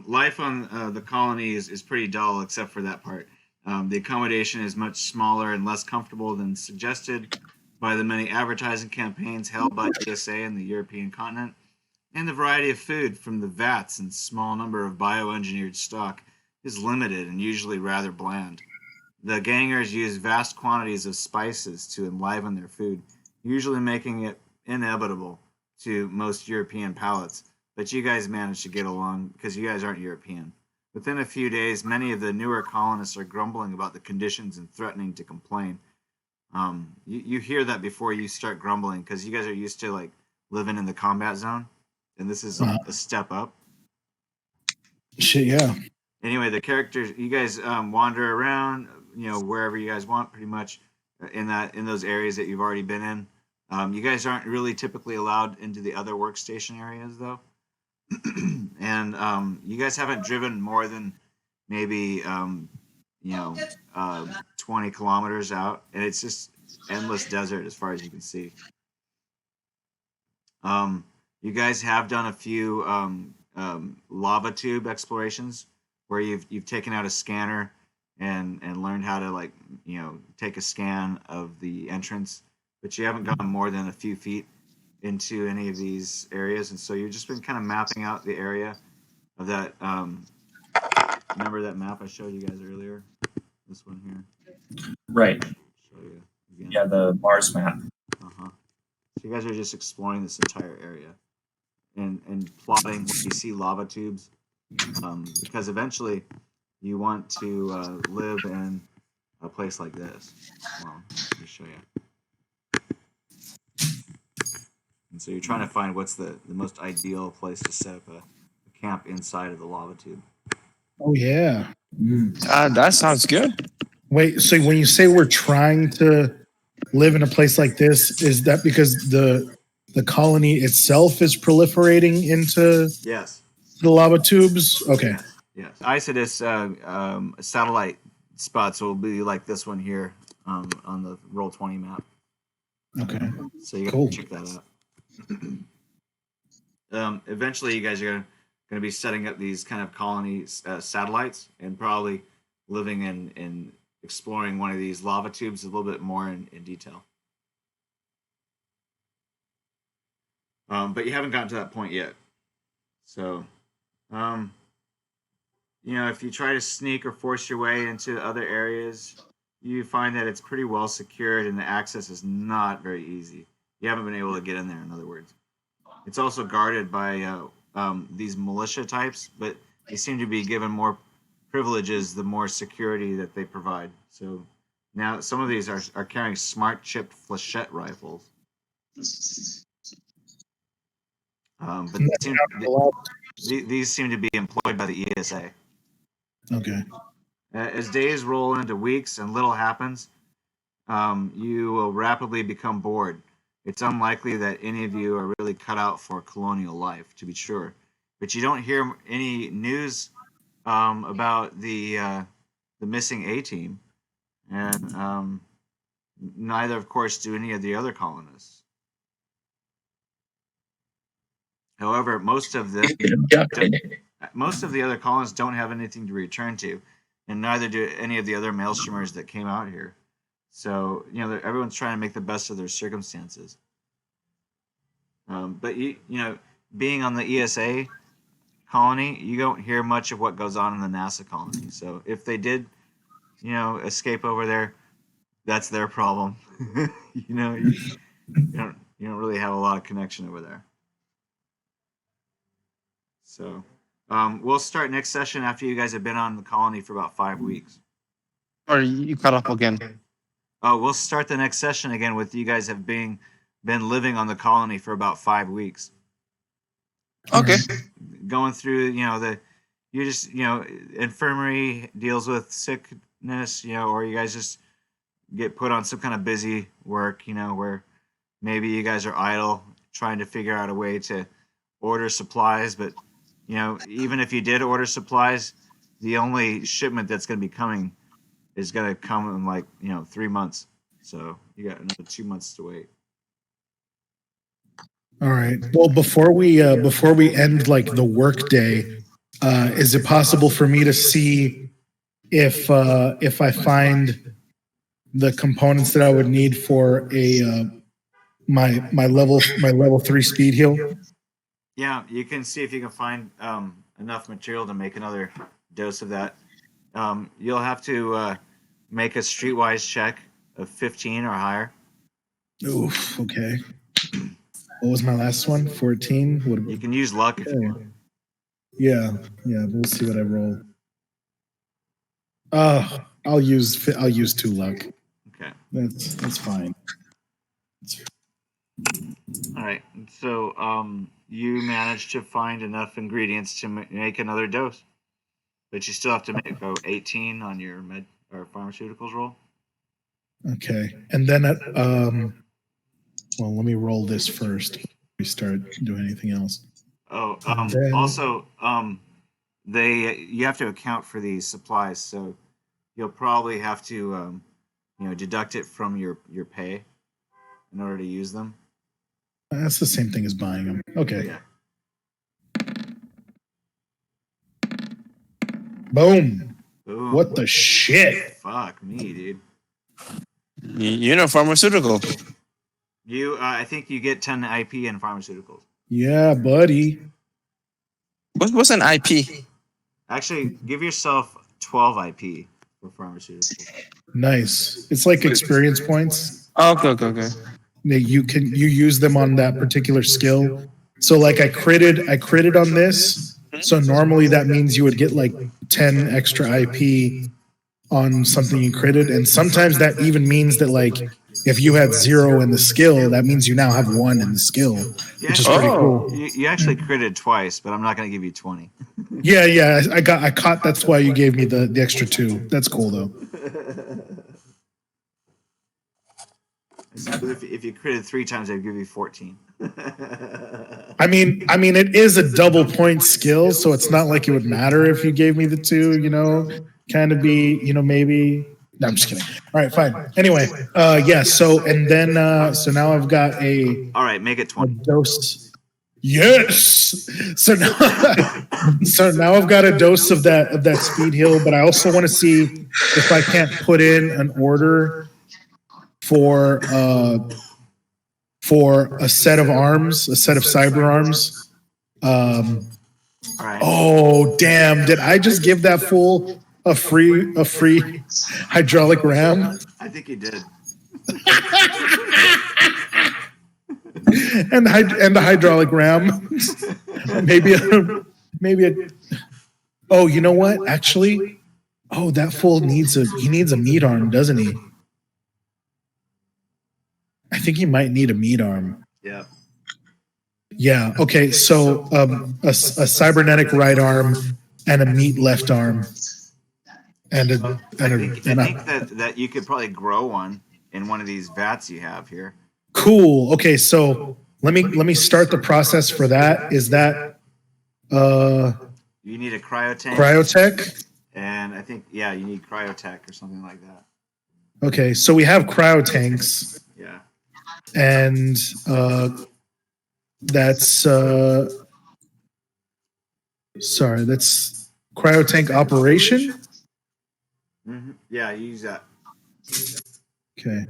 Life on the colony is pretty dull except for that part. The accommodation is much smaller and less comfortable than suggested by the many advertising campaigns held by ESA and the European continent, and the variety of food from the vats and small number of bioengineered stock is limited and usually rather bland. The gangers use vast quantities of spices to enliven their food, usually making it inevitable to most European palates, but you guys managed to get along because you guys aren't European. Within a few days, many of the newer colonists are grumbling about the conditions and threatening to complain. You hear that before you start grumbling because you guys are used to like living in the combat zone, and this is a step up. Shit, yeah. Anyway, the characters, you guys wander around, wherever you guys want, pretty much in those areas that you've already been in. You guys aren't really typically allowed into the other workstation areas though. And you guys haven't driven more than maybe 20 kilometers out, and it's just endless desert as far as you can see. You guys have done a few lava tube explorations where you've taken out a scanner and learned how to take a scan of the entrance, but you haven't gone more than a few feet into any of these areas, and so you've just been kind of mapping out the area of that. Remember that map I showed you guys earlier? This one here. Right. Show you again. Yeah, the Mars map. So you guys are just exploring this entire area. and plotting where you see lava tubes, because eventually you want to live in a place like this. Well, let me show you. And so you're trying to find what's the most ideal place to set up a camp inside of the lava tube. Oh yeah. That sounds good. Wait, so when you say we're trying to live in a place like this, is that because the colony itself is proliferating into Yes. the lava tubes? Okay. Yes. Isodus satellite spots will be like this one here on the Roll20 map. Okay. So you got Cool. to check that out. Eventually, you guys are going to be setting up these kind of colony satellites and probably living in exploring one of these lava tubes a little bit more in detail. But you haven't gotten to that point yet. So, if you try to sneak or force your way into other areas, you find that it's pretty well secured and the access is not very easy. You haven't been able to get in there, in other words. It's also guarded by these militia types, but they seem to be given more privileges the more security that they provide. So now some of these are carrying smart chipped flechette rifles. But these seem to be employed by the ESA. Okay. As days roll into weeks and little happens, you will rapidly become bored. It's unlikely that any of you are really cut out for colonial life, to be sure. But you don't hear any news about the missing A-team, and neither, of course, do any of the other colonists. However, most of the other colonists don't have anything to return to, and neither do any of the other maelstromers that came out here. So, everyone's trying to make the best of their circumstances. But being on the ESA colony, you don't hear much of what goes on in the NASA colony. So if they did, escape over there, that's their problem. You don't really have a lot of connection over there. So we'll start next session after you guys have been on the colony for about 5 weeks. Or you cut off again. Oh, we'll start the next session again with you guys have been living on the colony for about 5 weeks. Okay. Going through, infirmary deals with sickness, or you guys just get put on some kind of busy work, where maybe you guys are idle trying to figure out a way to order supplies. But, even if you did order supplies, the only shipment that's going to be coming is going to come in 3 months. So you got another 2 months to wait. All right. Well, before we end the work day, is it possible for me to see if I find the components that I would need for my level 3 speed heal? Yeah, you can see if you can find enough material to make another dose of that. You'll have to make a streetwise check of 15 or higher. Oof. Okay. What was my last one? 14. You can use luck if you want. Yeah. We'll see what I roll. I'll use 2 luck. Okay. That's fine. All right. So you managed to find enough ingredients to make another dose, but you still have to make 18 on your med or pharmaceuticals roll. Okay, and then well, let me roll this first before we start doing anything else. Oh, then, also, you have to account for these supplies, so you'll probably have to, deduct it from your pay in order to use them. That's the same thing as buying them. Okay. Yeah. Boom. Boom. What the shit? Fuck me, dude. Pharmaceutical. I think you get 10 IP in pharmaceuticals. Yeah, buddy. What's an IP? Actually, give yourself 12 IP for pharmaceuticals. Nice. It's like experience points. Okay. You use them on that particular skill, So like I critted on this. So normally that means you would get like 10 extra IP on something you critted, and sometimes that even means that like if you had 0 in the skill, that means you now have 1 in the skill, which is pretty cool. You actually critted twice, but I'm not going to give you 20. Yeah, I caught. That's why you gave me the extra 2. That's cool though. If you critted 3 times, I'd give you 14. I mean, it is a double point skill, so it's not like it would matter if you gave me the 2. You know, kind of be, you know, maybe. No, I'm just kidding. All right, fine. Anyway, yeah. So and then, so now I've got a. All right, make it 20. Dose. Yes. So now, so now I've got a dose of that speed heal, but I also want to see if I can't put in an order for a set of arms, a set of cyber arms. All right. Oh damn! Did I just give that fool a free hydraulic ram? I think you did. and the hydraulic ram. maybe a. Oh, you know what? Actually, oh, that fool needs a meat arm, doesn't he? I think he might need a meat arm. Yeah. Yeah. Okay. So a cybernetic right arm and a meat left arm, I think that you could probably grow one in one of these vats you have here. Cool. Okay. So let me start the process for that. Is that you need a cryotech? Cryotech. And I think you need cryotech or something like that. Okay. So we have cryotanks. Yeah. And that's sorry, that's cryotank operation. Mm-hmm. Yeah, you use that. Okay.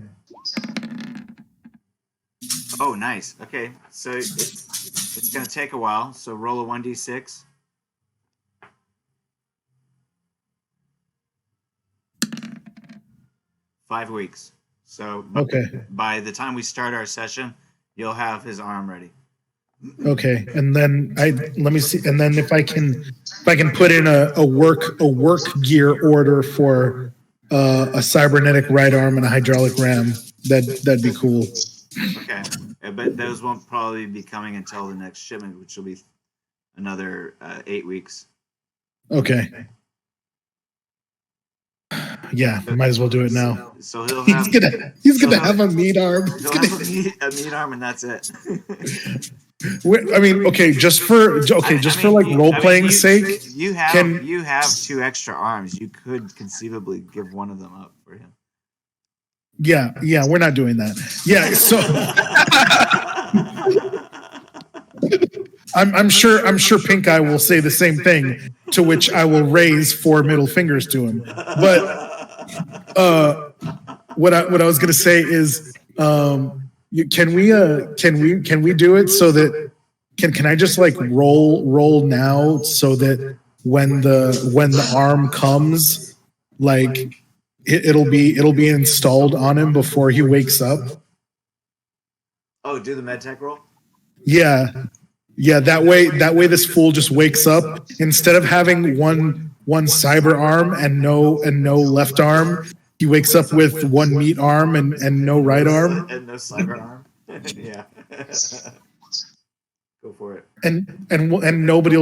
Oh, nice. Okay, so it's gonna take a while. So roll a 1d6. Five weeks. So okay. By the time we start our session, you'll have his arm ready. Okay, and then let me see, and then if I can put in a work gear order for a cybernetic right arm and a hydraulic ram, that'd be cool. Okay, but those won't probably be coming until the next shipment, which will be another 8 weeks. Okay. Yeah, might as well do it now. So he'll have, he's gonna have a meat arm. He'll have a meat arm, and that's it. I mean, okay, just for like role playing sake, you have 2 extra arms. You could conceivably give one of them up for him. Yeah, we're not doing that. Yeah, so I'm sure Pink Eye will say the same thing, to which I will raise 4 middle fingers to him. But what I was gonna say is, can we do it so that can I just like roll now so that when the arm comes, like it'll be installed on him before he wakes up? Oh, do the medtech roll? Yeah. That way this fool just wakes up, instead of having one cyber arm and no left arm. He wakes up with 1 meat arm and no right arm. And no cyber arm. Yeah. Go for it. And nobody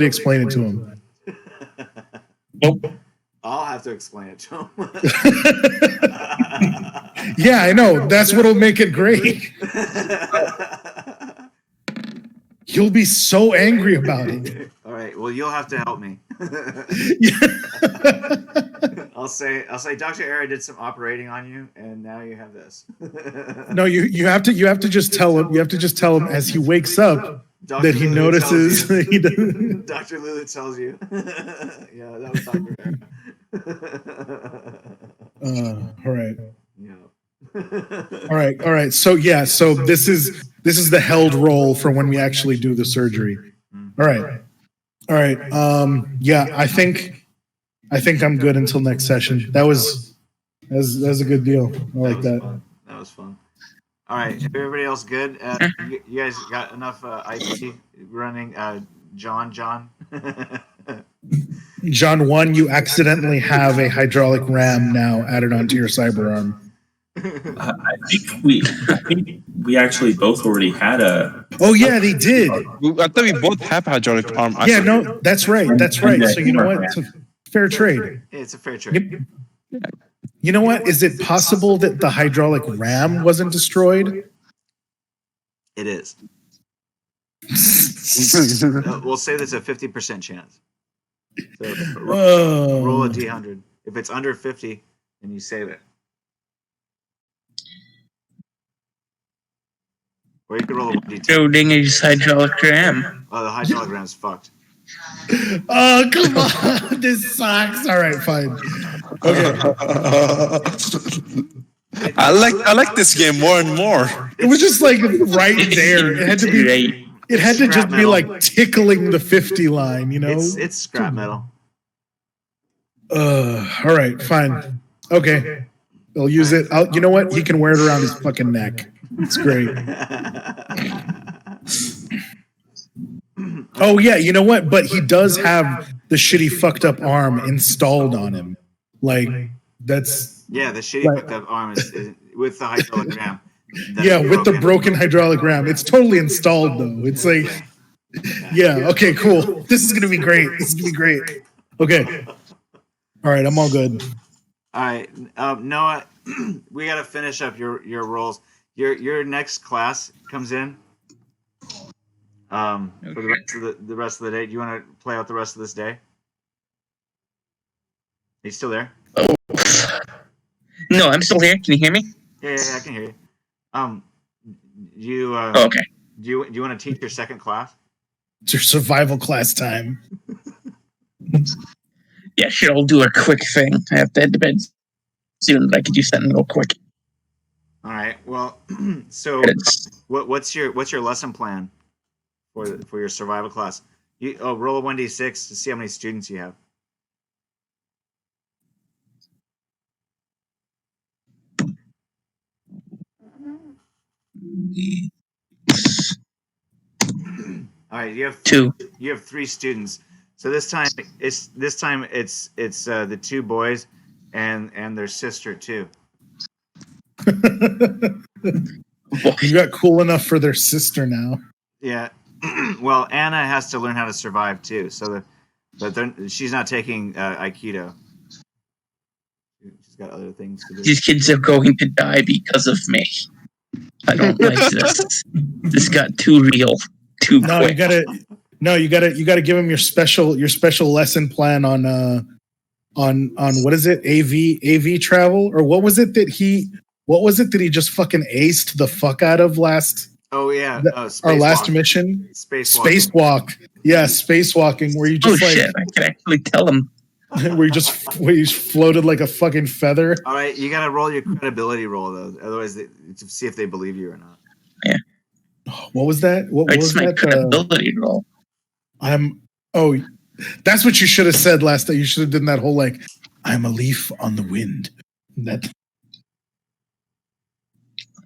explain it to him. Nope. I'll have to explain it to him. Yeah, I know. That's what'll make it great. He'll be so angry about it. All right. Well, you'll have to help me. I'll say, Dr. Era did some operating on you, and now you have this. No, you have to just tell him. You have to just tell him as he wakes up that he notices. Dr. Lulu tells you. Yeah, that was Dr. Era. All right. Yeah. All right. So yeah, so this is the held roll for when we actually do the surgery. All right. Yeah, I think I'm good until next session. That was a good deal. I like that. That was fun. All right, everybody else good? You guys got enough IP running? John. John 1, you accidentally have a hydraulic ram now added onto your cyberarm. I think we actually both already had a. Oh yeah, they did. I thought we both have hydraulic arm. Yeah, no, that's right. That's right. So you know what? It's a fair trade. It's a fair trade. You know what? Is it possible that the hydraulic ram wasn't destroyed? It is. We'll say there's a 50% chance. So roll a d100. If it's under 50, then you save it. Or you could roll a 1d10. Building is hydraulic ram. Oh, the hydraulic ram's fucked. Oh, come on. This sucks. All right, fine. Okay. I like this game more and more. It was just like right there. It had to be. It had to just be like tickling the 50 line, you know? It's scrap metal. All right, fine. Okay. I'll use it. You know what? He can wear it around his fucking neck. It's great. Oh, yeah, you know what? But he does have the shitty fucked up arm installed on him. Like, that's... Yeah, the shitty fucked up arm is with the hydraulic ram. Yeah, with the broken hydraulic ram. It's totally installed, though. It's like... Yeah, okay, cool. This is going to be great. This is going to be great. Okay. All right, I'm all good. All right, Noah, we got to finish up your rolls. Your next class comes in for the rest of the day. Do you want to play out the rest of this day? Are you still there? Oh. No, I'm still here. Can you hear me? Yeah, I can hear you. Okay. Do you want to teach your second class? It's your survival class time. Yeah, sure. I'll do a quick thing. I have to head to bed soon, but I could do something real quick. All right. Well, so what's your lesson plan for your survival class? Roll a 1d6 to see how many students you have. All right, you have 2. You have 3 students. So this time it's the 2 boys and their sister too. You got cool enough for their sister now. Yeah. Well, Anna has to learn how to survive too. But she's not taking Aikido. She's got other things to do. These kids are going to die because of me. I don't like this. This got too real. Too No, quick. you gotta give him your special lesson plan on what is it? AV travel? Or what was it that he just fucking aced the fuck out of last? Oh yeah, our last mission? Spacewalk. Yeah, spacewalking, where you just shit, I can actually tell him. where you floated like a fucking feather. All right, you gotta roll your credibility roll though, otherwise to see if they believe you or not. Yeah. What was that? What was my that? credibility roll. That's what you should have said last night. You should have done that whole like, I'm a leaf on the wind. That.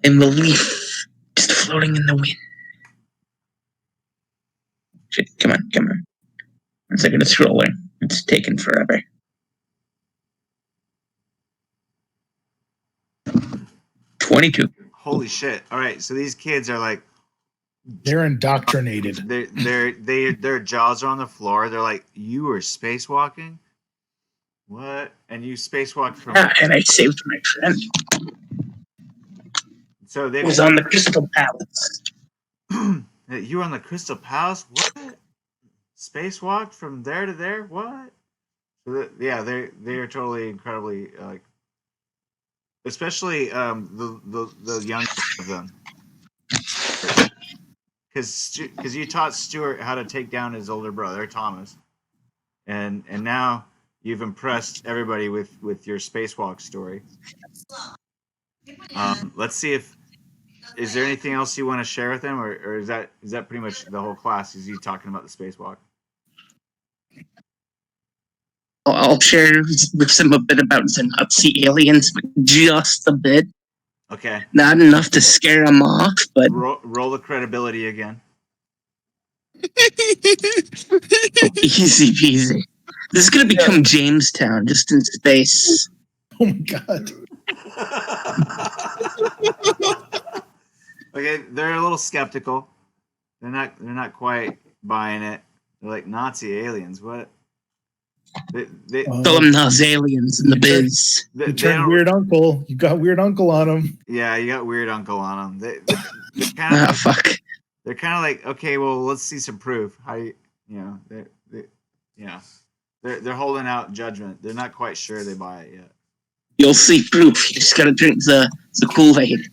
I'm a leaf, just floating in the wind. Shit, come on. 1 second, it's scrolling. It's taking forever. $22. Holy shit! All right, so these kids are like, they're indoctrinated. Their jaws are on the floor. They're like, you were spacewalking? What? And you spacewalked from? And I saved my friend. So they was on the Crystal Palace. You were on the Crystal Palace? What? Spacewalked from there to there? What? So they are totally incredibly like, especially the young of them. Because you taught Stuart how to take down his older brother Thomas, and now you've impressed everybody with your spacewalk story. Let's see if is there anything else you want to share with them, or is that pretty much the whole class? Is you talking about the spacewalk? I'll share with them a bit about the Nazi aliens, but just a bit. Okay. Not enough to scare them off, but Roll the credibility again. easy peasy. This is gonna become Jamestown, just in space. Oh my god. Okay, they're a little skeptical. They're not quite buying it. They're like Nazi aliens. What? They Call them those aliens in the biz. they You don't. turned weird uncle. You got weird uncle on him. Yeah, you got weird uncle on them. They're kind of Ah, fuck. they're kind of like, okay, well, let's see some proof. How you know they're holding out judgment. They're not quite sure they buy it yet. You'll see proof. You just gotta drink the Kool-Aid.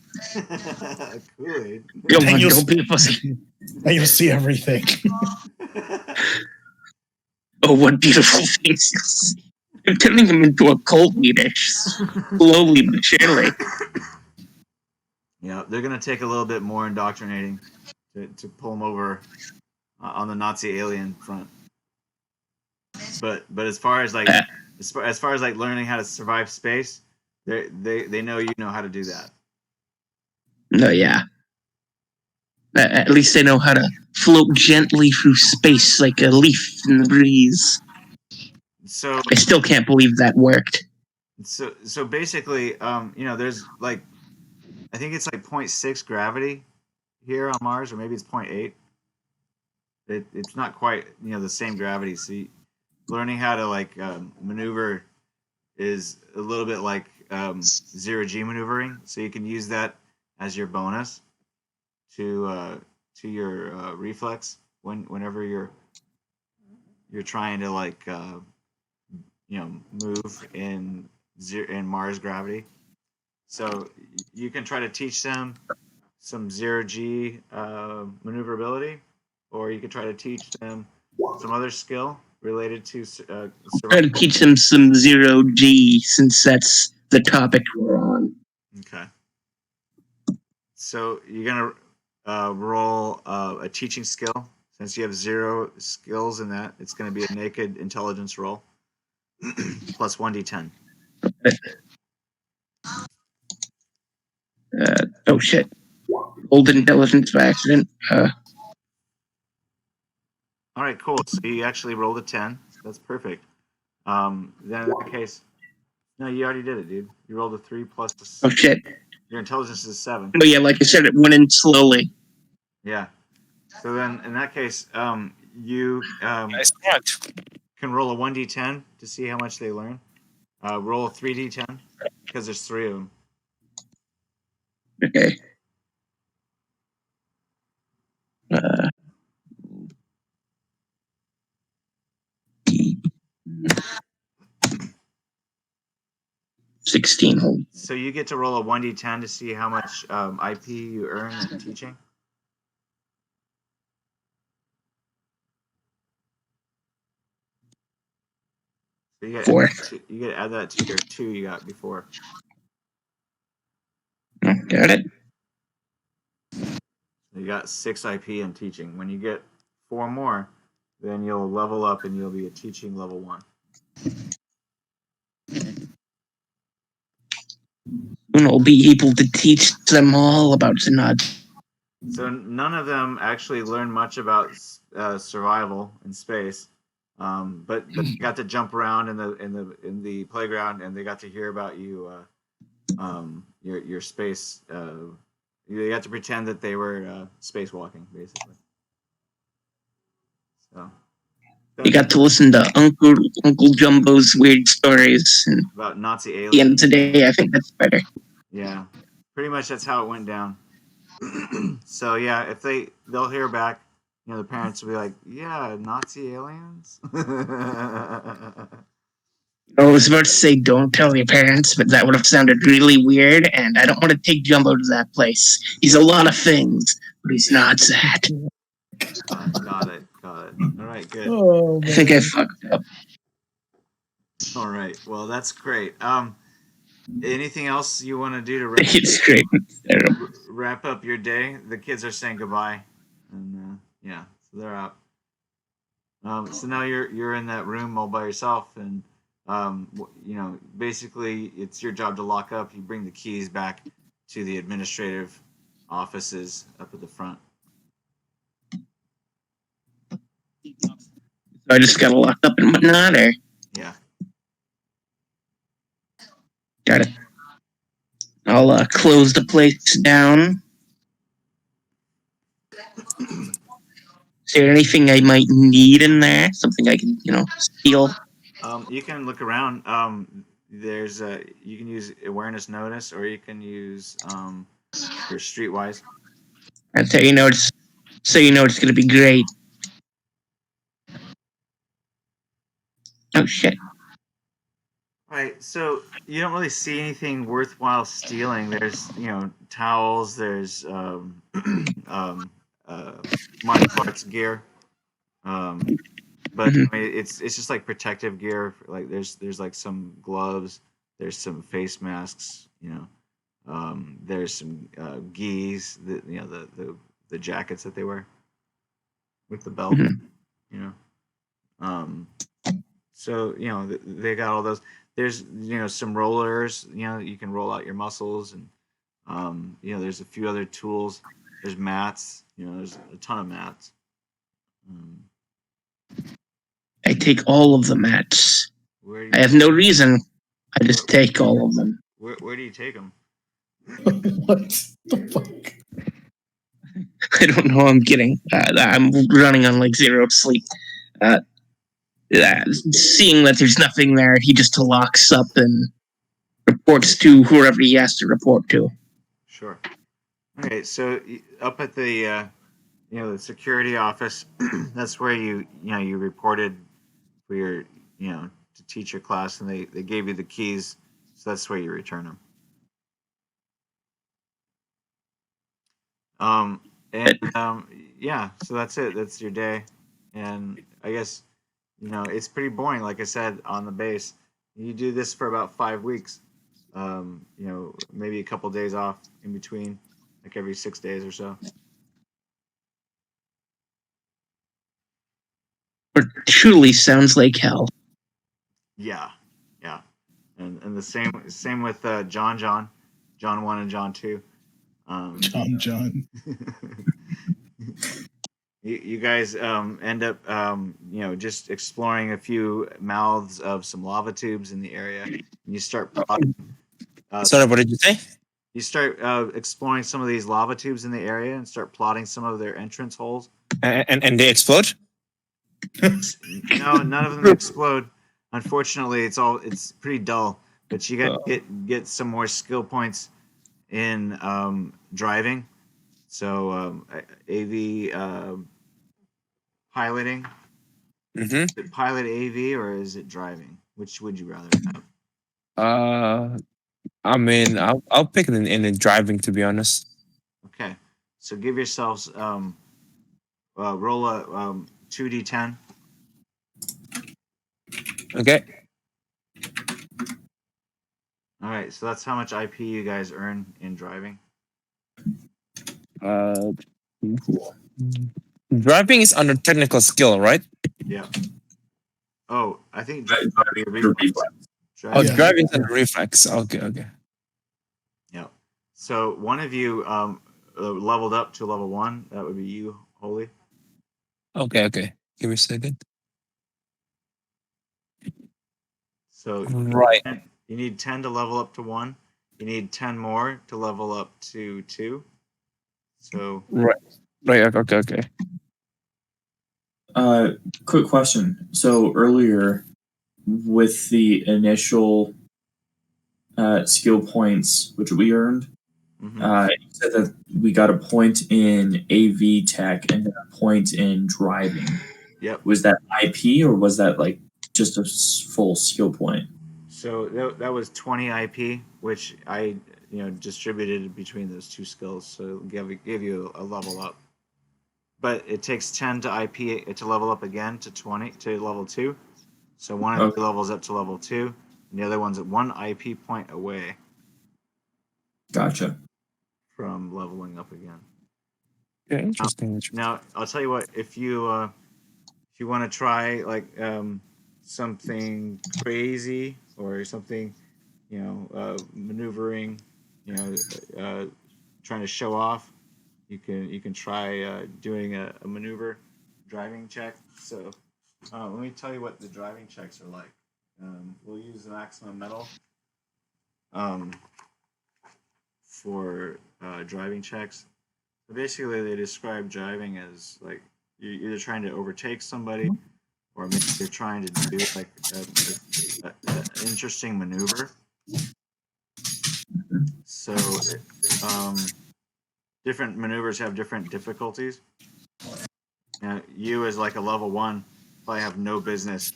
Kool-Aid. Come on, you'll don't be a pussy. And you'll see everything. Oh, what beautiful things you'll see. I'm turning him into a cult leader, slowly but surely. Yeah, they're gonna take a little bit more indoctrinating to pull them over on the Nazi alien front. But as far as like as far as like learning how to survive space, they know you know how to do that. No, yeah. At least they know how to float gently through space like a leaf in the breeze. So I still can't believe that worked. so basically, there's like I think it's like 0.6 gravity here on Mars, or maybe it's 0.8. It's not quite the same gravity. So learning how to like maneuver is a little bit like zero G maneuvering. So you can use that as your bonus to your reflex whenever you're trying to like move in Mars gravity. So you can try to teach them some zero G maneuverability, or you could try to teach them some other skill related to Try to teach them some zero G since that's the topic we're on. Okay. So you're gonna roll a teaching skill. Since you have 0 skills in that, it's going to be a naked intelligence roll plus 1d10. Oh shit. Old intelligence by accident. All right, cool. So you actually rolled a 10. That's perfect. Then in that case, no, you already did it, dude. You rolled a 3 plus. Oh shit. Your intelligence is 7. Oh yeah, like I said, it went in slowly. Yeah. So then, in that case, you Nice smart. can roll a 1d10 to see how much they learn. Roll a 3d10 because there's 3 of them. Okay. 16 hold. So you get to roll a 1d10 to see how much IP you earn in teaching. So you get 4. you get to add that to your 2 you got before. Oh, got it. So you got 6 IP in teaching. When you get 4 more, then you'll level up and you'll be a teaching level 1. And I'll be able to teach them all about Zinad. So none of them actually learn much about survival in space, but they got to jump around in the playground, and they got to hear about you, your space. They got to pretend that they were spacewalking, basically. So You got to listen to Uncle Jumbo's weird stories. And about Nazi aliens. at the end of the day, I think that's better. Yeah, pretty much that's how it went down. So yeah, if they'll hear back, the parents will be like, yeah, Nazi aliens. I was about to say don't tell your parents, but that would have sounded really weird, and I don't want to take Jumbo to that place. He's a lot of things, but he's not that. Got it. All right, good. Oh, I think I fucked up. All right, well, that's great. Anything else you want to do to It's great. wrap up your day? The kids are saying goodbye, and yeah, so they're out. So now you're in that room all by yourself, and basically it's your job to lock up. You bring the keys back to the administrative offices up at the front. I just gotta lock up and whatnot, or Yeah. got it. I'll close the place down. Is there anything I might need in there? Something I can, steal? You can look around. There's you can use awareness notice, or you can use your streetwise. And so it's gonna be great. Oh shit! Right. So you don't really see anything worthwhile stealing. There's towels. There's martial arts gear. But I mean, it's just like protective gear. Like there's like some gloves. There's some face masks. There's some gis. The jackets that they wear with the belt. You know. So they got all those. There's some rollers. You can roll out your muscles, and there's a few other tools. There's mats. There's a ton of mats. I take all of the mats. Where do I you, have no reason. I just take all of them. where do you take them? What the fuck? I don't know. I'm kidding. I'm running on like zero sleep. Seeing that there's nothing there, he just locks up and reports to whoever he has to report to. Sure. Okay, so up at the the security office, that's where you reported for your to teach your class, and they gave you the keys, so that's where you return them. Yeah, so that's it. That's your day, and I guess it's pretty boring. Like I said, on the base, you do this for about 5 weeks. Maybe a couple days off in between, like every 6 days or so. It truly sounds like hell. Yeah, and the same with John 1 and John 2. John. You guys end up just exploring a few mouths of some lava tubes in the area, and you start plotting. Sorry, what did you say? You start exploring some of these lava tubes in the area and start plotting some of their entrance holes. And they explode? No, none of them explode. Unfortunately, it's pretty dull. But you got to get some more skill points in driving. So AV piloting. Mm-hmm. Is it pilot AV or is it driving? Which would you rather have? I mean, I'll pick it in the driving, to be honest. Okay, so give yourselves roll a 2d10. Okay. All right, so that's how much IP you guys earn in driving. Driving is under technical skill, right? Yeah. Oh, I think Driving driving is reflex. Oh, Yeah. driving is under reflex. Okay. Yeah. So one of you leveled up to level 1. That would be you, Holy. Okay. Give me a second. So Right. you need 10 to level up to 1. You need 10 more to level up to 2. So Right. Okay. Quick question. So earlier, with the initial skill points which we earned, you said that we got a point in AV tech and then a point in driving. Yep. Was that IP or was that like just a full skill point? So that was 20 IP, which I distributed between those two skills, so give you a level up. But it takes 10 to IP to level up again to 20 to level 2. So one of the levels up to level 2, and the other one's at 1 IP point away. Gotcha. From leveling up again. Yeah, interesting. Now I'll tell you what. If you want to try like something crazy or something, maneuvering trying to show off, you can try doing a maneuver driving check. So let me tell you what the driving checks are like. We'll use the maximum metal um, for driving checks. So basically, they describe driving as like you're either trying to overtake somebody, or maybe you're trying to do like an interesting maneuver. So, different maneuvers have different difficulties. You, as like a level 1, probably have no business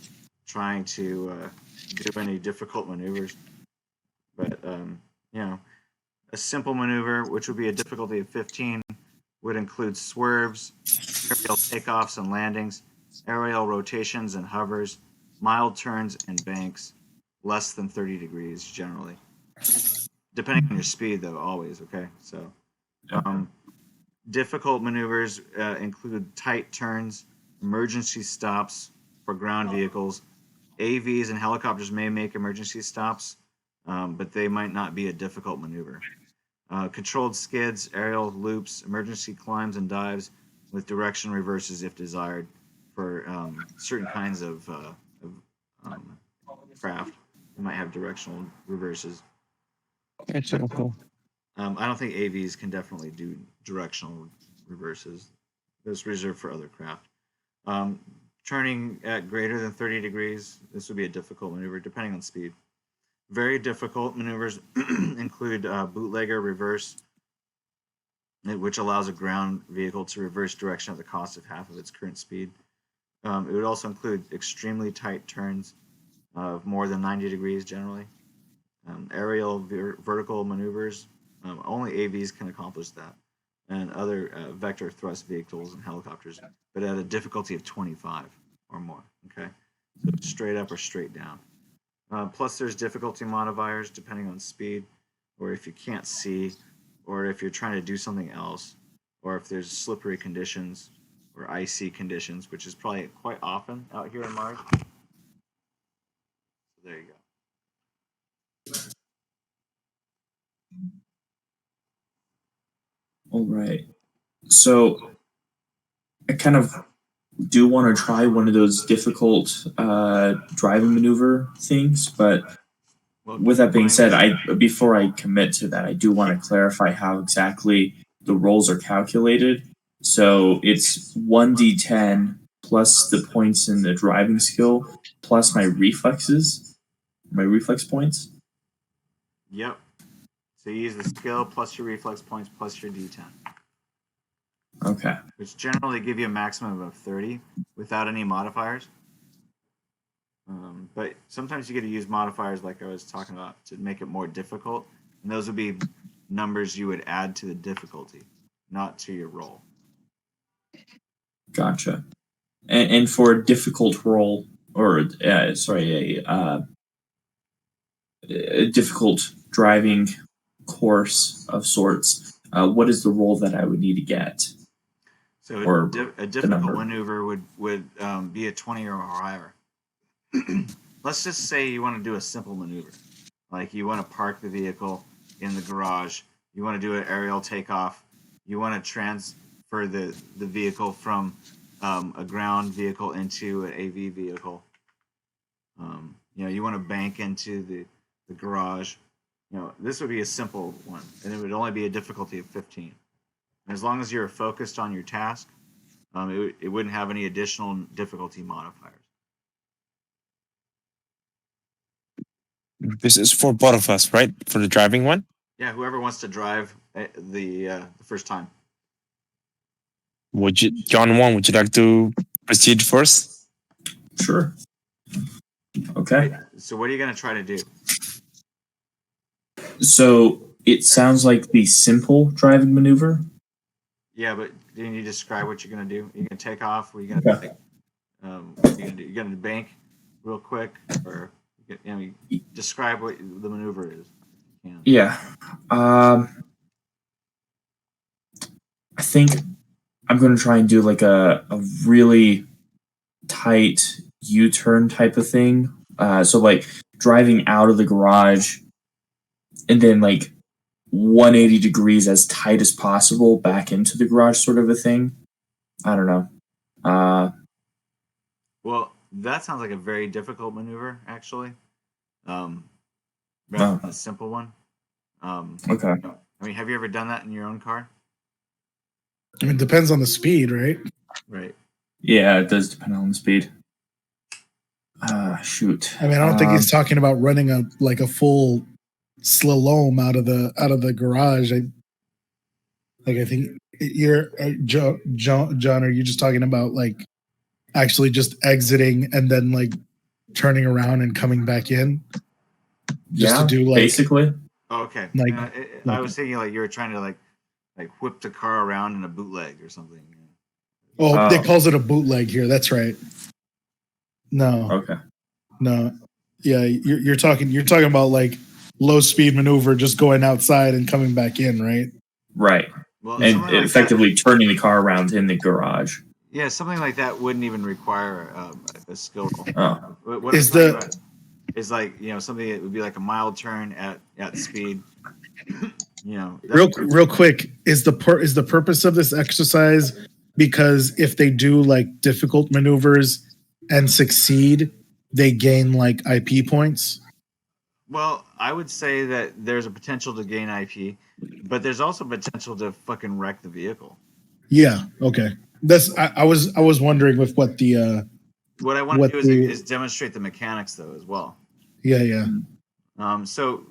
trying to do any difficult maneuvers. But a simple maneuver, which would be a difficulty of 15, would include swerves, aerial takeoffs and landings, aerial rotations and hovers, mild turns and banks, less than 30 degrees generally. Depending on your speed, though, always, okay? So, difficult maneuvers include tight turns, emergency stops for ground vehicles. AVs and helicopters may make emergency stops, but they might not be a difficult maneuver. Controlled skids, aerial loops, emergency climbs and dives with direction reverses if desired for certain kinds of craft. You might have directional reverses. That's so cool. I don't think AVs can definitely do directional reverses. That's reserved for other craft. Turning at greater than 30 degrees, this would be a difficult maneuver depending on speed. Very difficult maneuvers include bootlegger reverse, which allows a ground vehicle to reverse direction at the cost of half of its current speed. It would also include extremely tight turns of more than 90 degrees generally. Aerial vertical maneuvers, only AVs can accomplish that, and other vector thrust vehicles and helicopters, but at a difficulty of 25 or more. Okay, so straight up or straight down. Plus, there's difficulty modifiers depending on speed, or if you can't see, or if you're trying to do something else, or if there's slippery conditions or icy conditions, which is probably quite often out here in Mars. So there you go. All right. So I kind of do want to try one of those difficult driving maneuver things, but with that being said, before I commit to that, I do want to clarify how exactly the rolls are calculated. So it's 1d10 plus the points in the driving skill plus my reflex points. Yep. So you use the skill plus your reflex points plus your D10. Okay. Which generally give you a maximum of 30 without any modifiers. But sometimes you get to use modifiers like I was talking about to make it more difficult. And those would be numbers you would add to the difficulty, not to your roll. Gotcha. And for a difficult roll, or a difficult driving course of sorts, what is the roll that I would need to get? So a difficult maneuver would be a 20 or higher. Let's just say you want to do a simple maneuver. Like you want to park the vehicle in the garage. You want to do an aerial takeoff. You want to transfer the vehicle from a ground vehicle into an AV vehicle. You want to bank into the garage. This would be a simple one, and it would only be a difficulty of 15. And as long as you're focused on your task, it wouldn't have any additional difficulty modifiers. This is for both of us, right? For the driving one? Yeah, whoever wants to drive the first time. John 1, would you like to proceed first? Sure. Okay. So what are you going to try to do? So it sounds like the simple driving maneuver. Yeah, but didn't you describe what you're going to do? Are you going to take off? Or are you going to what are you going to do? You're going to bank real quick, or describe what the maneuver is. Yeah. I think I'm going to try and do like a really tight U-turn type of thing. So like driving out of the garage and then like 180 degrees as tight as possible back into the garage, sort of a thing. I don't know. Well, that sounds like a very difficult maneuver, actually. Rather than a simple one. Okay. I mean, have you ever done that in your own car? I mean, it depends on the speed, right? Right. Yeah, it does depend on the speed. Shoot. I mean, I don't think he's talking about running a full slalom out of the garage. I think you're John. Are you just talking about like actually just exiting and then like turning around and coming back in? Just to do like basically. Oh, okay. Like, I was thinking like you were trying to like whip the car around in a bootleg or something. Oh, they calls it a bootleg here. That's right. No. Okay. No. Yeah, you're talking about like low speed maneuver, just going outside and coming back in, right? Right. Well, And like effectively turning the car around in the garage. Yeah, something like that wouldn't even require a skill roll. Oh. What Is I'm talking the- about is like something that would be like a mild turn at speed. Real quick, is the purpose of this exercise because if they do like difficult maneuvers and succeed, they gain like IP points? Well, I would say that there's a potential to gain IP, but there's also potential to fucking wreck the vehicle. Yeah. Okay. I was wondering with what the What I want to do is demonstrate the mechanics though as well. Yeah. So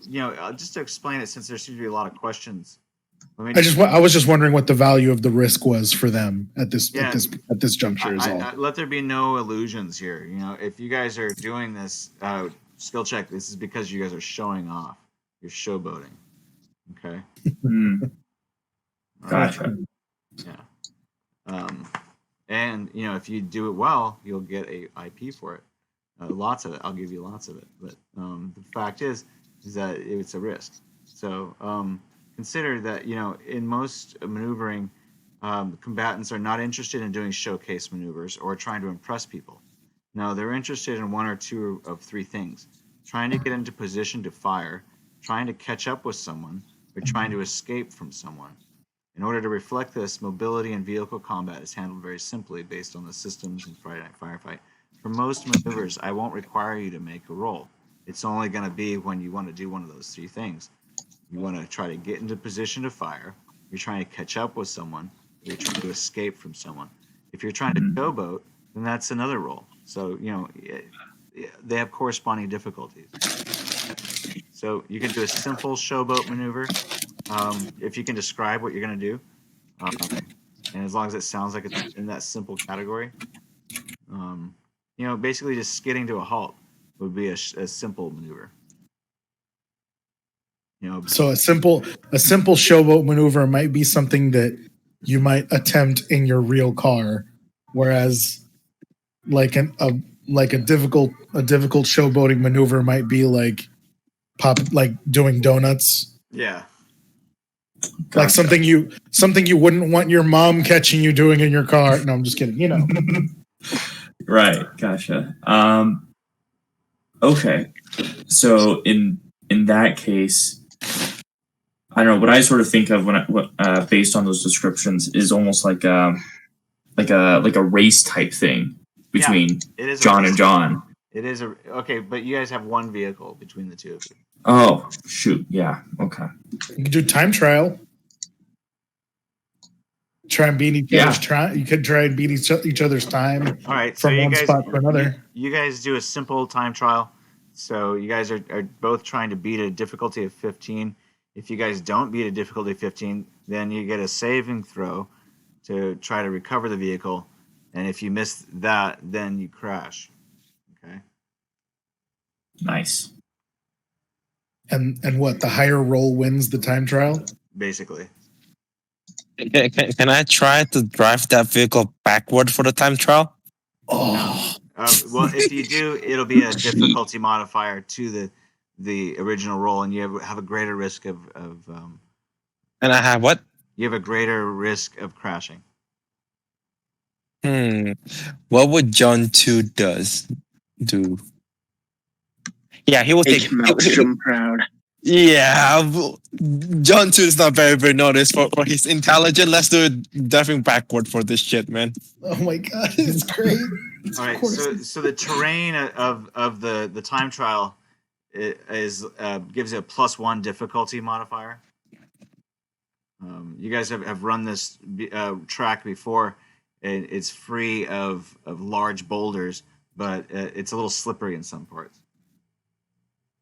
just to explain it, since there seems to be a lot of questions. I was just wondering what the value of the risk was for them at this juncture. Is all. Let there be no illusions here. If you guys are doing this skill check, this is because you guys are showing off. You're showboating. Okay. Gotcha. Yeah. And if you do it well, you'll get a IP for it. Lots of it. I'll give you lots of it. But the fact is that it's a risk. So consider that in most maneuvering, combatants are not interested in doing showcase maneuvers or trying to impress people. No, they're interested in one or two of three things: trying to get into position to fire, trying to catch up with someone, or trying to escape from someone. In order to reflect this, mobility and vehicle combat is handled very simply based on the systems in Friday Night Firefight. For most maneuvers, I won't require you to make a roll. It's only going to be when you want to do one of those three things. You want to try to get into position to fire, you're trying to catch up with someone, or you're trying to escape from someone. If you're trying to showboat, then that's another roll. So, they have corresponding difficulties. So you can do a simple showboat maneuver if you can describe what you're going to do. And as long as it sounds like it's in that simple category. Basically just skidding to a halt would be a simple maneuver. So a simple showboat maneuver might be something that you might attempt in your real car, whereas like a difficult showboating maneuver might be like doing donuts. Yeah. Gotcha. Like something you wouldn't want your mom catching you doing in your car. No, I'm just kidding. Right. Gotcha. Okay. So in that case, I don't know what I sort of think of based on those descriptions is almost like a race type thing between John and John. It is okay, but you guys have one vehicle between the two of you. Oh shoot! Yeah. Okay. You can do time trial. Try and beat each other's time. You could try and beat each other's time. All right, from one spot to another. You guys do a simple time trial. So you guys are both trying to beat a difficulty of 15. If you guys don't beat a difficulty of 15, then you get a saving throw to try to recover the vehicle. And if you miss that, then you crash. Okay. Nice. And what? The higher roll wins the time trial? Basically. Can I try to drive that vehicle backward for the time trial? Oh. Well, if you do, it'll be a difficulty modifier to the original roll, and you have a greater risk of And I have what? You have a greater risk of crashing. What would John 2 do? Yeah, he will take Maelstrom crowd. Yeah, John 2 is not very noticed for his intelligence. Let's do it driving backward for this shit, man. Oh my god, it's great. All right, so the terrain of the time trial is gives you a +1 difficulty modifier. You guys have run this track before. It's free of large boulders, but it's a little slippery in some parts.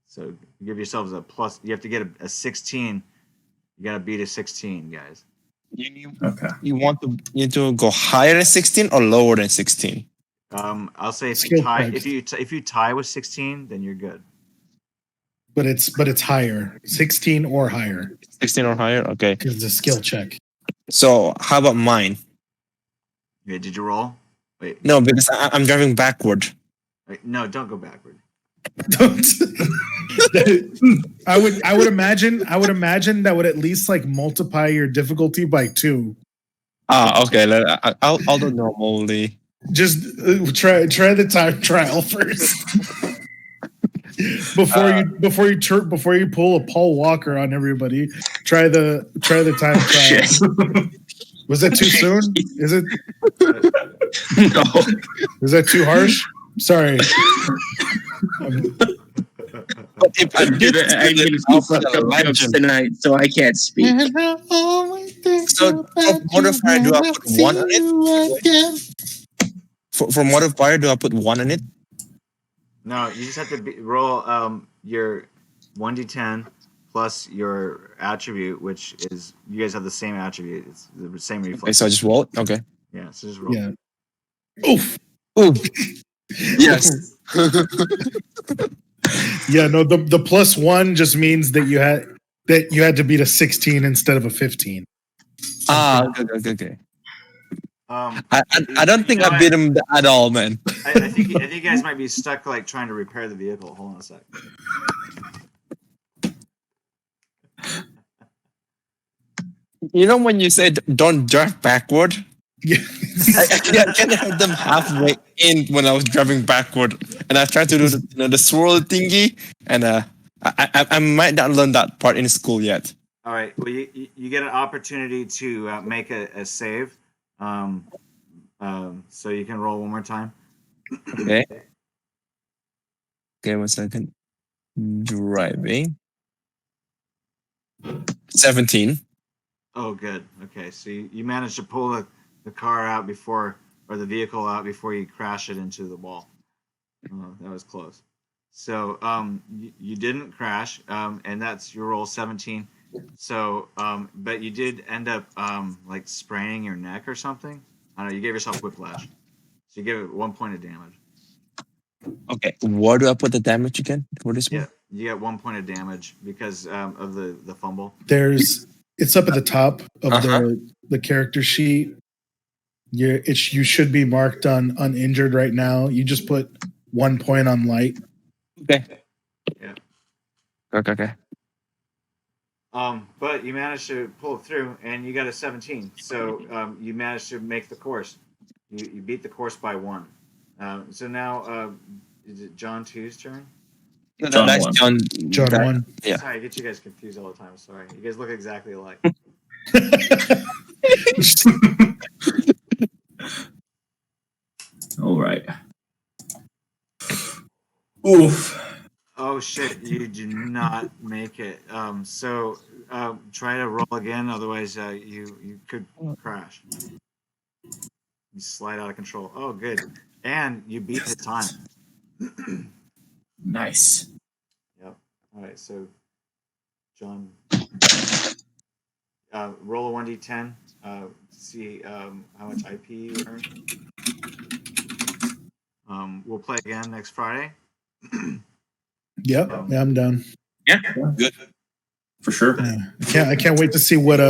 So give yourselves a plus. You have to get a 16. You got to beat a 16, guys. Okay. You want to go higher than 16 or lower than 16? I'll say if Skill you tie checks. if you tie with 16, then you're good. But it's higher, 16 or higher. 16 or higher? Okay. It's a skill check. So how about mine? Okay, did you roll? Wait, No, because I'm driving backward. wait, no, don't go backward. Don't. I would imagine that would at least like multiply your difficulty by 2. Okay. I'll do normally. Just try the time trial first. before you pull a Paul Walker on everybody, try the time trial. Shit. Was that too soon? Is it? No. Is that too harsh? Sorry. But if I I'm did gonna keep fucked up jokes tonight, so I can't speak. So for modifier, do I put 1 on it? For modifier, do I put 1 on it? No, you just have to roll your 1d10 plus your attribute, which is you guys have the same attribute. It's the same reflex. Okay, so I just roll it. Okay. Yeah, so just roll. Yeah. Oof. Ooh. Yes. Yeah. No. The +1 just means that you had to beat a 16 instead of a 15. Okay. I don't think you know I beat him at all, man. I think you guys might be stuck like trying to repair the vehicle. Hold on a sec. You know when you said don't drive backward? Yeah. I can't have them halfway in when I was driving backward, and I tried to do the swirl thingy, and I might not learn that part in school yet. All right. Well, you get an opportunity to make a save. So you can roll one more time. Okay. Okay, 1 second. Driving. 17. Oh, good. Okay, so you managed to pull the car out or the vehicle out before you crash it into the wall. Oh, that was close. So you didn't crash, and that's your roll 17. So, but you did end up like spraining your neck or something. I don't know. You gave yourself whiplash. So you gave it 1 point of damage. Okay, where do I put the damage again for this one? Yeah, you get 1 point of damage because of the fumble. It's up at the top of the character sheet. You should be marked on uninjured right now. You just put 1 point on light. Okay. Yeah. Okay. But you managed to pull it through, and you got a 17. So you managed to make the course. You beat the course by 1. So now, is it John 2's turn? No, John that's 1. John 1. Yeah. Sorry, I get you guys confused all the time. Sorry. You guys look exactly alike. All right. Oof. Oh shit! You do not make it. So try to roll again. Otherwise, you could crash. You slide out of control. Oh, good. And you beat the time. Nice. Yep. All right. So, John, roll a 1d10. See how much IP you earn. We'll play again next Friday. Yep. Yeah, I'm done. Yeah. Good. For sure. Yeah. I can't wait to see what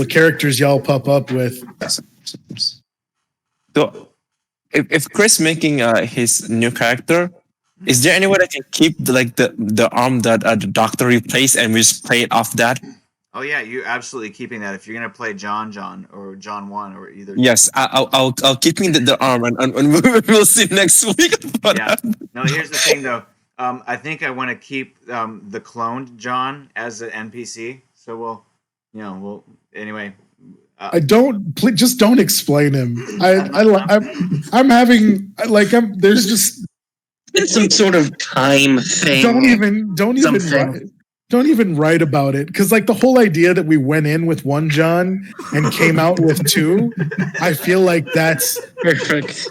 characters y'all pop up with. So, if Chris making his new character, is there any way I can keep the arm that the doctor replaced and we just play it off that? Oh yeah, you're absolutely keeping that. If you're gonna play John or John 1 or either. Yes, I'll keep the arm and we'll see next week. Yeah. No, here's the thing though. I think I want to keep the cloned John as an NPC. So anyway. I don't. Just don't explain him. I'm having like there's just It's some sort of time thing. Don't even write about it, because like the whole idea that we went in with one John and came out with two, I feel like that's Perfect.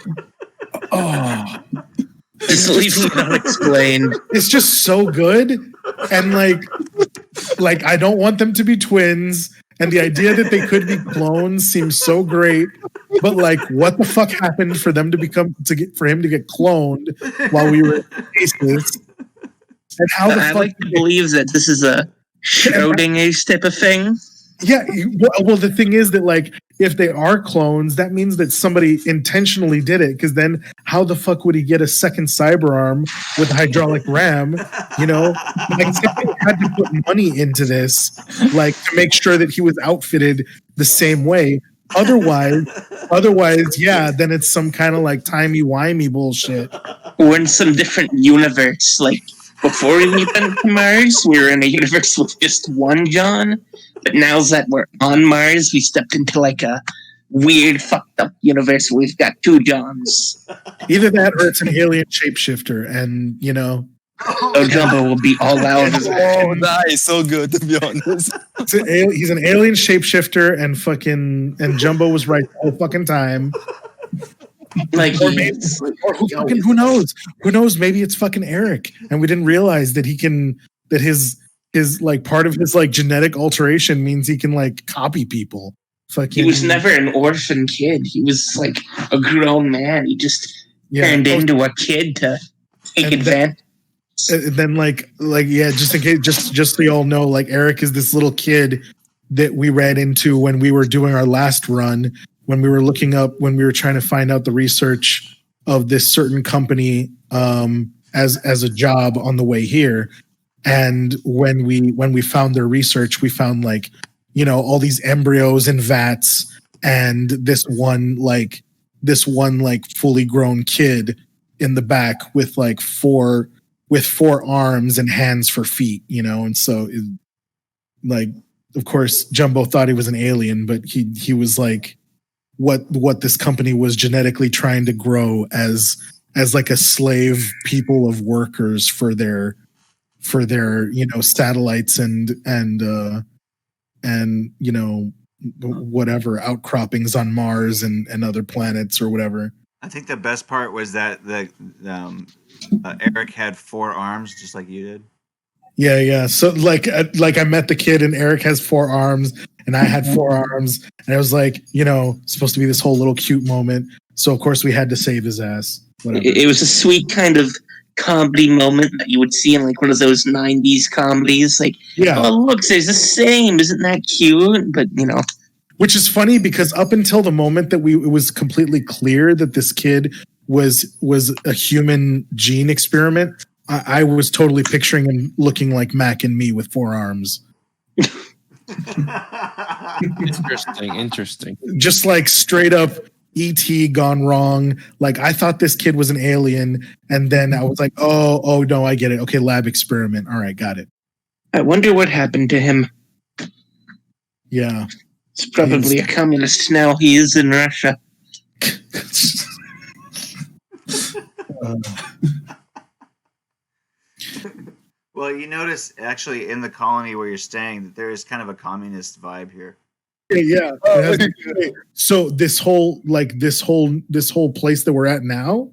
oh, Just leave it unexplained. it's just so good, and like I don't want them to be twins. And the idea that they could be clones seems so great, but like, what the fuck happened for them for him to get cloned while we were in cases? And how the I fuck like to believe that this is a Schrodinger's type of thing. Yeah, well, the thing is that like, if they are clones, that means that somebody intentionally did it. Because then, how the fuck would he get a second cyber arm with a hydraulic ram? You know, like somebody had to put money into this, like to make sure that he was outfitted the same way. Otherwise, yeah, then it's some kind of like timey-wimey bullshit. We're in some different universe. Like before we went to Mars, we were in a universe with just one John. But now that we're on Mars, we stepped into like a weird, fucked up universe where we've got two Johns. Either that or it's an alien shapeshifter, and you know. So Jumbo will be all out. Oh, that is so good, to be honest. He's an alien shapeshifter, and Jumbo was right the whole fucking time. Like, who knows? Who knows? Maybe it's fucking Eric, and we didn't realize that his like part of his like genetic alteration means he can like copy people. Fucking, he was never an orphan kid. He was like a grown man. He just turned into a kid to take advantage. And then like yeah, just in case, just so you all know, like Eric is this little kid that we ran into when we were doing our last run, when we were trying to find out the research of this certain company as a job on the way here. And when we found their research, we found like, you know, all these embryos in vats, and this one fully grown kid in the back with four arms and hands for feet, you know. And so of course Jumbo thought he was an alien, but he was like what this company was genetically trying to grow as like a slave people of workers for their you know satellites and you know whatever outcroppings on Mars and other planets or whatever. I think the best part was that Eric had 4 arms just like you did. Yeah. So like I met the kid and Eric has 4 arms and I had 4 arms, and it was like, you know, supposed to be this whole little cute moment. So of course we had to save his ass. Whatever. It was a sweet kind of comedy moment that you would see in like one of those 90s comedies. Like, oh, look, there's the same. Isn't that cute? But, you know. Which is funny because up until the moment that it was completely clear that this kid was a human gene experiment, I was totally picturing him looking like Mac and me with 4 arms. Interesting. Just like straight up E.T. gone wrong. Like I thought this kid was an alien, and then I was like, oh no, I get it. Okay, lab experiment. All right, got it. I wonder what happened to him. Yeah. He's probably a communist now. He is in Russia. Well, you notice actually in the colony where you're staying that there is kind of a communist vibe here. Yeah. So this whole place that we're at now.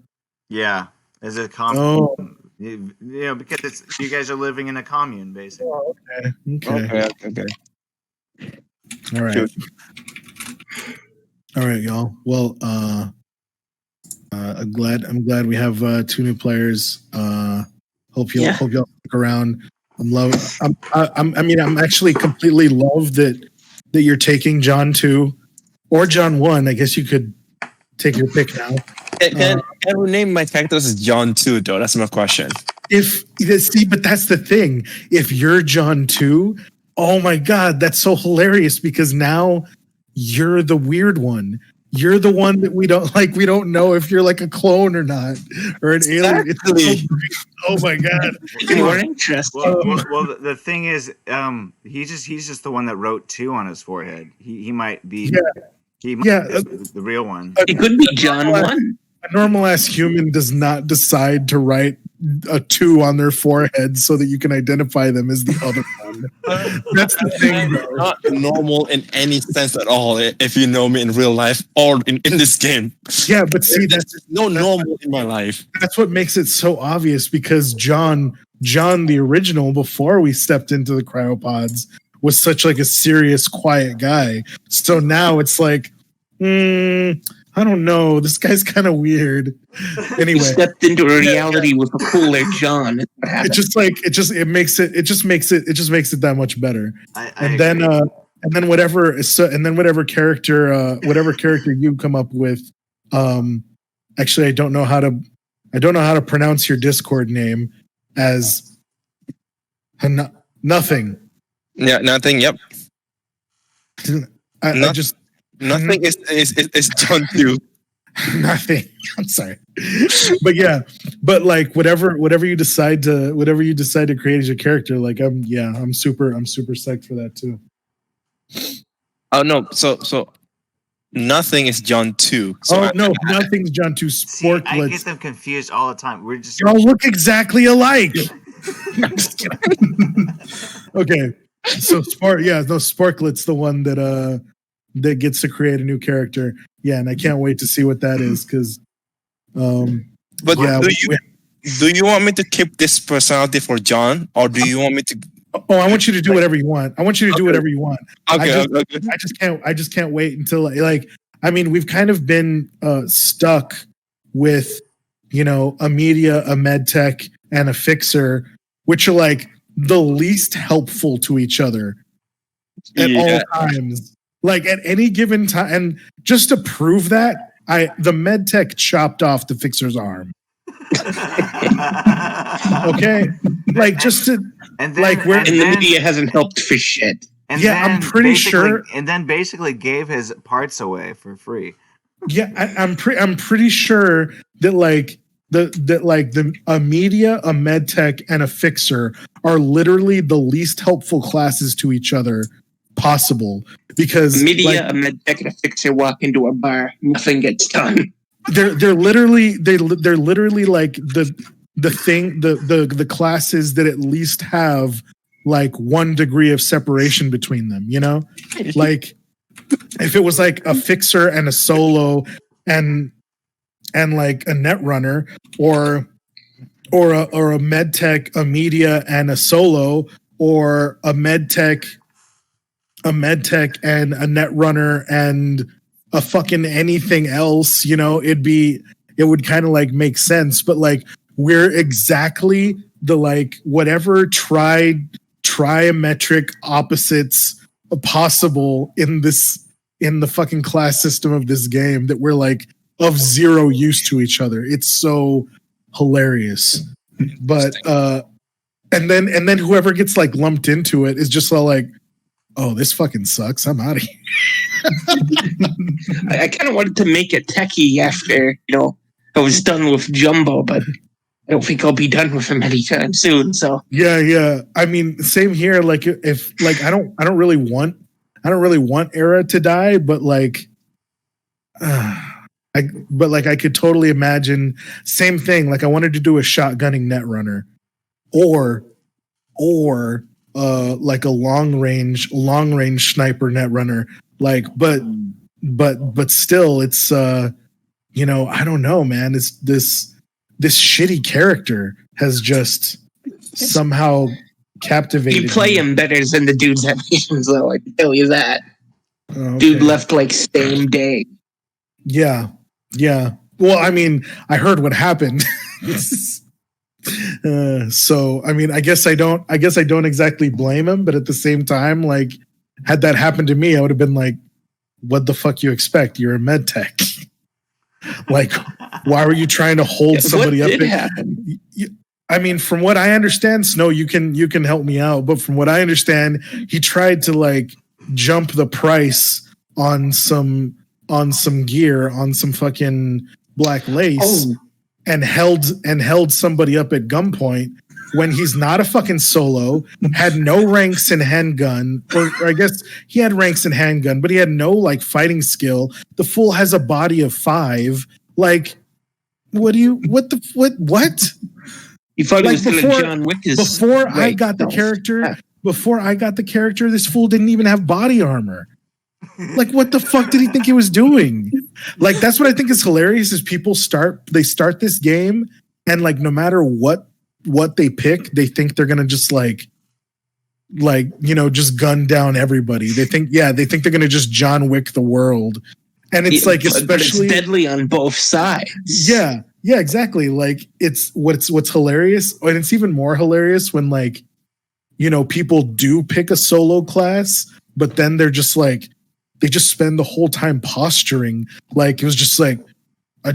Yeah, is a commune. Oh. You know, because you guys are living in a commune, basically. Oh, okay. All right. All right, y'all. Well, I'm glad we have 2 new players. Hope y'all stick around. I'm actually completely love that you're taking John 2 or John 1. I guess you could take your pick now. Can I rename my characters as John 2 though? That's my question. But that's the thing. If you're John 2, oh my God, that's so hilarious because now you're the weird one. you're the one that we don't like. We don't know if you're like a clone or not, or an alien. It's so Exactly. great. Oh my god! More interesting. Well, the thing is, he's just the one that wrote 2 on his forehead. He might be. Yeah. He might Yeah, be the real one. It could be John 1. A normal ass human does not decide to write a 2 on their forehead so that you can identify them as the other one. That's the thing, bro. Not normal in any sense at all. If you know me in real life or in this game, Yeah, but see, there's no normal in my life. that's what makes it so obvious because John, the original, before we stepped into the cryopods, was such like a serious, quiet guy. So now it's like, I don't know. This guy's kind of weird. He Anyway, stepped into a reality with a cooler John. That's what happened. it makes it that much better. And then whatever character you come up with. Actually, I don't know how to pronounce your Discord name as nothing. Yeah, nothing. Yep, I just nothing is John too. nothing. I'm sorry, but like whatever you decide to create as your character, like I'm super psyched for that too. Oh no, so nothing is John too. So Nothing's John 2 See, I get Sporklets. them confused all the time. We're just Y'all look exactly alike. I'm just kidding. Okay, so Sporklet's the one that gets to create a new character. Yeah, and I can't wait to see what that is because. But yeah, do you want me to keep this personality for John, or do you want me to? Oh, I want you to do whatever you want. I want you to do whatever you want. Okay, I just can't wait until like I mean we've kind of been stuck with a media, a med tech, and a fixer, which are like the least helpful to each other at all times. Like at any given time, and just to prove that, the med tech chopped off the fixer's arm. Okay, like just to and then, like where And the media hasn't helped for shit. and Yeah, then I'm pretty basically- sure- And then basically gave his parts away for free. Yeah, I'm pretty sure that like a media, a med tech, and a fixer are literally the least helpful classes to each other possible because Media, a med tech, and a fixer walk into a bar. Nothing gets done. they're literally like the classes that at least have like 1 degree of separation between them. Like if it was like a fixer and a solo and like a net runner or a med tech, a media, and a solo, or a med tech and a net runner and a fucking anything else, it would kind of like make sense. But like we're exactly the like whatever trimetric opposites possible in the fucking class system of this game that we're like of zero use to each other. It's so hilarious. But and then whoever gets like lumped into it is just all like, oh, this fucking sucks. I'm out of here. I kind of wanted to make a techie after, I was done with Jumbo, but I don't think I'll be done with him anytime soon. So Yeah. I mean, same here. Like if like I don't really want Era to die, but like I could totally imagine same thing. Like I wanted to do a shotgunning netrunner or like a long range sniper netrunner. Like, but still it's I don't know, man. It's this shitty character has just somehow captivated you play me. him better than the dudes at missions, though. I can tell you that. Oh, okay. Dude left like same day. Yeah. Well, I mean, I heard what happened. So, I mean, I guess I don't exactly blame him, but at the same time, like, had that happened to me, I would have been like, "What the fuck you expect? You're a med tech. Like, why were you trying to hold somebody what up?" did happen? I mean, from what I understand, Snow, you can help me out. But from what I understand, he tried to like jump the price on some on some gear, on some fucking black lace, Oh, and held somebody up at gunpoint when he's not a fucking solo, had no ranks in handgun, or I guess he had ranks in handgun, but he had no like fighting skill. The fool has a body of 5. Like, what? you thought Like he was going to John Wick his Before I right got the self. character, this fool didn't even have body armor. Like, what the fuck did he think he was doing? Like, that's what I think is hilarious is people start this game and like no matter what they pick, they think they're gonna just like just gun down everybody. They think they're gonna just John Wick the world. And it's like, especially but it's deadly on both sides. Yeah, exactly. Like it's what's hilarious, and it's even more hilarious when like, people do pick a solo class, but then they're just like, they just spend the whole time posturing. Like it was just like, I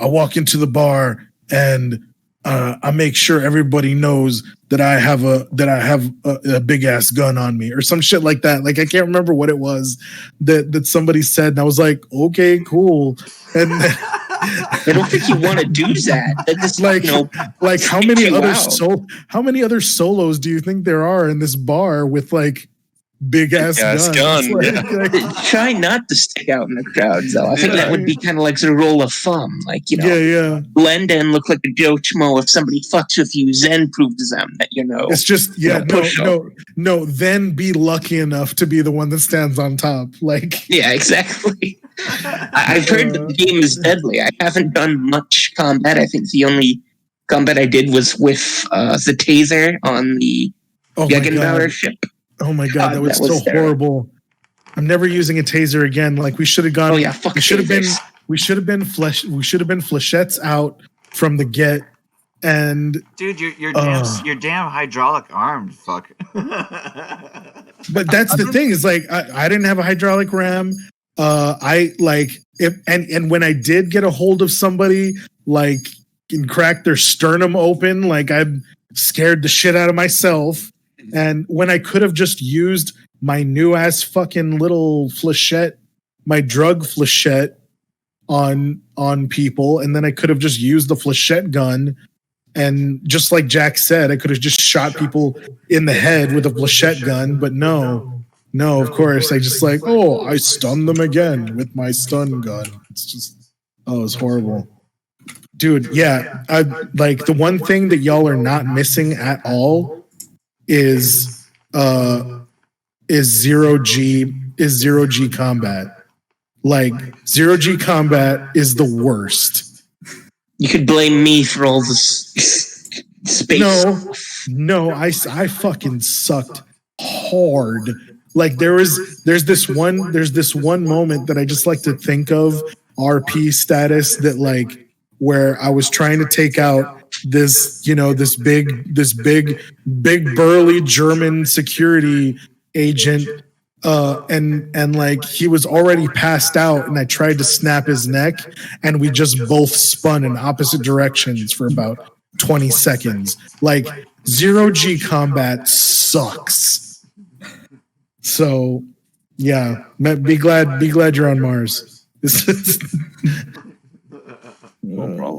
walk into the bar and I make sure everybody knows that I have a big ass gun on me or some shit like that. Like I can't remember what it was that somebody said, and I was like, okay, cool. And then, I don't think you want to do that. That just, like how many other solos do you think there are in this bar with like big ass guns? Like, try not to stick out in the crowd, though. I think that would be kind of like the rule of thumb. Like, blend in, look like a Joe Schmo. If somebody fucks with you, then prove to them that It's just no. Then be lucky enough to be the one that stands on top. Like, yeah, exactly. I've heard that the game is deadly. I haven't done much combat. I think the only combat I did was with the taser on the Gegenbauer ship. Oh my god, that was so horrible. I'm never using a taser again. Like we should have gone. Oh yeah, fuck. We should have been flechettes out from the get. And dude, you're damn hydraulic armed. Fuck. But that's the thing is like I didn't have a hydraulic ram. I like and when I did get a hold of somebody like and crack their sternum open, like I'm scared the shit out of myself. And when I could have just used my new ass fucking little flechette, my drug flechette on people, and then I could have just used the flechette gun, and just like Jack said, I could have just shot people in the head with a flechette gun. But no, of course, I just like, I stun them again with my stun gun. It's just, it's horrible. Dude, yeah, I like the one thing that y'all are not missing at all is zero G combat. Like 0G combat is the worst. You could blame me for all this space. No, I fucking sucked hard. Like there's this one moment that I just like to think of RP status that like where I was trying to take out this big burly German security agent and like he was already passed out and I tried to snap his neck and we just both spun in opposite directions for about 20 seconds. Like 0G combat sucks. So yeah, be glad you're on Mars. No problem.